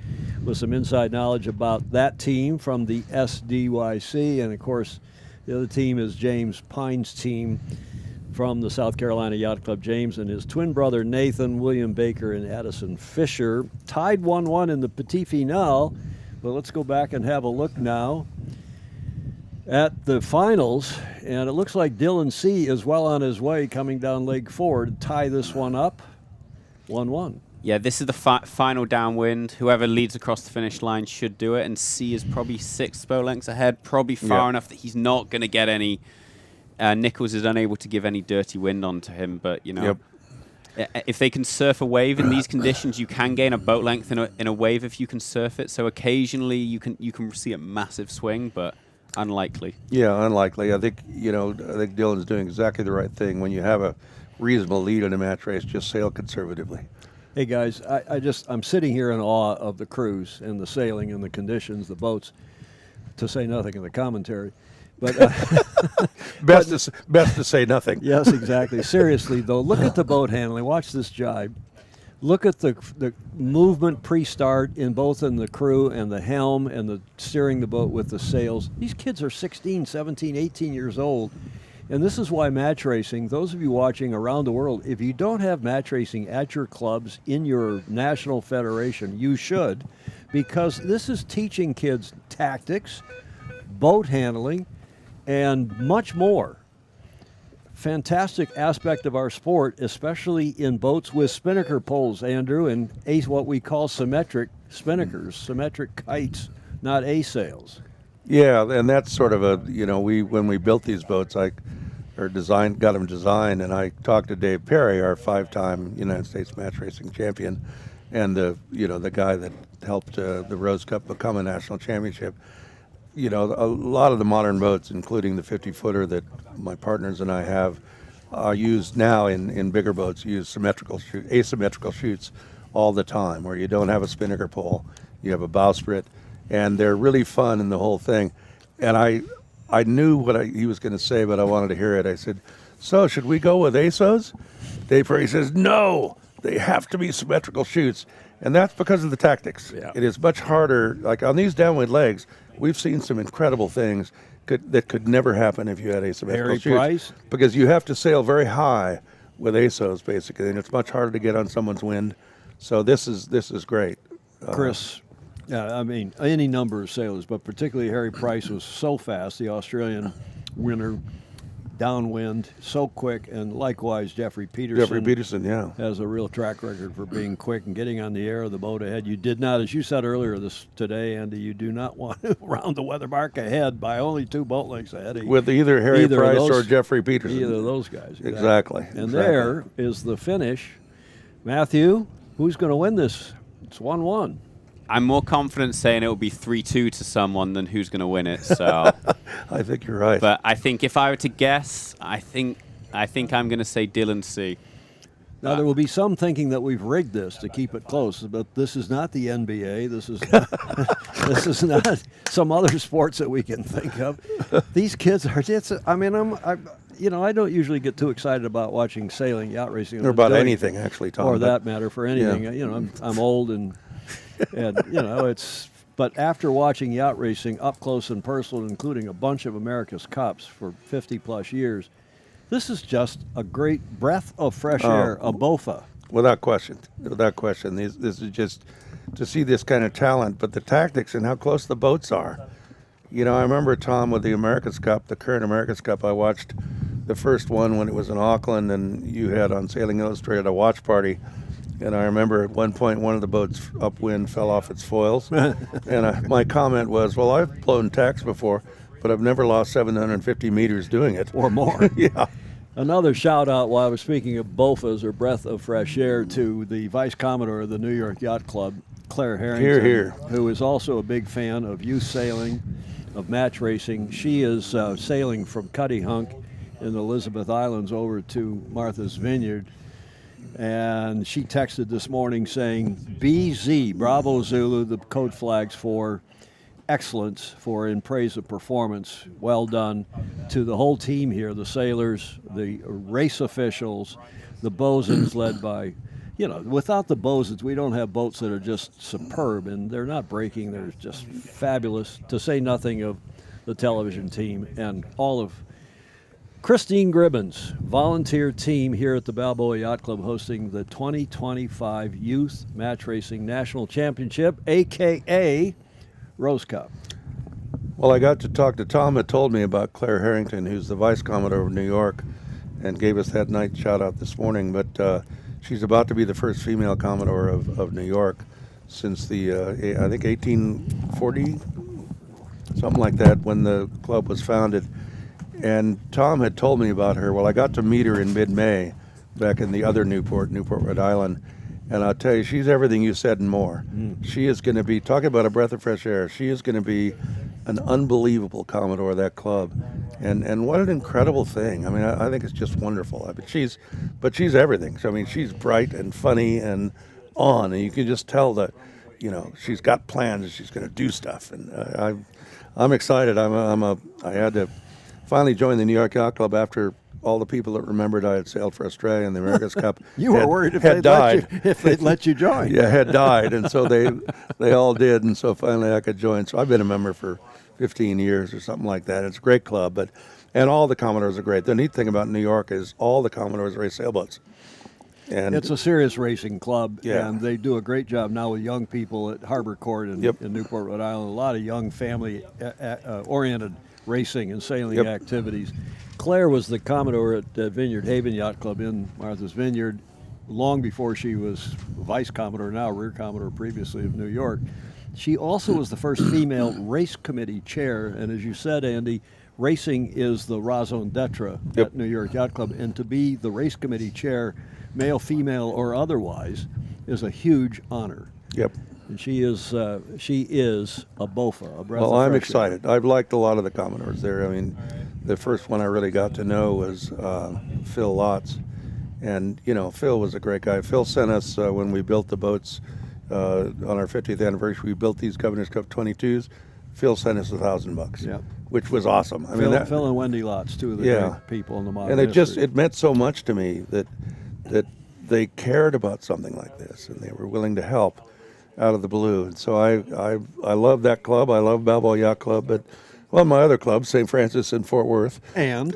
with some inside knowledge about that team from the SDYC. And, of course, the other team is James Pine's team from the South Carolina Yacht Club. James and his twin brother Nathan, William Baker, and Addison Fisher tied 1-1 in the Petit Finale. But let's go back and have a look now at the finals, and it looks like Dylan C. is well on his way coming down leg 4 to tie this one up 1-1. Yeah, this is the final downwind. Whoever leads across the finish line should do it, and C is probably 6 boat lengths ahead, probably far enough that he's not going to get any. Nichols is unable to give any dirty wind onto him, but, if they can surf a wave in these conditions, you can gain a boat length in a wave if you can surf it. So occasionally you can see a massive swing, but unlikely. Yeah, unlikely. I think Dylan's doing exactly the right thing. When you have a reasonable lead in a match race, just sail conservatively. Hey guys, I'm sitting here in awe of the cruise and the sailing and the conditions, the boats, to say nothing of the commentary. But best to say nothing. Yes, exactly. Seriously though, look at the boat handling. Watch this jibe. Look at the movement pre-start in the crew and the helm and the steering the boat with the sails. These kids are 16, 17, 18 years old. And this is why match racing, those of you watching around the world, if you don't have match racing at your clubs, in your national federation, you should, because this is teaching kids tactics, boat handling, and much more. Fantastic aspect of our sport, especially in boats with spinnaker poles, Andrew, and what we call symmetric spinnakers, symmetric kites, not A-sails. Yeah, and that's sort of when we built these boats, got them designed, and I talked to Dave Perry, our 5-time United States match racing champion, and the guy that helped the Rose Cup become a national championship. A lot of the modern boats, including the 50-footer that my partners and I have, are used now in bigger boats, use asymmetrical chutes all the time, where you don't have a spinnaker pole, you have a bowsprit, and they're really fun in the whole thing. And I knew what he was going to say, but I wanted to hear it. I said, so should we go with ASOs? Dave Perry says, no, they have to be symmetrical chutes. And that's because of the tactics. Yeah. It is much harder. Like on these downwind legs, we've seen some incredible things that could never happen if you had asymmetrical chutes. Price? Because you have to sail very high with ASOs, basically, and it's much harder to get on someone's wind. So this is great. Chris, I mean, any number of sailors, but particularly Harry Price was so fast, the Australian winner, downwind, so quick, and likewise Jeffrey Peterson. Jeffrey Peterson, yeah. Has a real track record for being quick and getting on the air of the boat ahead. You did not, as you said earlier today, Andy, you do not want to round the weather mark ahead by only 2 boat lengths ahead. With either Harry Price or Jeffrey Peterson. Either of those guys. Exactly. And there is the finish. Matthew, who's going to win this? It's 1-1. I'm more confident saying it will be 3-2 to someone than who's going to win it. So I think you're right. But I think if I were to guess, I think I'm going to say Dylan C. Now, there will be some thinking that we've rigged this to keep it close, but this is not the NBA. This is not some other sports that we can think of. These kids are just, I don't usually get too excited about watching sailing, yacht racing. Or about anything, actually, Tom. Or that matter, for anything. Yeah. I'm old and but after watching yacht racing up close and personal, including a bunch of America's Cups for 50-plus years, this is just a great breath of fresh air, a BOFA. Without question. Without question. This is just to see this kind of talent, but the tactics and how close the boats are. I remember, Tom, with the America's Cup, the current America's Cup, I watched the first one when it was in Auckland, and you had on Sailing Illustrated a watch party. And I remember at one point one of the boats upwind fell off its foils. And my comment was, well, I've blown tacks before, but I've never lost 750 meters doing it. Or more. Yeah. Another shout out while I was speaking of BOFAs, or breath of fresh air, to the Vice Commodore of the New York Yacht Club, Claire Harrington, who is also a big fan of youth sailing, of match racing. She is sailing from Cutty Hunk in the Elizabeth Islands over to Martha's Vineyard. And she texted this morning saying, BZ, Bravo Zulu, the code flags for excellence, for in praise of performance. Well done to the whole team here, the sailors, the race officials, the bosuns led by, without the bosuns, we don't have boats that are just superb, and they're not breaking, they're just fabulous, to say nothing of the television team and all of Christine Gribbins, volunteer team here at the Balboa Yacht Club, hosting the 2025 Youth Match Racing National Championship, a.k.a. Rose Cup. Well, I got to talk to Tom, that told me about Claire Harrington, who's the Vice Commodore of New York, and gave us that night shout-out this morning. But she's about to be the first female Commodore of New York since the, I think, 1840, something like that, when the club was founded. And Tom had told me about her. Well, I got to meet her in mid-May back in the other Newport, Rhode Island. And I'll tell you, she's everything you said and more. She is going to be, talking about a breath of fresh air, she is going to be an unbelievable Commodore of that club. And what an incredible thing. I mean, I think it's just wonderful. She's everything. So, I mean, she's bright and funny and on. And you can just tell that, she's got plans and she's going to do stuff. And I'm excited. I had to finally joined the New York Yacht Club after all the people that remembered I had sailed for Australia in the America's Cup. You were worried if they'd let you join. Yeah, had died, and so they all did, and so finally I could join. So I've been a member for 15 years or something like that. It's a great club, and all the Commodores are great. The neat thing about New York is all the Commodores race sailboats. And it's a serious racing club, yeah. And they do a great job now with young people at Harbor Court in Newport, Rhode Island. A lot of young family-oriented racing and sailing activities. Claire was the Commodore at Vineyard Haven Yacht Club in Martha's Vineyard long before she was Vice Commodore, now Rear Commodore previously of New York. She also was the first female race committee chair, and as you said, Andy, racing is the raison d'etre at New York Yacht Club, and to be the race committee chair, male, female, or otherwise, is a huge honor. Yep. And she is a BOFA, a breath of Well, I'm fresh excited. air. I've liked a lot of the Commodores there. I mean, the first one I really got to know was Phil Lotz. And, Phil was a great guy. Phil sent us, when we built the boats on our 50th anniversary, we built these Governor's Cup 22s. Phil sent us $1,000, which was awesome. I mean, Phil and Wendy Lotz, two of the great people in the modern And history. it meant so much to me that they cared about something like this, and they were willing to help out of the blue. And so I love that club. I love Balboa Yacht Club, but my other clubs, St. Francis and Fort Worth. And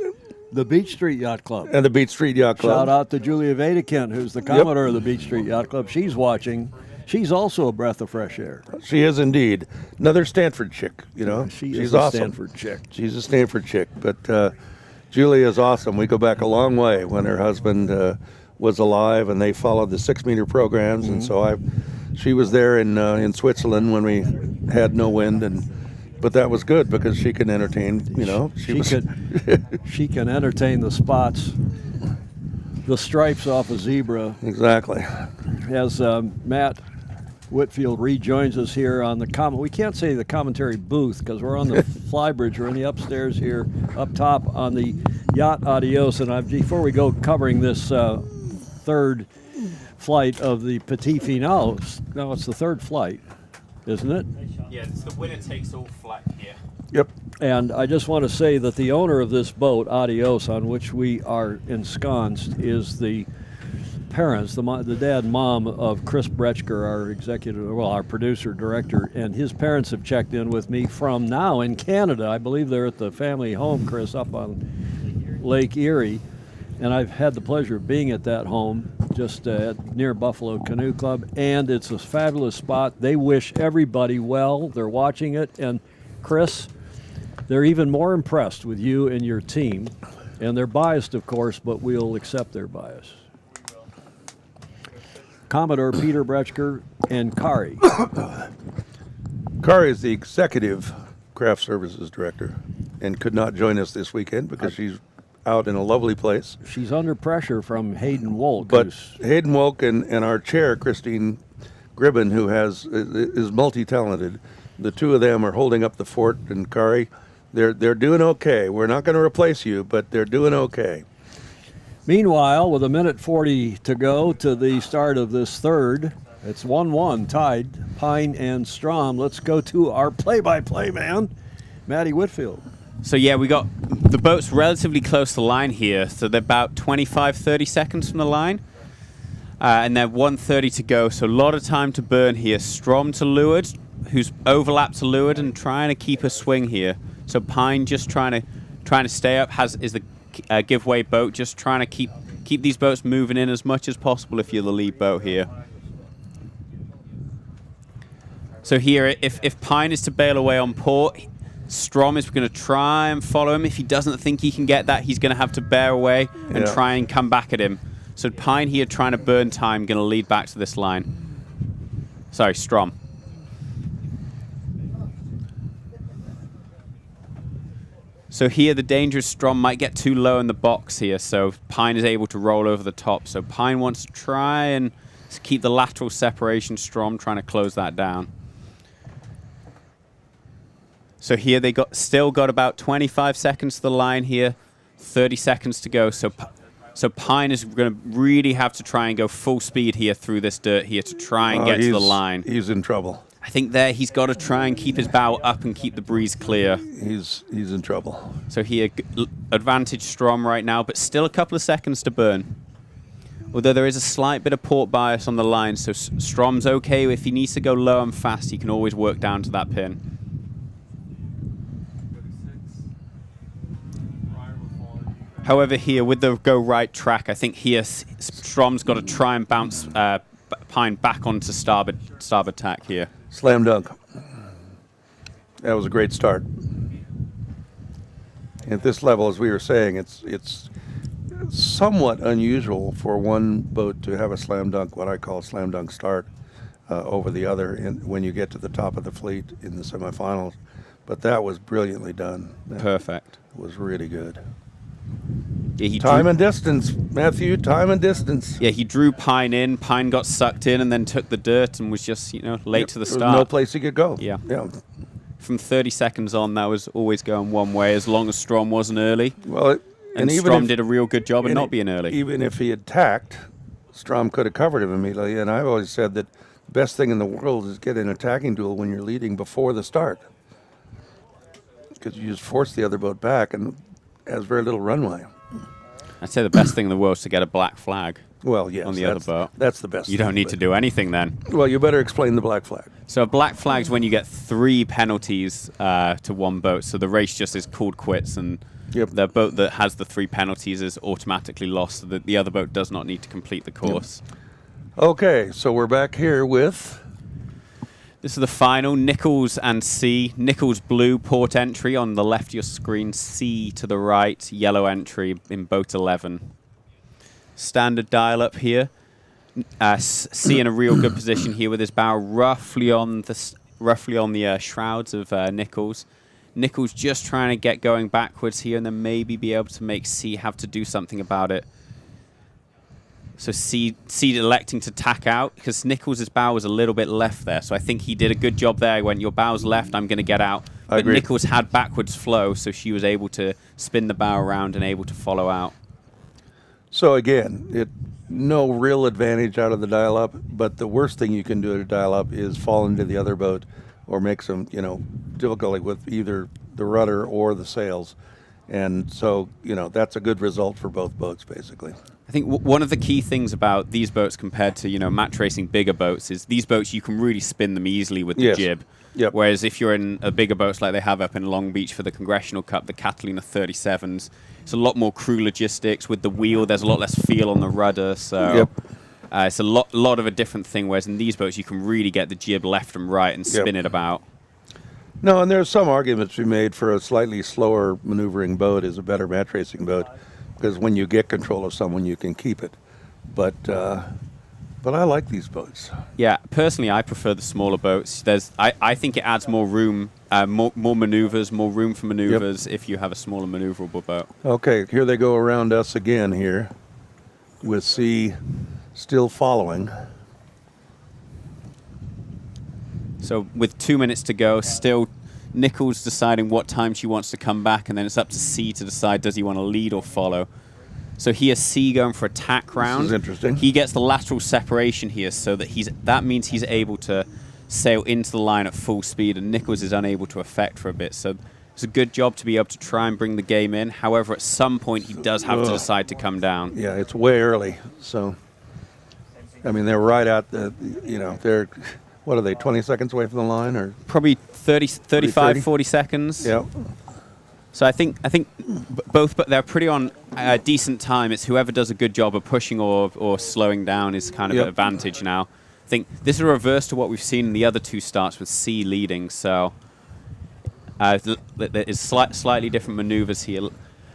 the Beach Street Yacht Club. And the Beach Street Yacht Club. Shout out to Julia Vedekent, who's the Commodore of the Beach Street Yacht Club. She's watching. She's also a breath of fresh air. She is indeed. Another Stanford chick, She's She's a awesome. Stanford chick. She's a Stanford chick. But, Julia is awesome. We go back a long way when her husband was alive, and they followed the 6-meter programs. And so she was there in Switzerland when we had no wind, but that was good because she can entertain. She can entertain the spots, the stripes off a zebra. Exactly. As Matt Whitfield rejoins us here on the we can't say the commentary booth because we're on the flybridge. We're in the upstairs here, up top on the yacht Adios. And before we go covering this third flight of the Petit Finale, no, it's the third flight, isn't it? Yeah, it's the winner takes all flight here. Yep. And I just want to say that the owner of this boat, Adios, on which we are ensconced, is the parents, the dad and mom of Chris Bretschker, our producer, director, and his parents have checked in with me from now in Canada. I believe they're at the family home, Chris, up on Lake Erie. And I've had the pleasure of being at that home just near Buffalo Canoe Club, and it's a fabulous spot. They wish everybody well. They're watching it, and Chris, they're even more impressed with you and your team. And they're biased, of course, but we'll accept their bias. Commodore Peter Bretschker and Kari. Kari is the executive craft services director and could not join us this weekend because she's out in a lovely place. She's under pressure from Hayden Wolk. But Hayden Wolk and our chair, Christine Gribben, who is multi-talented, the two of them are holding up the fort. And Kari, they're doing okay. We're not going to replace you, but they're doing okay. Meanwhile, with 1:40 to go to the start of this third, it's 1-1 tied, Pine and Strom. Let's go to our play-by-play man, Matty Whitfield. So yeah, we got the boat's relatively close to the line here, so they're about 25-30 seconds from the line, and they're 1:30 to go, so a lot of time to burn here. Strom to leeward, who's overlapped to leeward and trying to keep a swing here. So Pine just trying to stay up, is the giveaway boat, just trying to keep these boats moving in as much as possible if you're the lead boat here. So here, if Pine is to bail away on port, Strom is going to try and follow him. If he doesn't think he can get that, he's going to have to bear away and try and come back at him. So Pine here trying to burn time, going to lead back to this line. Sorry, Strom. So here the dangerous Strom might get too low in the box here, so Pine is able to roll over the top. So Pine wants to try and keep the lateral separation. Strom trying to close that down. So here they still got about 25 seconds to the line here, 30 seconds to go. So Pine is going to really have to try and go full speed here through this dirt here to try and get to the line. He's in trouble. I think there he's got to try and keep his bow up and keep the breeze clear. He's in trouble. So here, advantage Strom right now, but still a couple of seconds to burn. Although there is a slight bit of port bias on the line, so Strom's okay. If he needs to go low and fast, he can always work down to that pin. However, here with the go right track, I think here Strom's got to try and bounce Pine back onto starboard tack here. Slam dunk. That was a great start. At this level, as we were saying, it's somewhat unusual for one boat to have a slam dunk, what I call a slam dunk start, over the other when you get to the top of the fleet in the semifinals. But that was brilliantly done. Perfect. It was really good. Yeah, time and distance, Matthew, time and distance. Yeah, he drew Pine in. Pine got sucked in and then took the dirt and was just, late to the start. No place he could go. Yeah. From 30 seconds on, that was always going one way as long as Strom wasn't early. Well, and Strom did a real good job of not being early. Even if he had tacked, Strom could have covered him immediately. And I've always said that the best thing in the world is get in a tacking duel when you're leading before the start, because you just force the other boat back and it has very little runway. I'd say the best thing in the world is to get a black flag. Well, yes, on the other boat. That's the best. You don't need to do anything then. Well, you better explain the black flag. So a black flag is when you get 3 penalties to one boat. So the race just is called quits, and the boat that has the 3 penalties is automatically lost. So that the other boat does not need to complete the course. Okay, so we're back here with This is the final, Nichols and C. Nichols blue, port entry on the left of your screen, C to the right, yellow entry in boat 11. Standard dial up here. C in a real good position here with his bow roughly on the shrouds of Nichols. Nichols just trying to get going backwards here and then maybe be able to make C have to do something about it. So C electing to tack out because Nichols' bow was a little bit left there. So I think he did a good job there. He went, your bow's left, I'm going to get out. But Nichols had backwards flow, so she was able to spin the bow around and able to follow out. So again, no real advantage out of the dial-up, but the worst thing you can do at a dial-up is fall into the other boat or make some, difficulty with either the rudder or the sails. And so, that's a good result for both boats, basically. I think one of the key things about these boats compared to, match racing bigger boats is these boats, you can really spin them easily with the jib. Yep. Whereas if you're in a bigger boats like they have up in Long Beach for the Congressional Cup, the Catalina 37s, it's a lot more crew logistics with the wheel. There's a lot less feel on the rudder. So it's a lot of a different thing. Whereas in these boats, you can really get the jib left and right and spin it about. No, and there's some arguments to be made for a slightly slower maneuvering boat is a better match racing boat because when you get control of someone, you can keep it. But I like these boats. Yeah, personally, I prefer the smaller boats. I think it adds more room, more maneuvers, more room for maneuvers if you have a smaller maneuverable boat. Okay, here they go around us again here with C still following. So with 2 minutes to go, still Nichols deciding what time she wants to come back, and then it's up to C to decide does he want to lead or follow. So here C going for a tack round. This is interesting. He gets the lateral separation here, so that means he's able to sail into the line at full speed, and Nichols is unable to affect for a bit. So it's a good job to be able to try and bring the game in. However, at some point he does have to decide to come down. Yeah, it's way early. So, I mean, they're right at the, they're, what are they, 20 seconds away from the line? Or probably 35, 40 seconds. Yeah. So I think both, but they're pretty on a decent time. It's whoever does a good job of pushing or slowing down is kind of an advantage now. I think this is a reverse to what we've seen in the other two starts with C leading. So there is slightly different maneuvers here.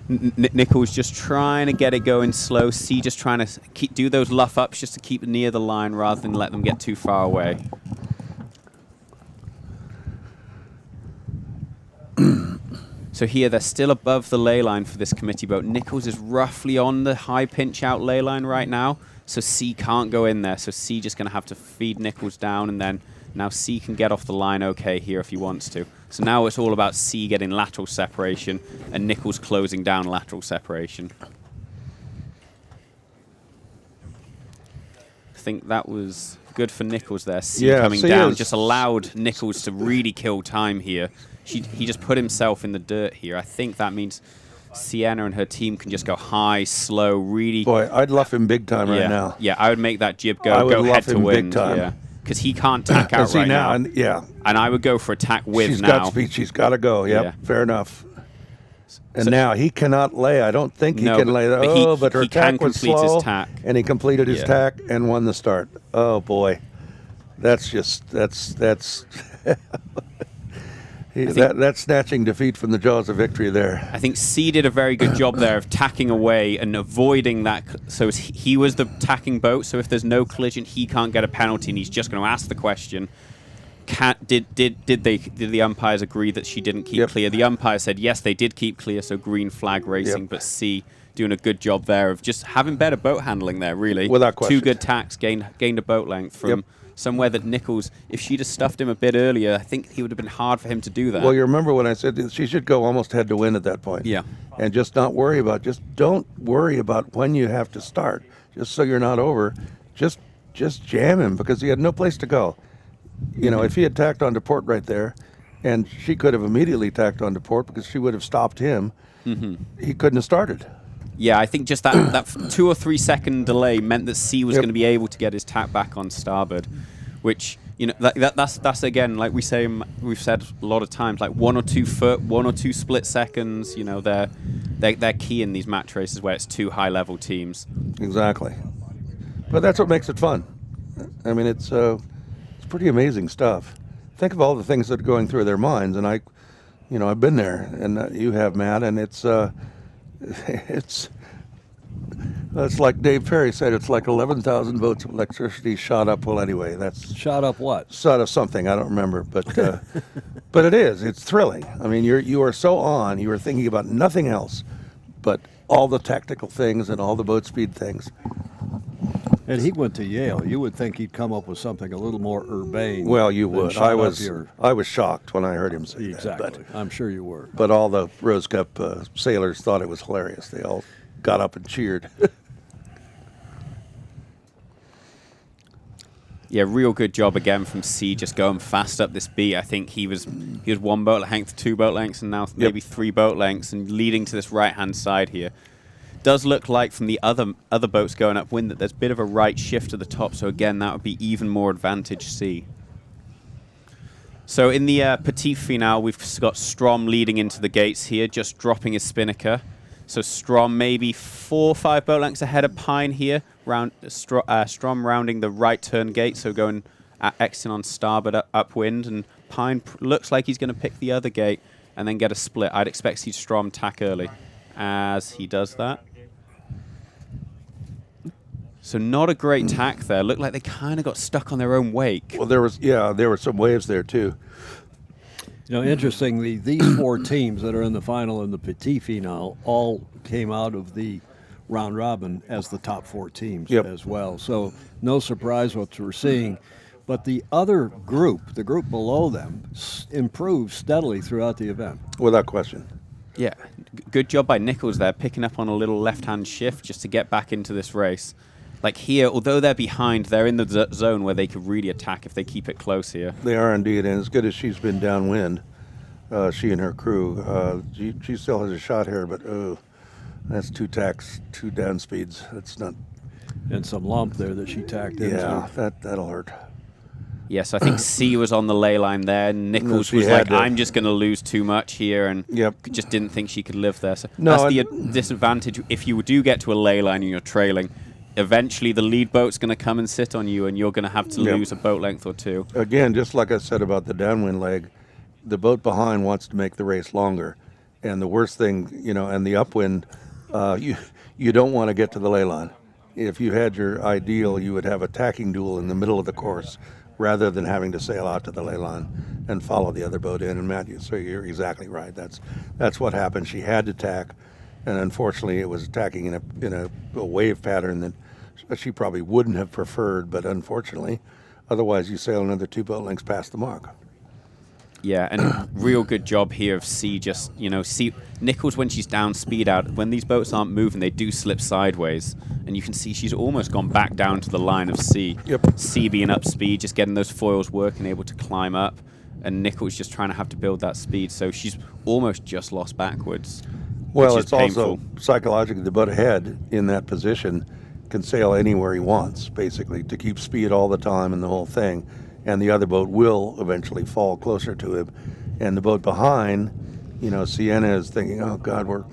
Nichols just trying to get it going slow. C just trying to do those luff ups just to keep it near the line rather than let them get too far away. So here they're still above the ley line for this committee boat. Nichols is roughly on the high pinch out ley line right now, so C can't go in there. So C just going to have to feed Nichols down, and then now C can get off the line okay here if he wants to. So now it's all about C getting lateral separation and Nichols closing down lateral separation. I think that was good for Nichols there. C coming down just allowed Nichols to really kill time here. He just put himself in the dirt here. I think that means Sienna and her team can just go high, slow, really. Boy, I'd luff him big time right now. Yeah, I would make that jib go head to wind. Big time. Yeah, because he can't tack out right now. And, and I would go for a tack with she's now. Got speed. She's got to go. Yep, fair enough. And so now he cannot lay. I don't think he can lay. But her tack was slow, and he completed his tack and won the start. Oh boy, that's that's snatching defeat from the jaws of victory there. I think C did a very good job there of tacking away and avoiding that. So he was the tacking boat. So if there's no collision, he can't get a penalty, and he's just going to ask the question. Did the umpires agree that she didn't keep clear? The umpire said yes, they did keep clear, so green flag racing. But C doing a good job there of just having better boat handling there, really. Without question. 2 good tacks, gained a boat length from somewhere that Nichols, if she'd have stuffed him a bit earlier, I think he would have been hard for him to do that. Well, you remember when I said she should go almost head to win at that point. Yeah. And just don't worry about when you have to start, just so you're not over. Just jam him because he had no place to go. If he had tacked onto port right there, and she could have immediately tacked onto port because she would have stopped him, he couldn't have started. Yeah, I think just that 2 or 3 second delay meant that C was going to be able to get his tack back on starboard, which that's again, like we've said a lot of times, like 1 or 2 foot, 1 or 2 split seconds. They're key in these match races where it's 2 high level teams. Exactly, but that's what makes it fun. I mean, it's pretty amazing stuff. think of all the things that are going through their minds. And I've been there, and you have, Matt, and it's like Dave Perry said, it's like 11,000 volts of electricity shot up. Well, anyway, that's Shot up what? shot of something, I don't remember, but but it's thrilling. I mean, you are so on, you are thinking about nothing else but all the tactical things and all the boat speed things. And he went to Yale. You would think he'd come up with something a little more urbane. Well, you than would. shot I up was your- I was shocked when I heard him say Exactly. that. I'm sure you were. But all the Rose Cup sailors thought it was hilarious. They all got up and cheered. Yeah, real good job again from C, just going fast up this beat. I think he was 1 boat length, 2 boat lengths, and now maybe 3 boat lengths, and leading to this right-hand side here. Does look like from the other boats going upwind that there's a bit of a right shift to the top, so again, that would be even more advantage C. So in the Petit Finale, we've got Strom leading into the gates here, just dropping his spinnaker. So Strom maybe 4 or 5 boat lengths ahead of Pine here. Strom rounding the right turn gate, so going exiting on starboard upwind, and Pine looks like he's going to pick the other gate and then get a split. I'd expect to see Strom tack early as he does that. So not a great tack there. Looked like they kind of got stuck on their own wake. Well, there were some waves there too. You know, interestingly, these 4 teams that are in the final and the Petit Finale all came out of the round robin as the top 4 teams as well. So no surprise what we're seeing. But the other group, the group below them, improved steadily throughout the event. Without question. Yeah, good job by Nichols there, picking up on a little left-hand shift just to get back into this race. Like here, although they're behind, they're in the zone where they could really attack if they keep it close here. They are indeed, and as good as she's been downwind, she and her crew, she still has a shot here, but that's 2 tacks, 2 down speeds. That's not. And some lump there that she tacked into. Yeah, that'll hurt. Yes, I think C was on the ley line there. Nichols she was had like, to. I'm just going to lose too much here, and just didn't think she could live there. So No, that's the disadvantage. If you do get to a ley line and you're trailing, eventually the lead boat's going to come and sit on you, and you're going to have to lose a boat length or 2. Again, just like I said about the downwind leg, the boat behind wants to make the race longer. And the worst thing, and the upwind, you don't want to get to the ley line. If you had your ideal, you would have a tacking duel in the middle of the course rather than having to sail out to the ley line and follow the other boat in. And Matt, you're exactly right. That's what happened. She had to tack, and unfortunately it was attacking in a wave pattern that she probably wouldn't have preferred, but unfortunately, otherwise you sail another 2 boat lengths past the mark. Yeah, and real good job here of C. Just, C Nichols, when she's down speed out, when these boats aren't moving, they do slip sideways. And you can see she's almost gone back down to the line of C. Yep. C being up speed, just getting those foils working, able to climb up. And Nichols just trying to have to build that speed. So she's almost just lost backwards. Well, which is it's also painful. psychologically the boat ahead in that position can sail anywhere he wants, basically, to keep speed all the time and the whole thing. And the other boat will eventually fall closer to him. And the boat behind, Sienna is thinking, oh, God, we're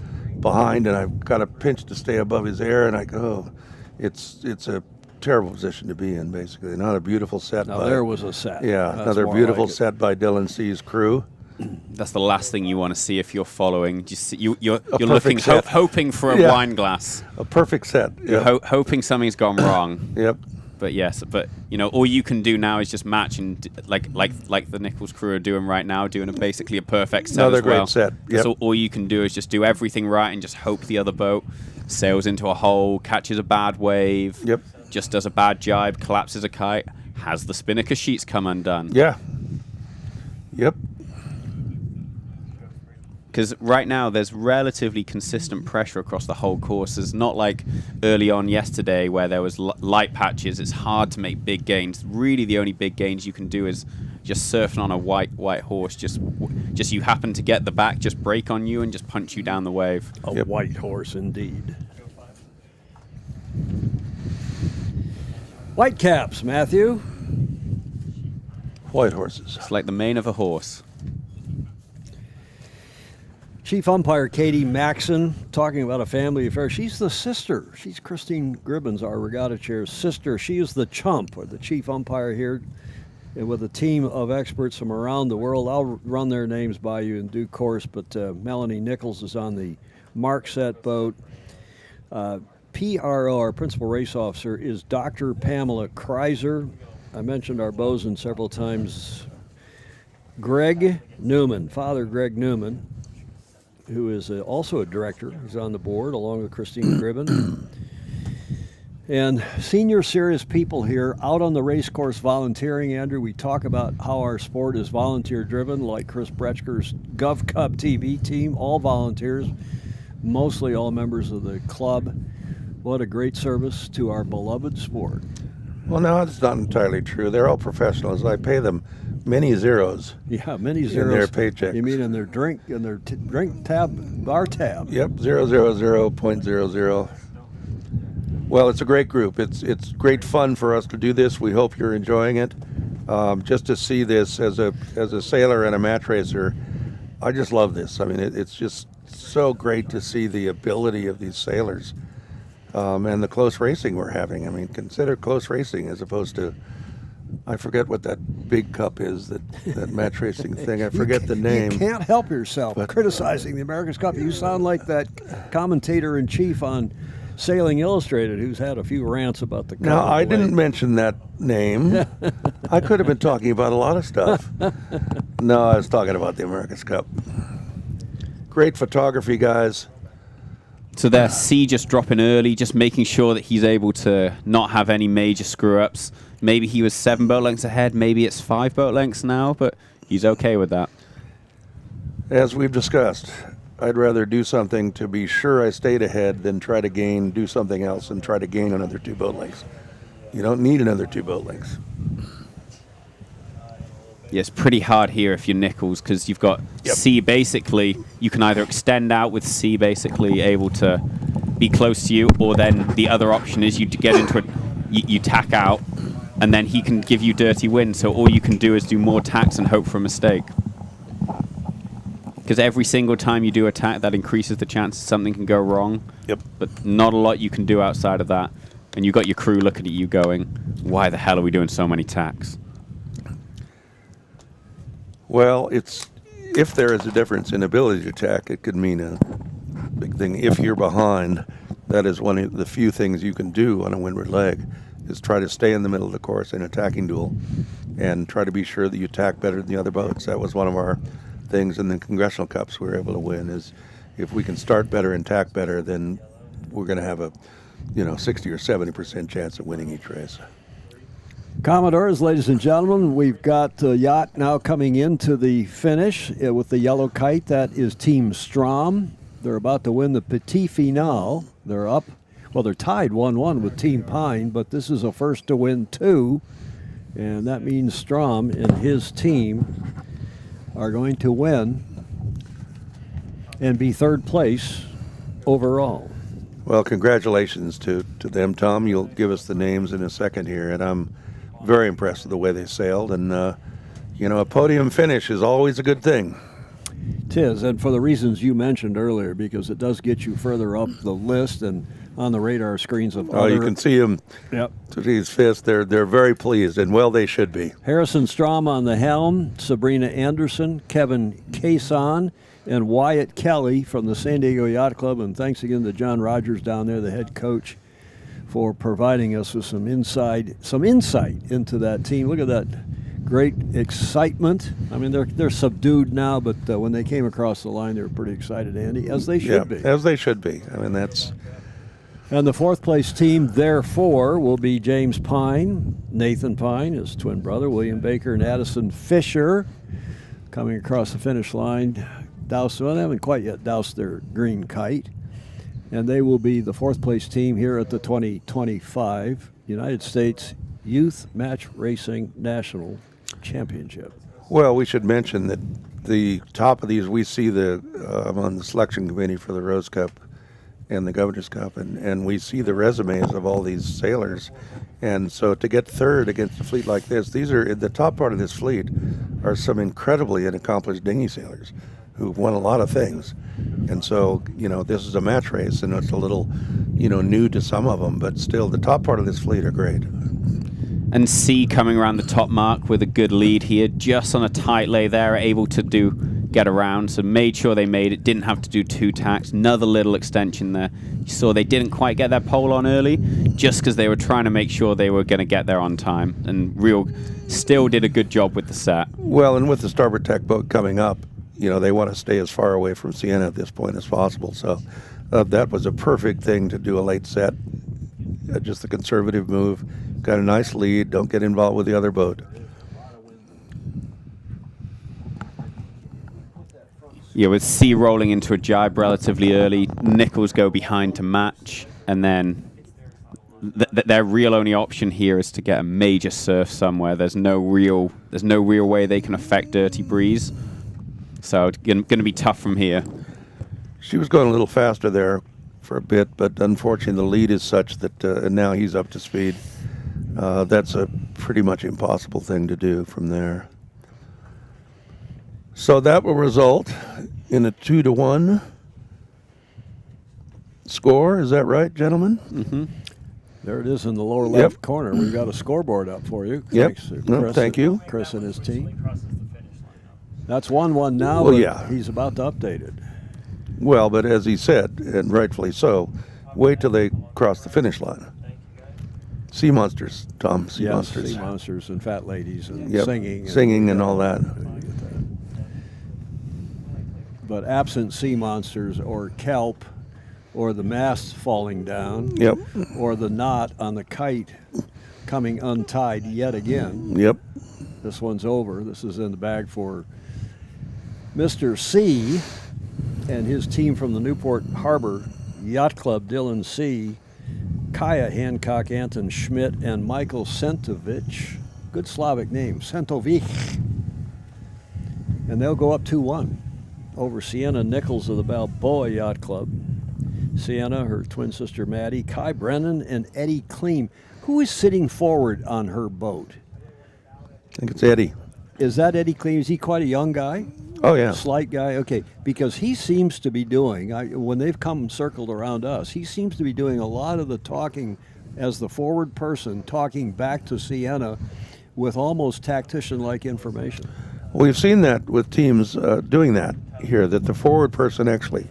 behind, and I've got a pinch to stay above his air. And I go, it's a terrible position to be in, basically. Not a beautiful set. Now, there was a set. Yeah, That's another more beautiful like it. set by Dylan C's crew. That's the last thing you want to see if you're following. Just you're perfect looking, set. hoping for a Yeah. wine glass. A perfect set. You're hoping something's gone wrong. Yep. But yes, all you can do now is just match and like the Nichols crew are doing right now, doing basically a perfect set Another as well. great set. That's Yep. all you can do is just do everything right and just hope the other boat sails into a hole, catches a bad wave, Yep. just does a bad jibe, collapses a kite, has the spinnaker sheets come undone. Yeah. Yep. Because right now there's relatively consistent pressure across the whole course. It's not like early on yesterday where there was light patches. It's hard to make big gains. Really, the only big gains you can do is just surfing on a white horse. Just you happen to get the back, just break on you and just punch you down the wave. A white horse, indeed. White caps, Matthew. White horses. It's like the mane of a horse. Chief umpire Katie Maxon talking about a family affair. She's the sister. She's Christine Gribbins, our regatta chair's sister. She is the chump, or the chief umpire here. and with a team of experts from around the world. I'll run their names by you in due course, but Melanie Nichols is on the Markset boat. PRO, our principal race officer, is Dr. Pamela Kreiser. I mentioned our bosun several times. Greg Newman, Father Greg Newman, who is also a director. He's on the board along with Christine Gribben. And senior serious people here out on the race course volunteering. Andrew, we talk about how our sport is volunteer driven, like Chris Bretschker's Gov Cup TV team, all volunteers, mostly all members of the club. What a great service to our beloved sport. Well, no, that's not entirely true. They're all professionals. I pay them many zeros. Yeah, many zeros. In their paychecks. You mean in their drink tab, bar tab? Yep, 0.00. Well, it's a great group. It's great fun for us to do this. We hope you're enjoying it. Just to see this as a sailor and a match racer, I just love this. I mean, it's just so great to see the ability of these sailors and the close racing we're having. I mean, consider close racing as opposed to, I forget what that big cup is, that match racing thing. I forget the name. You can't help yourself criticizing the America's Cup. You sound like that commentator-in-chief on Sailing Illustrated who's had a few rants about the cup. No, I didn't mention that name. I could have been talking about a lot of stuff. No, I was talking about the America's Cup. Great photography, guys. So there, C just dropping early, just making sure that he's able to not have any major screw-ups. Maybe he was 7 boat lengths ahead, maybe it's 5 boat lengths now, but he's okay with that. As we've discussed, I'd rather do something to be sure I stayed ahead than try to do something else and try to gain another 2 boat lengths. You don't need another 2 boat lengths. Yeah, it's pretty hard here if you're Nichols because you've got C basically. You can either extend out with C basically able to be close to you, or then the other option is you to get into it, you tack out, and then he can give you dirty wind. So all you can do is do more tacks and hope for a mistake. Because every single time you do a tack, that increases the chance something can go wrong. Yep. But not a lot you can do outside of that. And you've got your crew looking at you going, why the hell are we doing so many tacks? Well, if there is a difference in ability to tack, it could mean a big thing. If you're behind, that is one of the few things you can do on a windward leg, is try to stay in the middle of the course in a tacking duel and try to be sure that you tack better than the other boats. That was one of our things in the Congressional Cups we were able to win, is if we can start better and tack better, then we're going to have a 60 or 70% chance of winning each race. Commodores, ladies and gentlemen, we've got the yacht now coming into the finish with the yellow kite. That is Team Strom. They're about to win the Petit Finale. They're up. Well, they're tied 1-1 with Team Pine, but this is a first to win 2. And that means Strom and his team are going to win and be 3rd place overall. Well, congratulations to them, Tom. You'll give us the names in a second here, and I'm very impressed with the way they sailed. And, a podium finish is always a good thing. It is, and for the reasons you mentioned earlier, because it does get you further up the list and on the radar screens of you can see them to his fist. They're very pleased, and well, they should be. Harrison Strom on the helm, Sabrina Anderson, Kevin Cason, and Wyatt Kelly from the San Diego Yacht Club. And thanks again to John Rogers down there, the head coach, for providing us with some insight into that team. Look at that great excitement. I mean, they're subdued now, but when they came across the line, they were pretty excited, Andy, as they should be. As they should be. I mean, that's... And the 4th place team, therefore, will be James Pine, Nathan Pine, his twin brother, William Baker, and Addison Fisher, coming across the finish line. They haven't quite yet doused their green kite. And they will be the 4th place team here at the 2025 United States Youth Match Racing National Championship. Well, we should mention that the top of these, we see I'm on the selection committee for the Rose Cup and the Governor's Cup, and we see the resumes of all these sailors. And so to get 3rd against a fleet like this, these are, the top part of this fleet are some incredibly accomplished dinghy sailors who've won a lot of things. And so, this is a match race, and it's a little, new to some of them, but still the top part of this fleet are great. And C coming around the top mark with a good lead here, just on a tight lay there, able to get around. So made sure they made it, didn't have to do 2 tacks. Another little extension there. You saw they didn't quite get their pole on early, just because they were trying to make sure they were going to get there on time. And still did a good job with the set. Well, and with the starboard tack boat coming up, they want to stay as far away from Sienna at this point as possible. So that was a perfect thing to do a late set. Just a conservative move. Got a nice lead. Don't get involved with the other boat. Yeah, with C rolling into a jibe relatively early, Nichols go behind to match, and then their real only option here is to get a major surf somewhere. There's no real way they can affect Dirty Breeze, so it's going to be tough from here. She was going a little faster there for a bit, but unfortunately the lead is such that now he's up to speed. That's a pretty much impossible thing to do from there. So that will result in a 2-1 score. Is that right, gentlemen? Mm-hmm. There it is in the lower left corner. We've got a scoreboard up for you. Yep. Thanks to No, thank you. Chris and his team. That's 1-1 now, Well, but yeah. he's about to update it. Well, but as he said, and rightfully so, wait till they cross the finish line. Sea monsters, Tom. Sea Yes, monsters. sea monsters and fat ladies and Yep. singing. Singing and all that. But absent sea monsters or kelp or the mast falling down Yep. or the knot on the kite coming untied yet again, Yep. this one's over. This is in the bag for Mr. C and his team from the Newport Harbor Yacht Club, Dylan C., Kaya Hancock, Anton Schmidt, and Michael Sentovich. Good Slavic name, Sentovich. And they'll go up 2-1 over Sienna Nichols of the Balboa Yacht Club. Sienna, her twin sister Maddie, Kai Brennan, and Eddie Kleem. Who is sitting forward on her boat? I think it's Eddie. Is that Eddie Kleem? Is he quite a young guy? Oh, yeah. Slight guy? Okay, because he seems to be doing, when they've come circled around us, he seems to be doing a lot of the talking as the forward person, talking back to Sienna with almost tactician-like information. We've seen that with teams doing that here, that the forward person actually,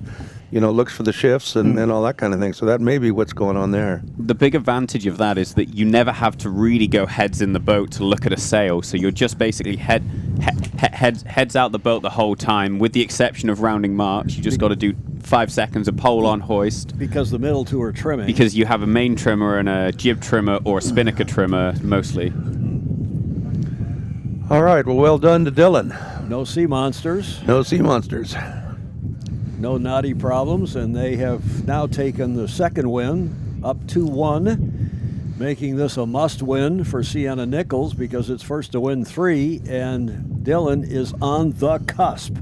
looks for the shifts and all that kind of thing. So that may be what's going on there. The big advantage of that is that you never have to really go heads in the boat to look at a sail. So you're just basically heads out the boat the whole time, with the exception of rounding marks. You just got to do 5 seconds of pole on hoist. Because the middle two are trimming. Because you have a main trimmer and a jib trimmer or a spinnaker trimmer mostly. All right. Well done to Dylan. No sea monsters. No sea monsters. No knotty problems, and they have now taken the second win, up 2-1, making this a must-win for Sienna Nichols because it's first to win 3, and Dylan is on the cusp.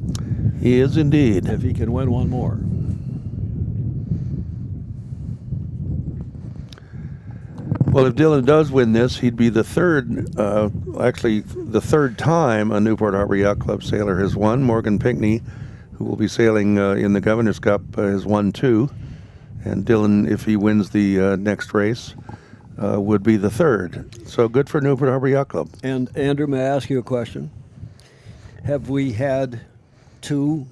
He is indeed. If he can win one more. Well, if Dylan does win this, he'd be the third time a Newport Harbor Yacht Club sailor has won. Morgan Pinckney, who will be sailing in the Governor's Cup, has won 2. And Dylan, if he wins the next race, would be the third. So good for Newport Harbor Yacht Club. And Andrew, may I ask you a question? Have we had 2,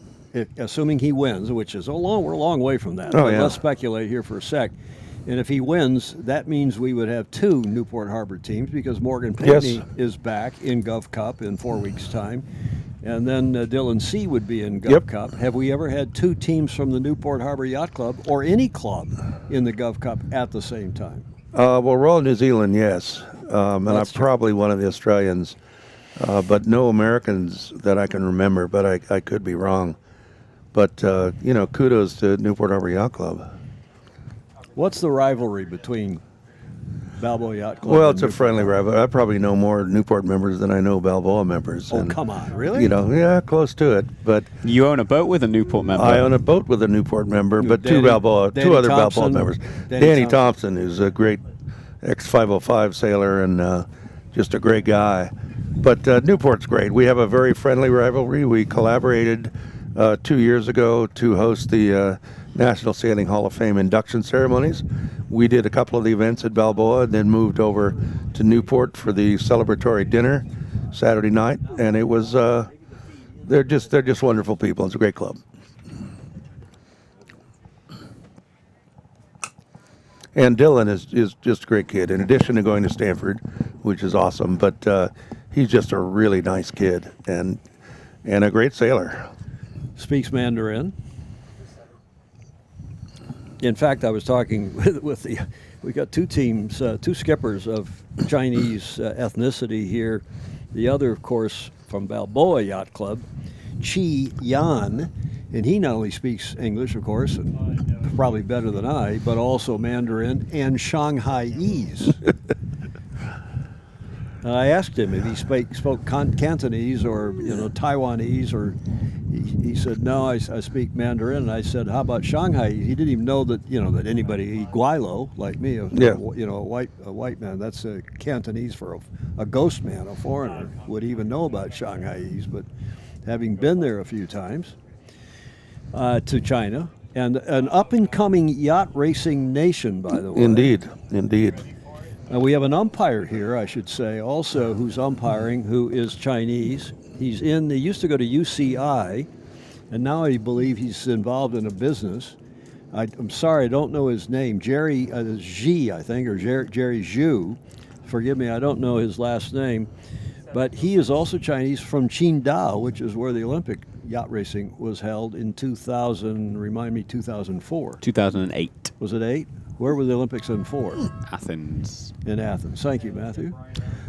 assuming he wins, which is we're a long way from that. Oh, but yeah. Let's speculate here for a sec. And if he wins, that means we would have 2 Newport Harbor teams because Morgan Pinckney is back in Gov Cup in 4 weeks' time. And then Dylan C. would be in Gov Cup. Have we ever had 2 teams from the Newport Harbor Yacht Club or any club in the Gov Cup at the same time? Well, Royal New Zealand, yes. And I'm probably one of the Australians. But no Americans that I can remember, but I could be wrong. But, kudos to Newport Harbor Yacht Club. What's the rivalry between Balboa Yacht Club? Well, it's a friendly rivalry. I probably know more Newport members than I know Balboa members. Oh, and, come on, really? Yeah, close to it. But You own a boat with a Newport member. I own a boat with a Newport member, but Danny two other Thompson, Balboa members. Danny Thompson, who's a great ex-505 sailor and just a great guy. But Newport's great. We have a very friendly rivalry. We collaborated 2 years ago to host the National Sailing Hall of Fame induction ceremonies. we did a couple of the events at Balboa and then moved over to Newport for the celebratory dinner Saturday night. And it was, they're just wonderful people. It's a great club. And Dylan is just a great kid, in addition to going to Stanford, which is awesome. But he's just a really nice kid and a great sailor. Speaks Mandarin. In fact, I was talking with we got two teams, two skippers of Chinese ethnicity here. The other, of course, from Balboa Yacht Club, Chi Yan, and he not only speaks English, of course, and probably better than I, but also Mandarin and Shanghaiese. I asked him if he spoke Cantonese or Taiwanese, or he said no. I speak Mandarin, and I said, how about Shanghai? He didn't even know that that anybody Guilo like me, a white man, that's a Cantonese for a ghost man, a foreigner would even know about Shanghaiese. But having been there a few times to China, and an up and coming yacht racing nation, by the way. Indeed. We have an umpire here, I should say, also, who's umpiring, who is Chinese. He used to go to UCI, and now I believe he's involved in a business. I'm sorry, I don't know his name. Jerry Xi, I think, or Jerry Zhu. Forgive me, I don't know his last name. But he is also Chinese, from Qingdao, which is where the Olympic yacht racing was held in 2004. 2008. Was it 8? Where were the Olympics in 4? Athens. In Athens. Thank you, Matthew.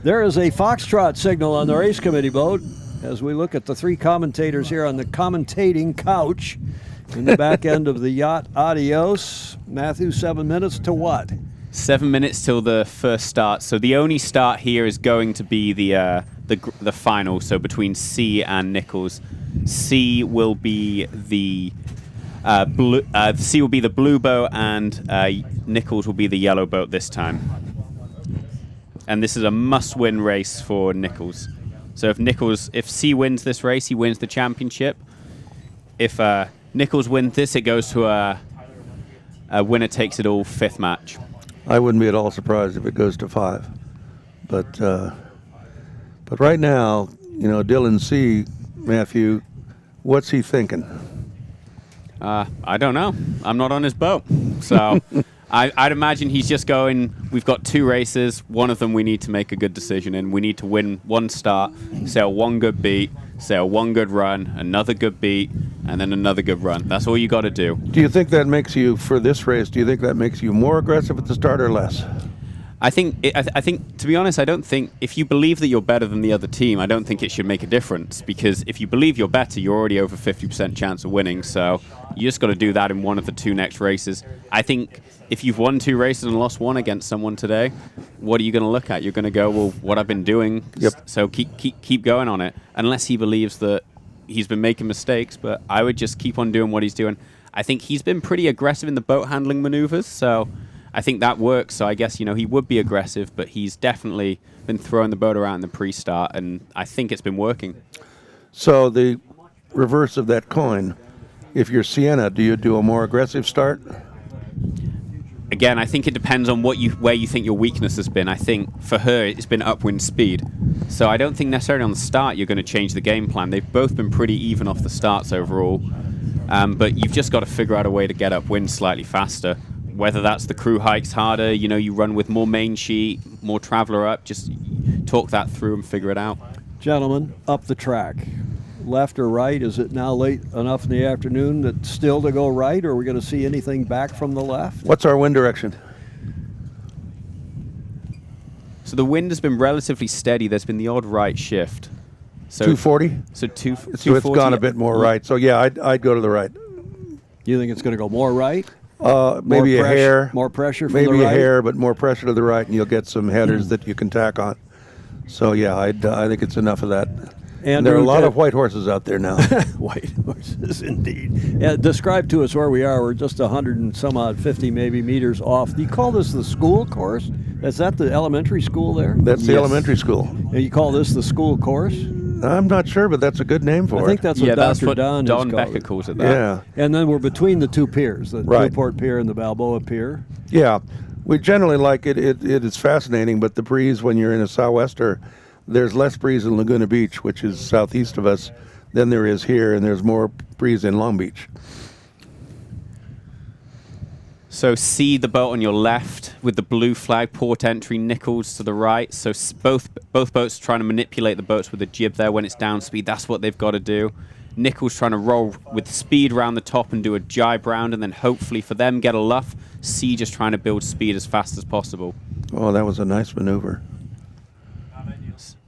There is a foxtrot signal on the race committee boat as we look at the three commentators here on the commentating couch in the back end of the yacht. Adios. Matthew, 7 minutes to what? 7 minutes till the first start. So the only start here is going to be the final. So between C and Nichols. C will be the C will be the blue boat, and Nichols will be the yellow boat this time. And this is a must-win race for Nichols. So if C wins this race, he wins the championship. If Nichols wins this, it goes to a winner-takes-it-all 5th match. I wouldn't be at all surprised if it goes to 5. But right now, Dylan C., Matthew, what's he thinking? I don't know. I'm not on his boat. So I'd imagine he's just going, we've got 2 races. One of them we need to make a good decision in. We need to win one start, sail one good beat, sail one good run, another good beat, and then another good run. That's all you got to do. Do you think that makes you, for this race, do you think that makes you more aggressive at the start or less? I think, to be honest, I don't think, if you believe that you're better than the other team, I don't think it should make a difference, because if you believe you're better, you're already over 50% chance of winning, so you just got to do that in one of the 2 next races. I think if you've won 2 races and lost 1 against someone today, what are you going to look at? You're going to go, well, what I've been doing, so keep going on it, unless he believes that he's been making mistakes, but I would just keep on doing what he's doing. I think he's been pretty aggressive in the boat handling maneuvers, so I think that works. So I guess, he would be aggressive, but he's definitely been throwing the boat around in the pre-start, and I think it's been working. So the reverse of that coin, if you're Sienna, do you do a more aggressive start? Again, I think it depends on where you think your weakness has been. I think for her, it's been upwind speed. So I don't think necessarily on the start you're going to change the game plan. They've both been pretty even off the starts overall. But you've just got to figure out a way to get upwind slightly faster. Whether that's the crew hikes harder, you run with more main sheet, more traveler up, just talk that through and figure it out. Gentlemen, up the track. Left or right? Is it now late enough in the afternoon that still to go right, or are we going to see anything back from the left? What's our wind direction? So the wind has been relatively steady. There's been the odd right shift. So 240? So So it's gone a bit more right. So yeah, I'd go to the right. You think it's going to go more right? Maybe a hair. More pressure from maybe the right? Maybe a hair, but more pressure to the right, and you'll get some headers that you can tack on. So yeah, I think it's enough of that. And there are a lot of white horses out there now. White horses, indeed. Describe to us where we are. We're just 100 and some odd, 50 maybe meters off. Do you call this the school course? Is that the elementary school there? That's the elementary school. And you call this the school course? I'm not sure, but that's a good name for it. I think that's what Dr. Don Becker calls it. That. Yeah. And then we're between the 2 piers, the right. Newport Pier and the Balboa Pier. Yeah. We generally like it. It is fascinating, but the breeze when you're in a sou'wester, there's less breeze in Laguna Beach, which is southeast of us, than there is here, and there's more breeze in Long Beach. So see the boat on your left with the blue flag, port entry, Nichols to the right. So both boats trying to manipulate the boats with the jib there when it's down speed. That's what they've got to do. Nichols trying to roll with speed around the top and do a jibe round, and then hopefully for them get a luff. C just trying to build speed as fast as possible. Oh, that was a nice maneuver.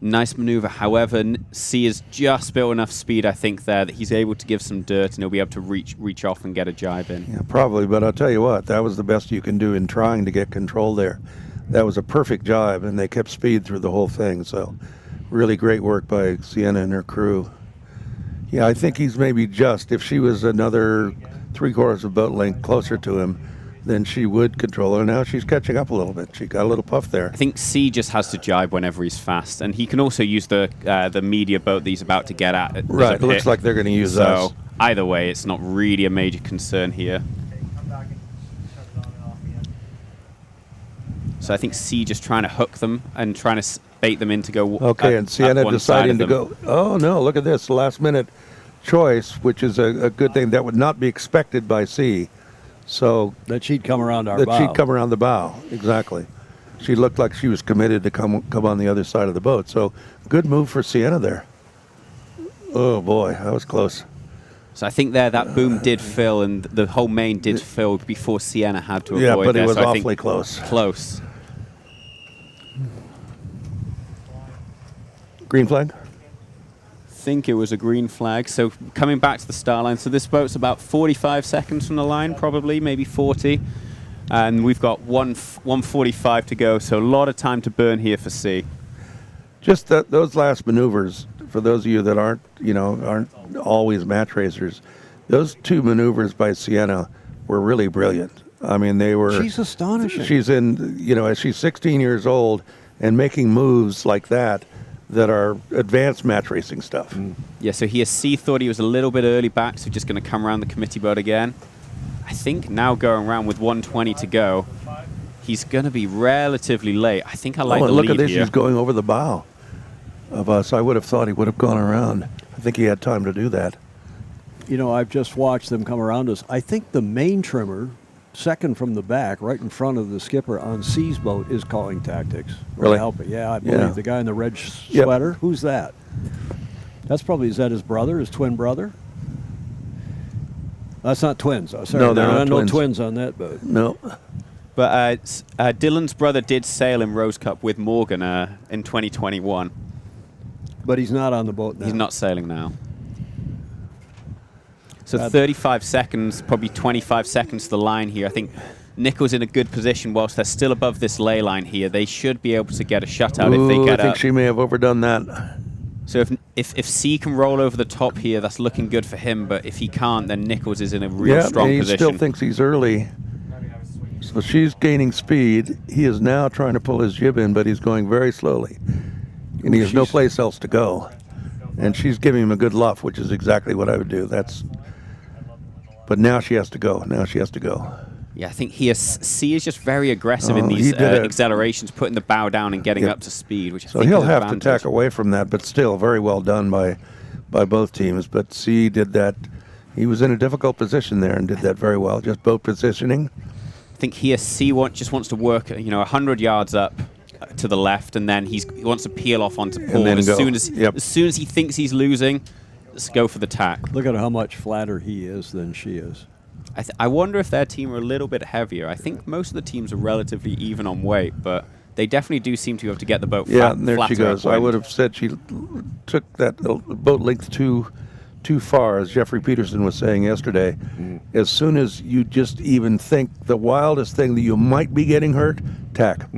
Nice maneuver. However, C has just built enough speed, I think, there that he's able to give some dirt and he'll be able to reach off and get a jibe in. Yeah, probably, but I'll tell you what, that was the best you can do in trying to get control there. That was a perfect jibe, and they kept speed through the whole thing, so really great work by Sienna and her crew. Yeah, I think he's maybe just, if she was another 3/4 of boat length closer to him, then she would control her. Now she's catching up a little bit. She got a little puff there. I think C just has to jibe whenever he's fast, and he can also use the media boat that he's about to get at. Right, it looks like they're going to use us. So either way, it's not really a major concern here. So I think C just trying to hook them and trying to bait them in to go. Okay, and Sienna deciding to go. Oh no! Look at this last-minute choice, which is a good thing. That would not be expected by C. So that she'd come around our bow. That she'd come around the bow, exactly. She looked like she was committed to come on the other side of the boat. So good move for Sienna there. Oh boy, that was close. So I think that boom did fill, and the whole main did fill before Sienna had to avoid. Yeah, but there. it was So awfully close. Close. Green flag? Think it was a green flag. So coming back to the star line, so this boat's about 45 seconds from the line, probably, maybe 40. And we've got 145 to go, so a lot of time to burn here for C. Just those last maneuvers, for those of you that aren't always match racers, those two maneuvers by Sienna were really brilliant. I mean, they were. She's astonishing. She's she's 16 years old and making moves like that are advanced match racing stuff. Yeah, so here C thought he was a little bit early back, so just going to come around the committee boat again. I think now going around with 120 to go, he's going to be relatively late. I think I like the lead look at this, here. he's going over the bow of us. I would have thought he would have gone around. I think he had time to do that. You know, I've just watched them come around us. I think the main trimmer, second from the back, right in front of the skipper on C's boat, is calling tactics. Really? Yeah, I believe the guy in the red sweater. Yep. Who's that? That's probably, is that his brother, his twin brother? That's not twins. Oh, sorry, no, there are no twins on that boat. No. But Dylan's brother did sail in Rose Cup with Morgan in 2021. But he's not on the boat now. He's not sailing now. So 35 seconds, probably 25 seconds to the line here. I think Nichols in a good position whilst they're still above this ley line here. They should be able to get a shutout if they get up. I think she may have overdone that. So if C can roll over the top here, that's looking good for him. But if he can't, then Nichols is in a real strong position. Yeah, he still thinks he's early. So she's gaining speed. He is now trying to pull his jib in, but he's going very slowly. And he has no place else to go. And she's giving him a good luff, which is exactly what I would do. But now she has to go. Now she has to go. Yeah, I think C is just very aggressive in these accelerations, putting the bow down and getting up to speed, which I think he'll is have to tack away from that, but still very well done by both teams. But C did that. He was in a difficult position there and did that very well. Just boat positioning. I think here C just wants to work, 100 yards up to the left, and then he wants to peel off onto port. As soon as he thinks he's losing, let's go for the tack. Look at how much flatter he is than she is. I wonder if their team are a little bit heavier. I think most of the teams are relatively even on weight, but they definitely do seem to be able to get the boat flat. Yeah, there she goes. I would have said she took that boat length too far, as Jeffrey Peterson was saying yesterday. As soon as you just even think the wildest thing that you might be getting hurt, tack.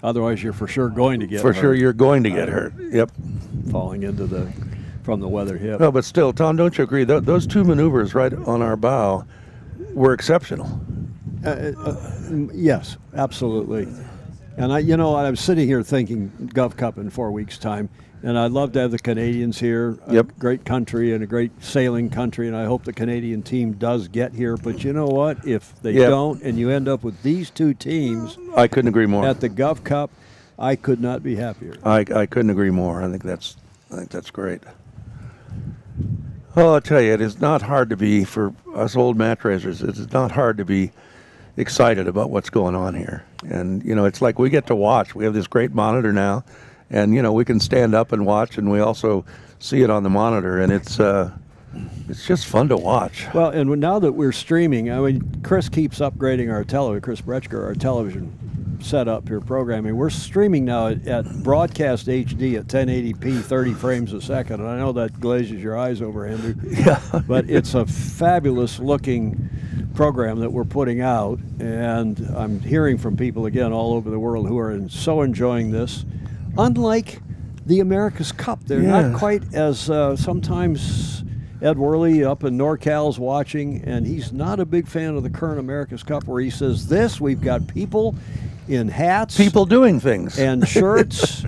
Otherwise, you're for sure going to get hurt. For sure, you're going to get hurt. Yep. Falling into from the weather hip. No, but still, Tom, don't you agree? Those two maneuvers right on our bow were exceptional. Yes, absolutely. And I'm sitting here thinking Gov Cup in 4 weeks' time, and I'd love to have the Canadians here. Yep. A great country and a great sailing country, and I hope the Canadian team does get here. But you know what? If they don't, and you end up with these two teams, I couldn't agree more. at the Gov Cup, I could not be happier. I couldn't agree more. I think that's great. Well, I'll tell you, it is not hard to be, for us old match racers, it is not hard to be excited about what's going on here. And, it's like we get to watch. We have this great monitor now, and, we can stand up and watch, and we also see it on the monitor, and it's just fun to watch. Well, and now that we're streaming, I mean, Chris keeps upgrading our television, Chris Bretschker, our television setup here, programming. We're streaming now at broadcast HD at 1080p, 30 frames a second. And I know that glazes your eyes over, Andrew. Yeah. But it's a fabulous looking program that we're putting out. And I'm hearing from people again all over the world who are so enjoying this. Unlike the America's Cup, they're not quite as sometimes. Ed Worley up in NorCal's watching, and he's not a big fan of the current America's Cup, where he says we've got people in hats, People doing things. and shirts,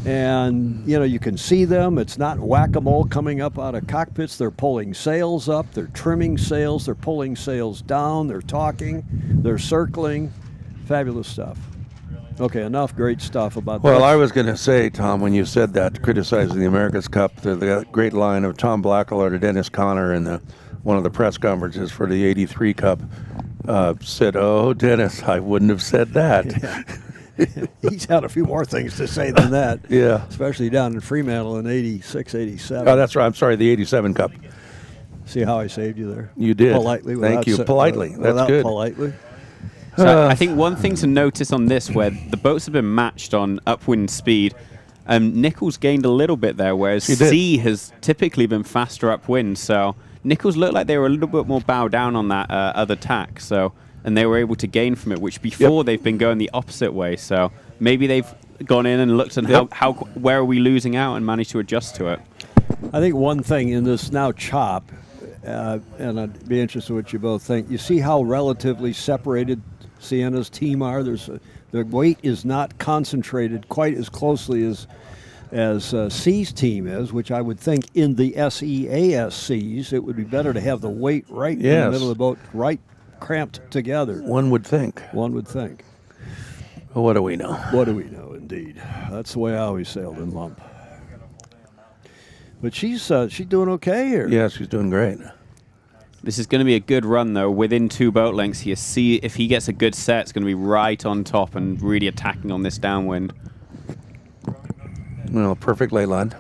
and you can see them. It's not whack-a-mole coming up out of cockpits. They're pulling sails up, they're trimming sails, they're pulling sails down, they're talking, they're circling. Fabulous stuff. Okay, enough great stuff about Well, this. I was going to say, Tom, when you said that, criticizing the America's Cup, the great line of Tom Blackall to Dennis Conner in one of the press conferences for the '83 Cup said, "Oh, Dennis, I wouldn't have said that." Yeah. He's had a few more things to say than that. Yeah. Especially down in Fremantle in '86, '87. Oh, that's right. I'm sorry, the '87 Cup. See how I saved you there? You did. Politely. Thank without you. Politely. That's without good. Politely. So I think one thing to notice on this, where the boats have been matched on upwind speed, Nichols gained a little bit there, whereas C has typically been faster upwind. So Nichols looked like they were a little bit more bowed down on that other tack. So, and they were able to gain from it, which before they've been going the opposite way. So maybe they've gone in and looked at where are we losing out and managed to adjust to it. I think one thing in this now chop, and I'd be interested in what you both think. You see how relatively separated Sienna's team are. The weight is not concentrated quite as closely as C's team is, which I would think in the SEAS Cs it would be better to have the weight right in the middle of the boat, right cramped together. One would think. One would think. Well, what do we know? What do we know, indeed? That's the way I always sailed in lump. But she's doing okay here. Yeah, she's doing great. This is going to be a good run, though. Within 2 boat lengths here. See if he gets a good set, it's going to be right on top and really attacking on this downwind. Well, perfect ley line.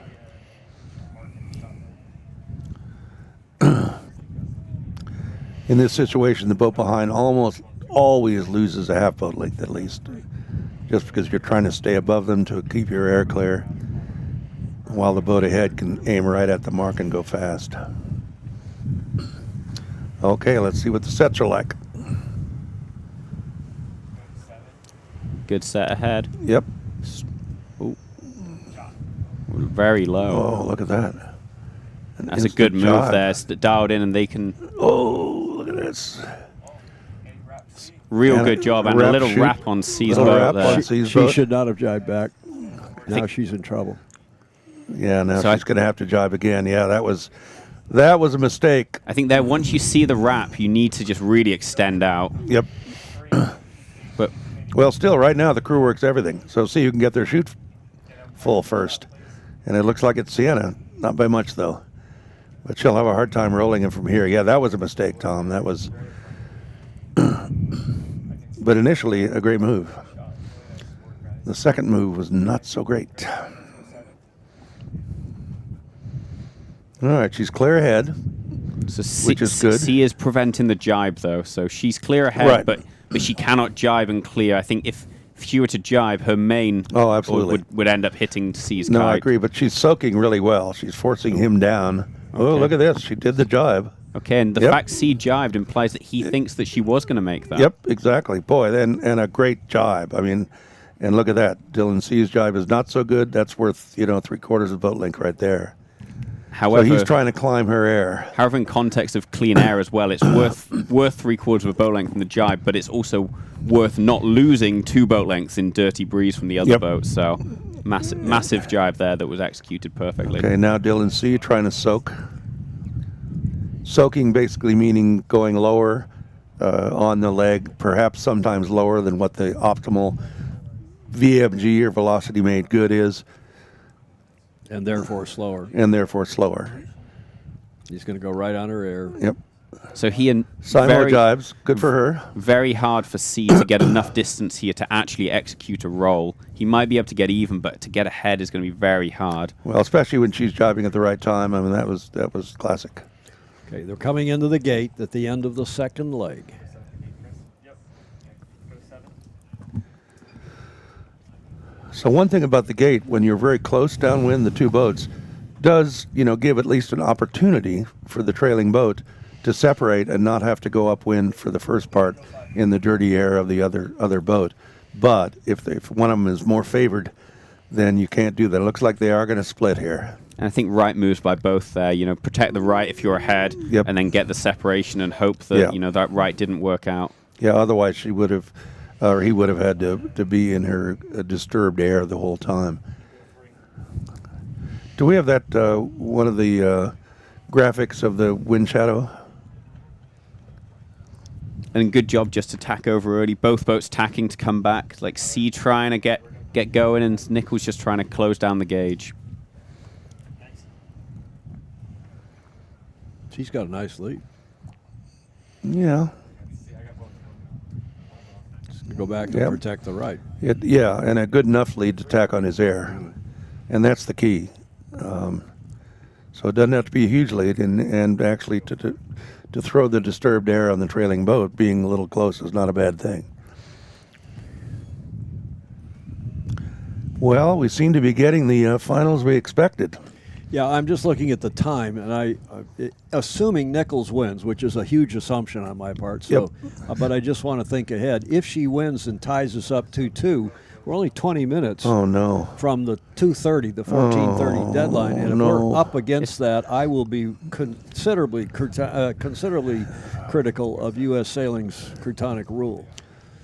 In this situation, the boat behind almost always loses a half boat length at least, just because you're trying to stay above them to keep your air clear, while the boat ahead can aim right at the mark and go fast. Okay, let's see what the sets are like. Good set ahead. Yep. Ooh. Very low. Oh, look at that. That's a good move there. It's dialed in and they can... Oh, look at this. Real good job. And a little wrap on C's boat there. She should not have jibed back. Now she's in trouble. Yeah, now she's going to have to jibe again. Yeah, that was a mistake. I think that once you see the wrap, you need to just really extend out. Yep. But well, still, right now the crew works everything. So see who can get their chute full first. And it looks like it's Sienna. Not by much, though. But she'll have a hard time rolling him from here. Yeah, that was a mistake, Tom. That was... But initially, a great move. The second move was not so great. All right, she's clear ahead, so which is good. C is preventing the jibe, though. So she's clear ahead, but she cannot jibe and clear. I think if she were to jibe, her main absolutely would end up hitting C's No, kite. I agree, but she's soaking really well. She's forcing him down. Okay. Oh, look at this. She did the jibe. Okay, and the fact C jibed implies that he thinks that she was going to make that. Yep, exactly. Boy, and a great jibe. I mean, and look at that. Dylan C's jibe is not so good. That's worth, 3/4 of boat length right there. However, so he's trying to climb her air. However, in context of clean air as well, it's worth 3/4 of a boat length from the jibe, but it's also worth not losing 2 boat lengths in dirty breeze from the other boat. So massive jibe there that was executed perfectly. Okay, now Dylan C trying to soak. Soaking basically meaning going lower on the leg, perhaps sometimes lower than what the optimal VMG or velocity made good is. And therefore slower. And therefore slower. He's going to go right on her air. Yep. So he and Simul jibes, good for her. Very hard for C to get enough distance here to actually execute a roll. He might be able to get even, but to get ahead is going to be very hard. Well, especially when she's jibing at the right time. I mean, that was classic. Okay, they're coming into the gate at the end of the second leg. So one thing about the gate, when you're very close downwind, the 2 boats, does, give at least an opportunity for the trailing boat to separate and not have to go upwind for the first part in the dirty air of the other boat. But if one of them is more favored, then you can't do that. It looks like they are going to split here. And I think right moves by both there. Protect the right if you're ahead, and then get the separation and hope that that right didn't work out. Yeah, otherwise she would have, or he would have had to be in her disturbed air the whole time. Do we have that one of the graphics of the wind shadow? And good job just to tack over early. Both boats tacking to come back. Like C trying to get going, and Nichols just trying to close down the gauge. She's got a nice lead. Yeah. Go back and protect the right. Yeah, and a good enough lead to tack on his air. And that's the key. So it doesn't have to be a huge lead, and actually to throw the disturbed air on the trailing boat, being a little close is not a bad thing. Well, we seem to be getting the finals we expected. Yeah, I'm just looking at the time, and assuming Nichols wins, which is a huge assumption on my part. So, but I just want to think ahead. If she wins and ties us up 2-2, we're only 20 minutes. Oh no! From the 2:30, the 14:30 deadline, and if we're up against that, I will be considerably critical of U.S. Sailing's Crutonic rule.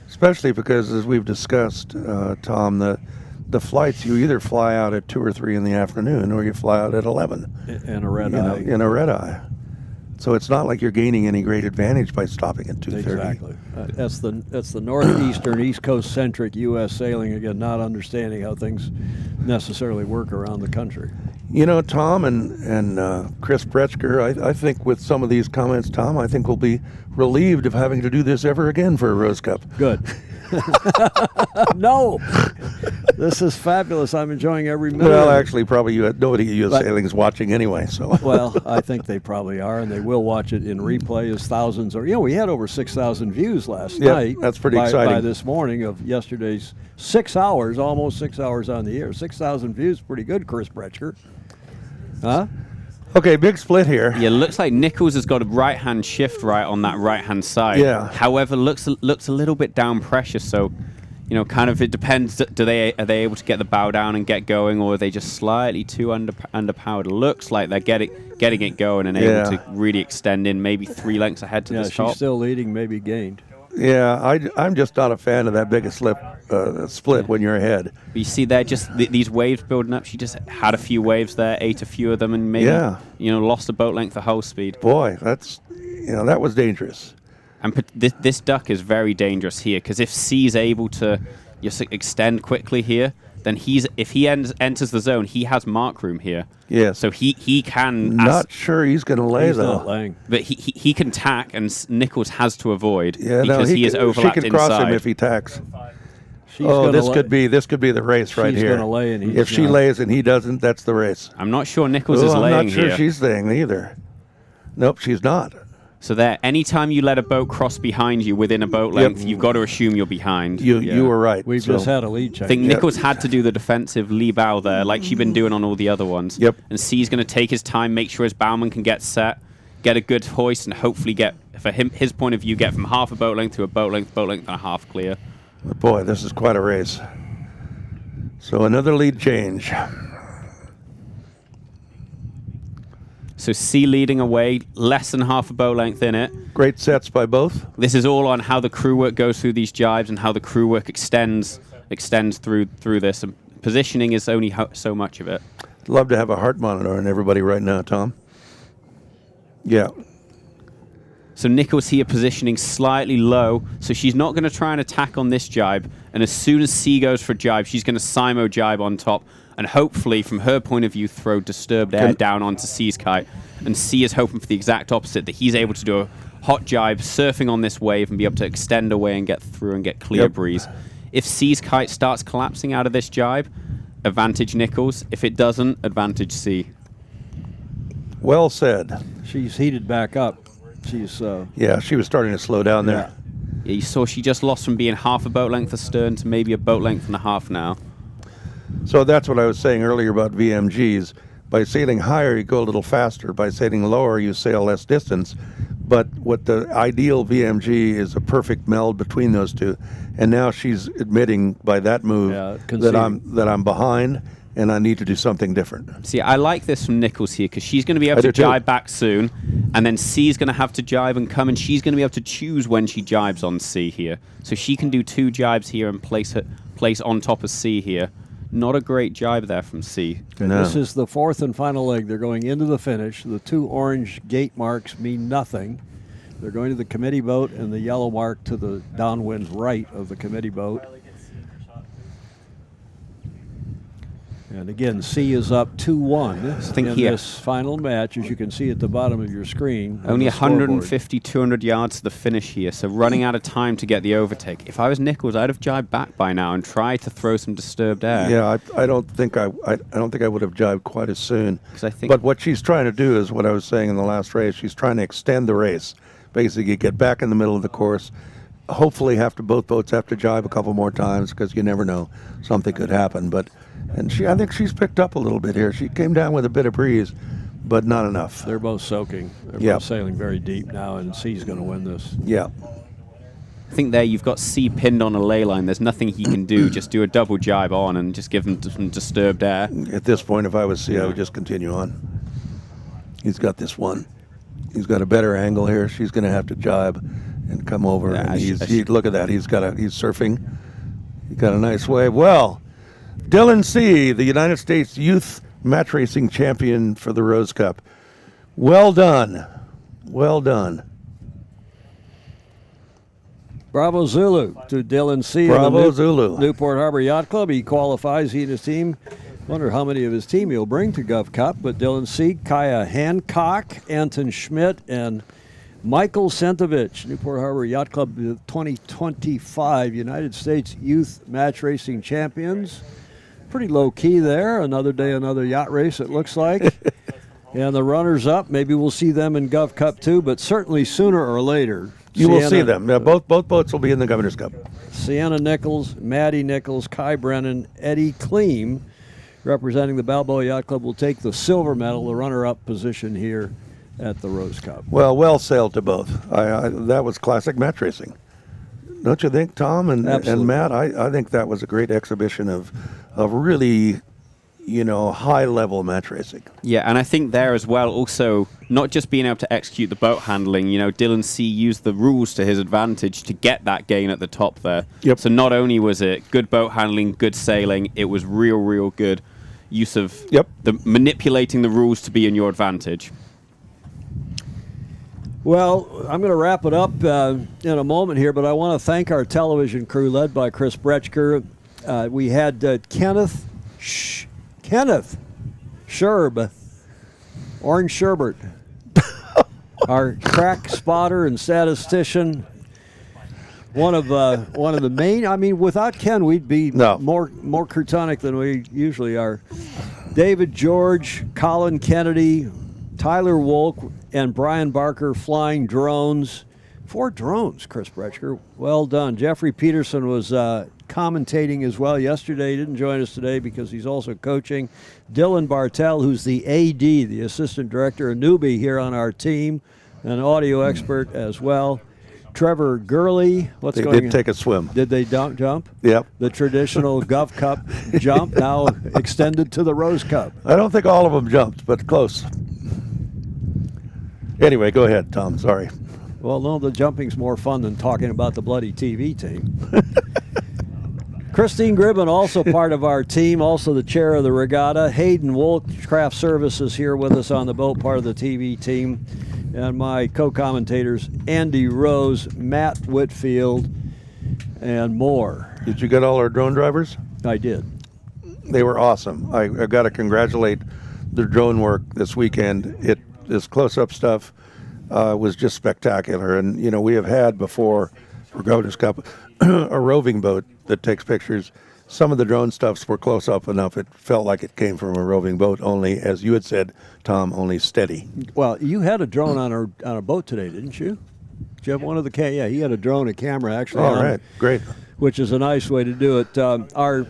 Especially because, as we've discussed, Tom, the flights, you either fly out at 2 or 3 in the afternoon, or you fly out at 11. In a red eye. In a red eye. So it's not like you're gaining any great advantage by stopping at 2:30. Exactly. That's the northeastern, East Coast centric U.S. sailing, again, not understanding how things necessarily work around the country. Tom and Chris Bretschker, I think with some of these comments, Tom, I think we'll be relieved of having to do this ever again for a Rose Cup. Good. No, this is fabulous. I'm enjoying every minute. Well, actually, probably nobody at U.S. Sailing is watching anyway. So. Well, I think they probably are, and they will watch it in replay as thousands. Or we had over 6,000 views last night. That's pretty exciting. By this morning of yesterday's 6 hours, almost 6 hours on the air. 6,000 views, pretty good, Chris Bretschker. Huh? Okay, big split here. Yeah, looks like Nichols has got a right-hand shift right on that right-hand side. Yeah. However, looks a little bit down pressure, so kind of it depends. Are they able to get the bow down and get going, or are they just slightly too underpowered? Looks like they're getting it going and able to really extend in, maybe 3 lengths ahead to the top. She's still leading, maybe gained. Yeah, I'm just not a fan of that big a split when you're ahead. But you see there, just these waves building up. She just had a few waves there, ate a few of them, and maybe lost a boat length of hull speed. Boy, that's that was dangerous. And this duck is very dangerous here, because if C's able to just extend quickly here, then if he enters the zone, he has mark room here. Yeah. So he can. Not sure he's going to lay he's though. Not laying. But he can tack, and Nichols has to avoid because he is overlapped inside. She can cross inside. him if he tacks. This could be the race right here. She's going to lay, and if she lays and he doesn't, that's the race. I'm not sure Nichols is laying here. I'm not sure she's laying either. Nope, she's not. So there, anytime you let a boat cross behind you within a boat length, you've got to assume you're behind. You were right. We've just had a lead change. I think Nichols had to do the defensive lee bow there, like she'd been doing on all the other ones. Yep. And C's going to take his time, make sure his bowman can get set, get a good hoist, and hopefully get, for his point of view, get from half a boat length to a boat length and a half clear. But boy, this is quite a race. So another lead change. So C leading away, less than half a bow length in it. Great sets by both. This is all on how the crew work goes through these jibes and how the crew work extends through this. And positioning is only so much of it. Love to have a heart monitor on everybody right now, Tom. Yeah. So Nichols here positioning slightly low, so she's not going to try and attack on this jibe, and as soon as C goes for a jibe, she's going to simo jibe on top, and hopefully, from her point of view, throw disturbed air down onto C's kite. And C is hoping for the exact opposite, that he's able to do a hot jibe, surfing on this wave, and be able to extend away and get through and get clear breeze. If C's kite starts collapsing out of this jibe, advantage Nichols. If it doesn't, advantage C. Well said. She's heated back up. She's yeah, she was starting to slow down there. Yeah, you saw she just lost from being half a boat length astern to maybe a boat length and a half now. So that's what I was saying earlier about VMGs. By sailing higher, you go a little faster. By sailing lower, you sail less distance. But what the ideal VMG is a perfect meld between those two. And now she's admitting by that move that I'm behind and I need to do something different. See, I like this from Nichols here because she's going to be able to jibe back soon, and then C's going to have to jibe and come, and she's going to be able to choose when she jibes on C here. So she can do 2 jibes here and place on top of C here. Not a great jibe there from C. No. This is the 4th and final leg. They're going into the finish. The 2 orange gate marks mean nothing. They're going to the committee boat, and the yellow mark to the downwind right of the committee boat. And again, C is up 2-1 in this final match, as you can see at the bottom of your screen. Only 150, 200 yards to the finish here, so running out of time to get the overtake. If I was Nichols, I'd have jibed back by now and tried to throw some disturbed air. Yeah, I don't think I would have jibed quite as soon. But what she's trying to do is what I was saying in the last race. She's trying to extend the race, basically get back in the middle of the course. Hopefully, both boats have to jibe a couple more times because you never know, something could happen. And I think she's picked up a little bit here. She came down with a bit of breeze, but not enough. They're both soaking. They're both sailing very deep now, and C's going to win this. Yeah. I think there you've got C pinned on a ley line. There's nothing he can do. Just do a double jibe on and just give him some disturbed air. At this point, if I was C, I would just continue on. He's got this one. He's got a better angle here. She's going to have to jibe and come over. Yeah, and look at that. He's surfing. He got a nice wave. Well, Dylan C., the United States Youth Match Racing Champion for the Rose Cup. Well done. Well done. Bravo Zulu to Dylan C. Bravo Zulu. Newport Harbor Yacht Club. He qualifies, he and his team. Wonder how many of his team he'll bring to Gov Cup. But Dylan C., Kaya Hancock, Anton Schmidt, and Michael Sentovich, Newport Harbor Yacht Club 2025 United States Youth Match Racing Champions. Pretty low key there. Another day, another yacht race, it looks like. And the runners-up, maybe we'll see them in Gov Cup too, but certainly sooner or later. You will see them. Both boats will be in the Governor's Cup. Sienna Nichols, Maddie Nichols, Kai Brennan, Eddie Kleem, representing the Balboa Yacht Club, will take the silver medal, the runner-up position here at the Rose Cup. Well sailed to both. That was classic match racing. Don't you think, Tom and Matt? I think that was a great exhibition of really, high-level match racing. Yeah, and I think there as well, also, not just being able to execute the boat handling, Dylan C. used the rules to his advantage to get that gain at the top there. Yep. So not only was it good boat handling, good sailing, it was real good use of the manipulating the rules to be in your advantage. Well, I'm going to wrap it up in a moment here, but I want to thank our television crew led by Chris Bretschker. We had Kenneth Sherb, Orange Sherbert, our crack spotter and statistician. One of the main. I mean, without Ken, we'd be more Crutonic than we usually are. David George, Colin Kennedy, Tyler Wolk, and Brian Barker flying drones. 4 drones, Chris Bretschker. Well done. Jeffrey Peterson was commentating as well yesterday. He didn't join us today because he's also coaching. Dylan Bartell, who's the AD, the assistant director, a newbie here on our team, an audio expert as well. Trevor Gurley. They did take a swim. Did they jump? Yep. The traditional Gov Cup jump now extended to the Rose Cup. I don't think all of them jumped, but close. Anyway, go ahead, Tom. Sorry. Well, no, the jumping's more fun than talking about the bloody TV team. Christine Gribben, also part of our team, also the chair of the regatta. Hayden Woolcraft Services here with us on the boat, part of the TV team. And my co-commentators, Andy Rose, Matt Whitfield, and more. Did you get all our drone drivers? I did. They were awesome. I got to congratulate the drone work this weekend. This close-up stuff was just spectacular. And, you know, we have had before for Governor's Cup a roving boat that takes pictures. Some of the drone stuffs were close up enough it felt like it came from a roving boat, only, as you had said, Tom, only steady. Well, you had a drone on a boat today, didn't you? Did you have one of the yeah, he had a drone, a camera actually. All right, great. Which is a nice way to do it. Our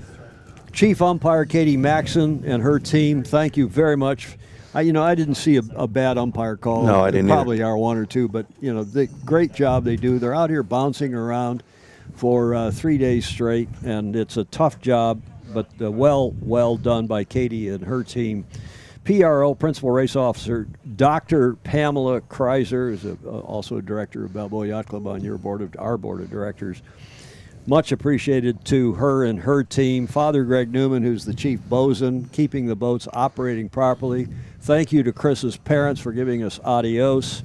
chief umpire, Katie Maxon, and her team, thank you very much. I didn't see a bad umpire call. No, I didn't There probably either. are one or two, but, the great job they do. They're out here bouncing around for 3 days straight, and it's a tough job, but well done by Katie and her team. PRO, Principal Race Officer, Dr. Pamela Kreiser, is also a director of Balboa Yacht Club on our board of directors. Much appreciated to her and her team. Father Greg Newman, who's the chief bosun, keeping the boats operating properly. Thank you to Chris's parents for giving us adios.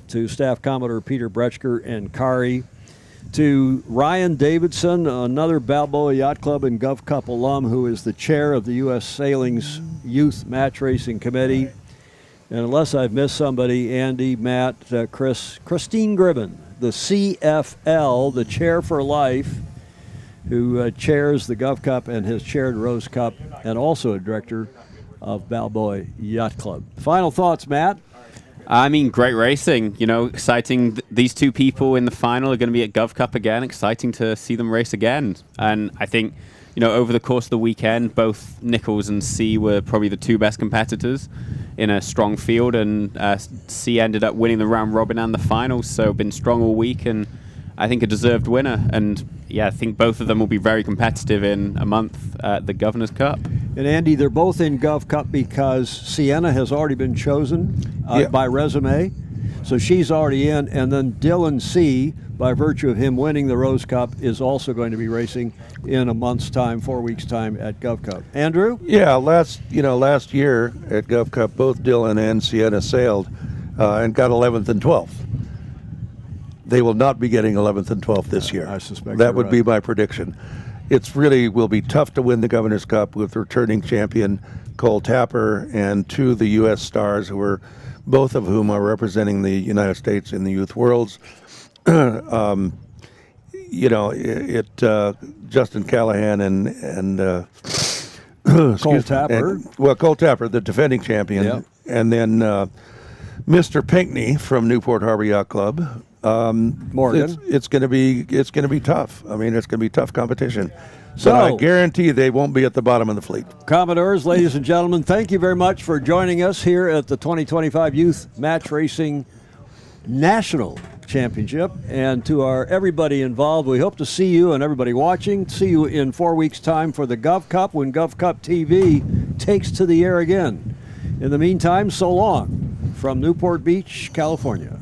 To Staff Commodore Peter Bretschker and Kari. To Ryan Davidson, another Balboa Yacht Club and Gov Cup alum, who is the chair of the U.S. Sailing's Youth Match Racing Committee. And unless I've missed somebody, Andy, Matt, Christine Gribben, the CFL, the chair for life, who chairs the Gov Cup and has chaired Rose Cup, and also a director of Balboa Yacht Club. Final thoughts, Matt? I mean, great racing. Exciting. These two people in the final are going to be at Gov Cup again. Exciting to see them race again. And I think, over the course of the weekend, both Nichols and C were probably the two best competitors in a strong field. And C ended up winning the round robin and the finals. So been strong all week, and I think a deserved winner. And yeah, I think both of them will be very competitive in a month at the Governor's Cup. And Andy, they're both in Gov Cup because Sienna has already been chosen by resume. So she's already in. And then Dylan C., by virtue of him winning the Rose Cup, is also going to be racing in a month's time, 4 weeks' time at Gov Cup. Andrew? Yeah, last year at Gov Cup, both Dylan and Sienna sailed and got 11th and 12th. They will not be getting 11th and 12th this year. I suspect that you're would right. be my prediction. It's really will be tough to win the Governor's Cup with returning champion Cole Tapper and two of the U.S. stars both of whom are representing the United States in the Youth Worlds. Justin Callahan and Cole Tapper. Cole Tapper, the defending champion, Yep. and then Mr. Pinckney from Newport Harbor Yacht Club. Morgan. It's going to be tough. I mean, it's going to be tough competition. So I guarantee they won't be at the bottom of the fleet. Commodores, ladies and gentlemen, thank you very much for joining us here at the 2025 Youth Match Racing National Championship. And to everybody involved, we hope to see you and everybody watching. See you in 4 weeks' time for the Gov Cup when Gov Cup TV takes to the air again. In the meantime, so long from Newport Beach, California.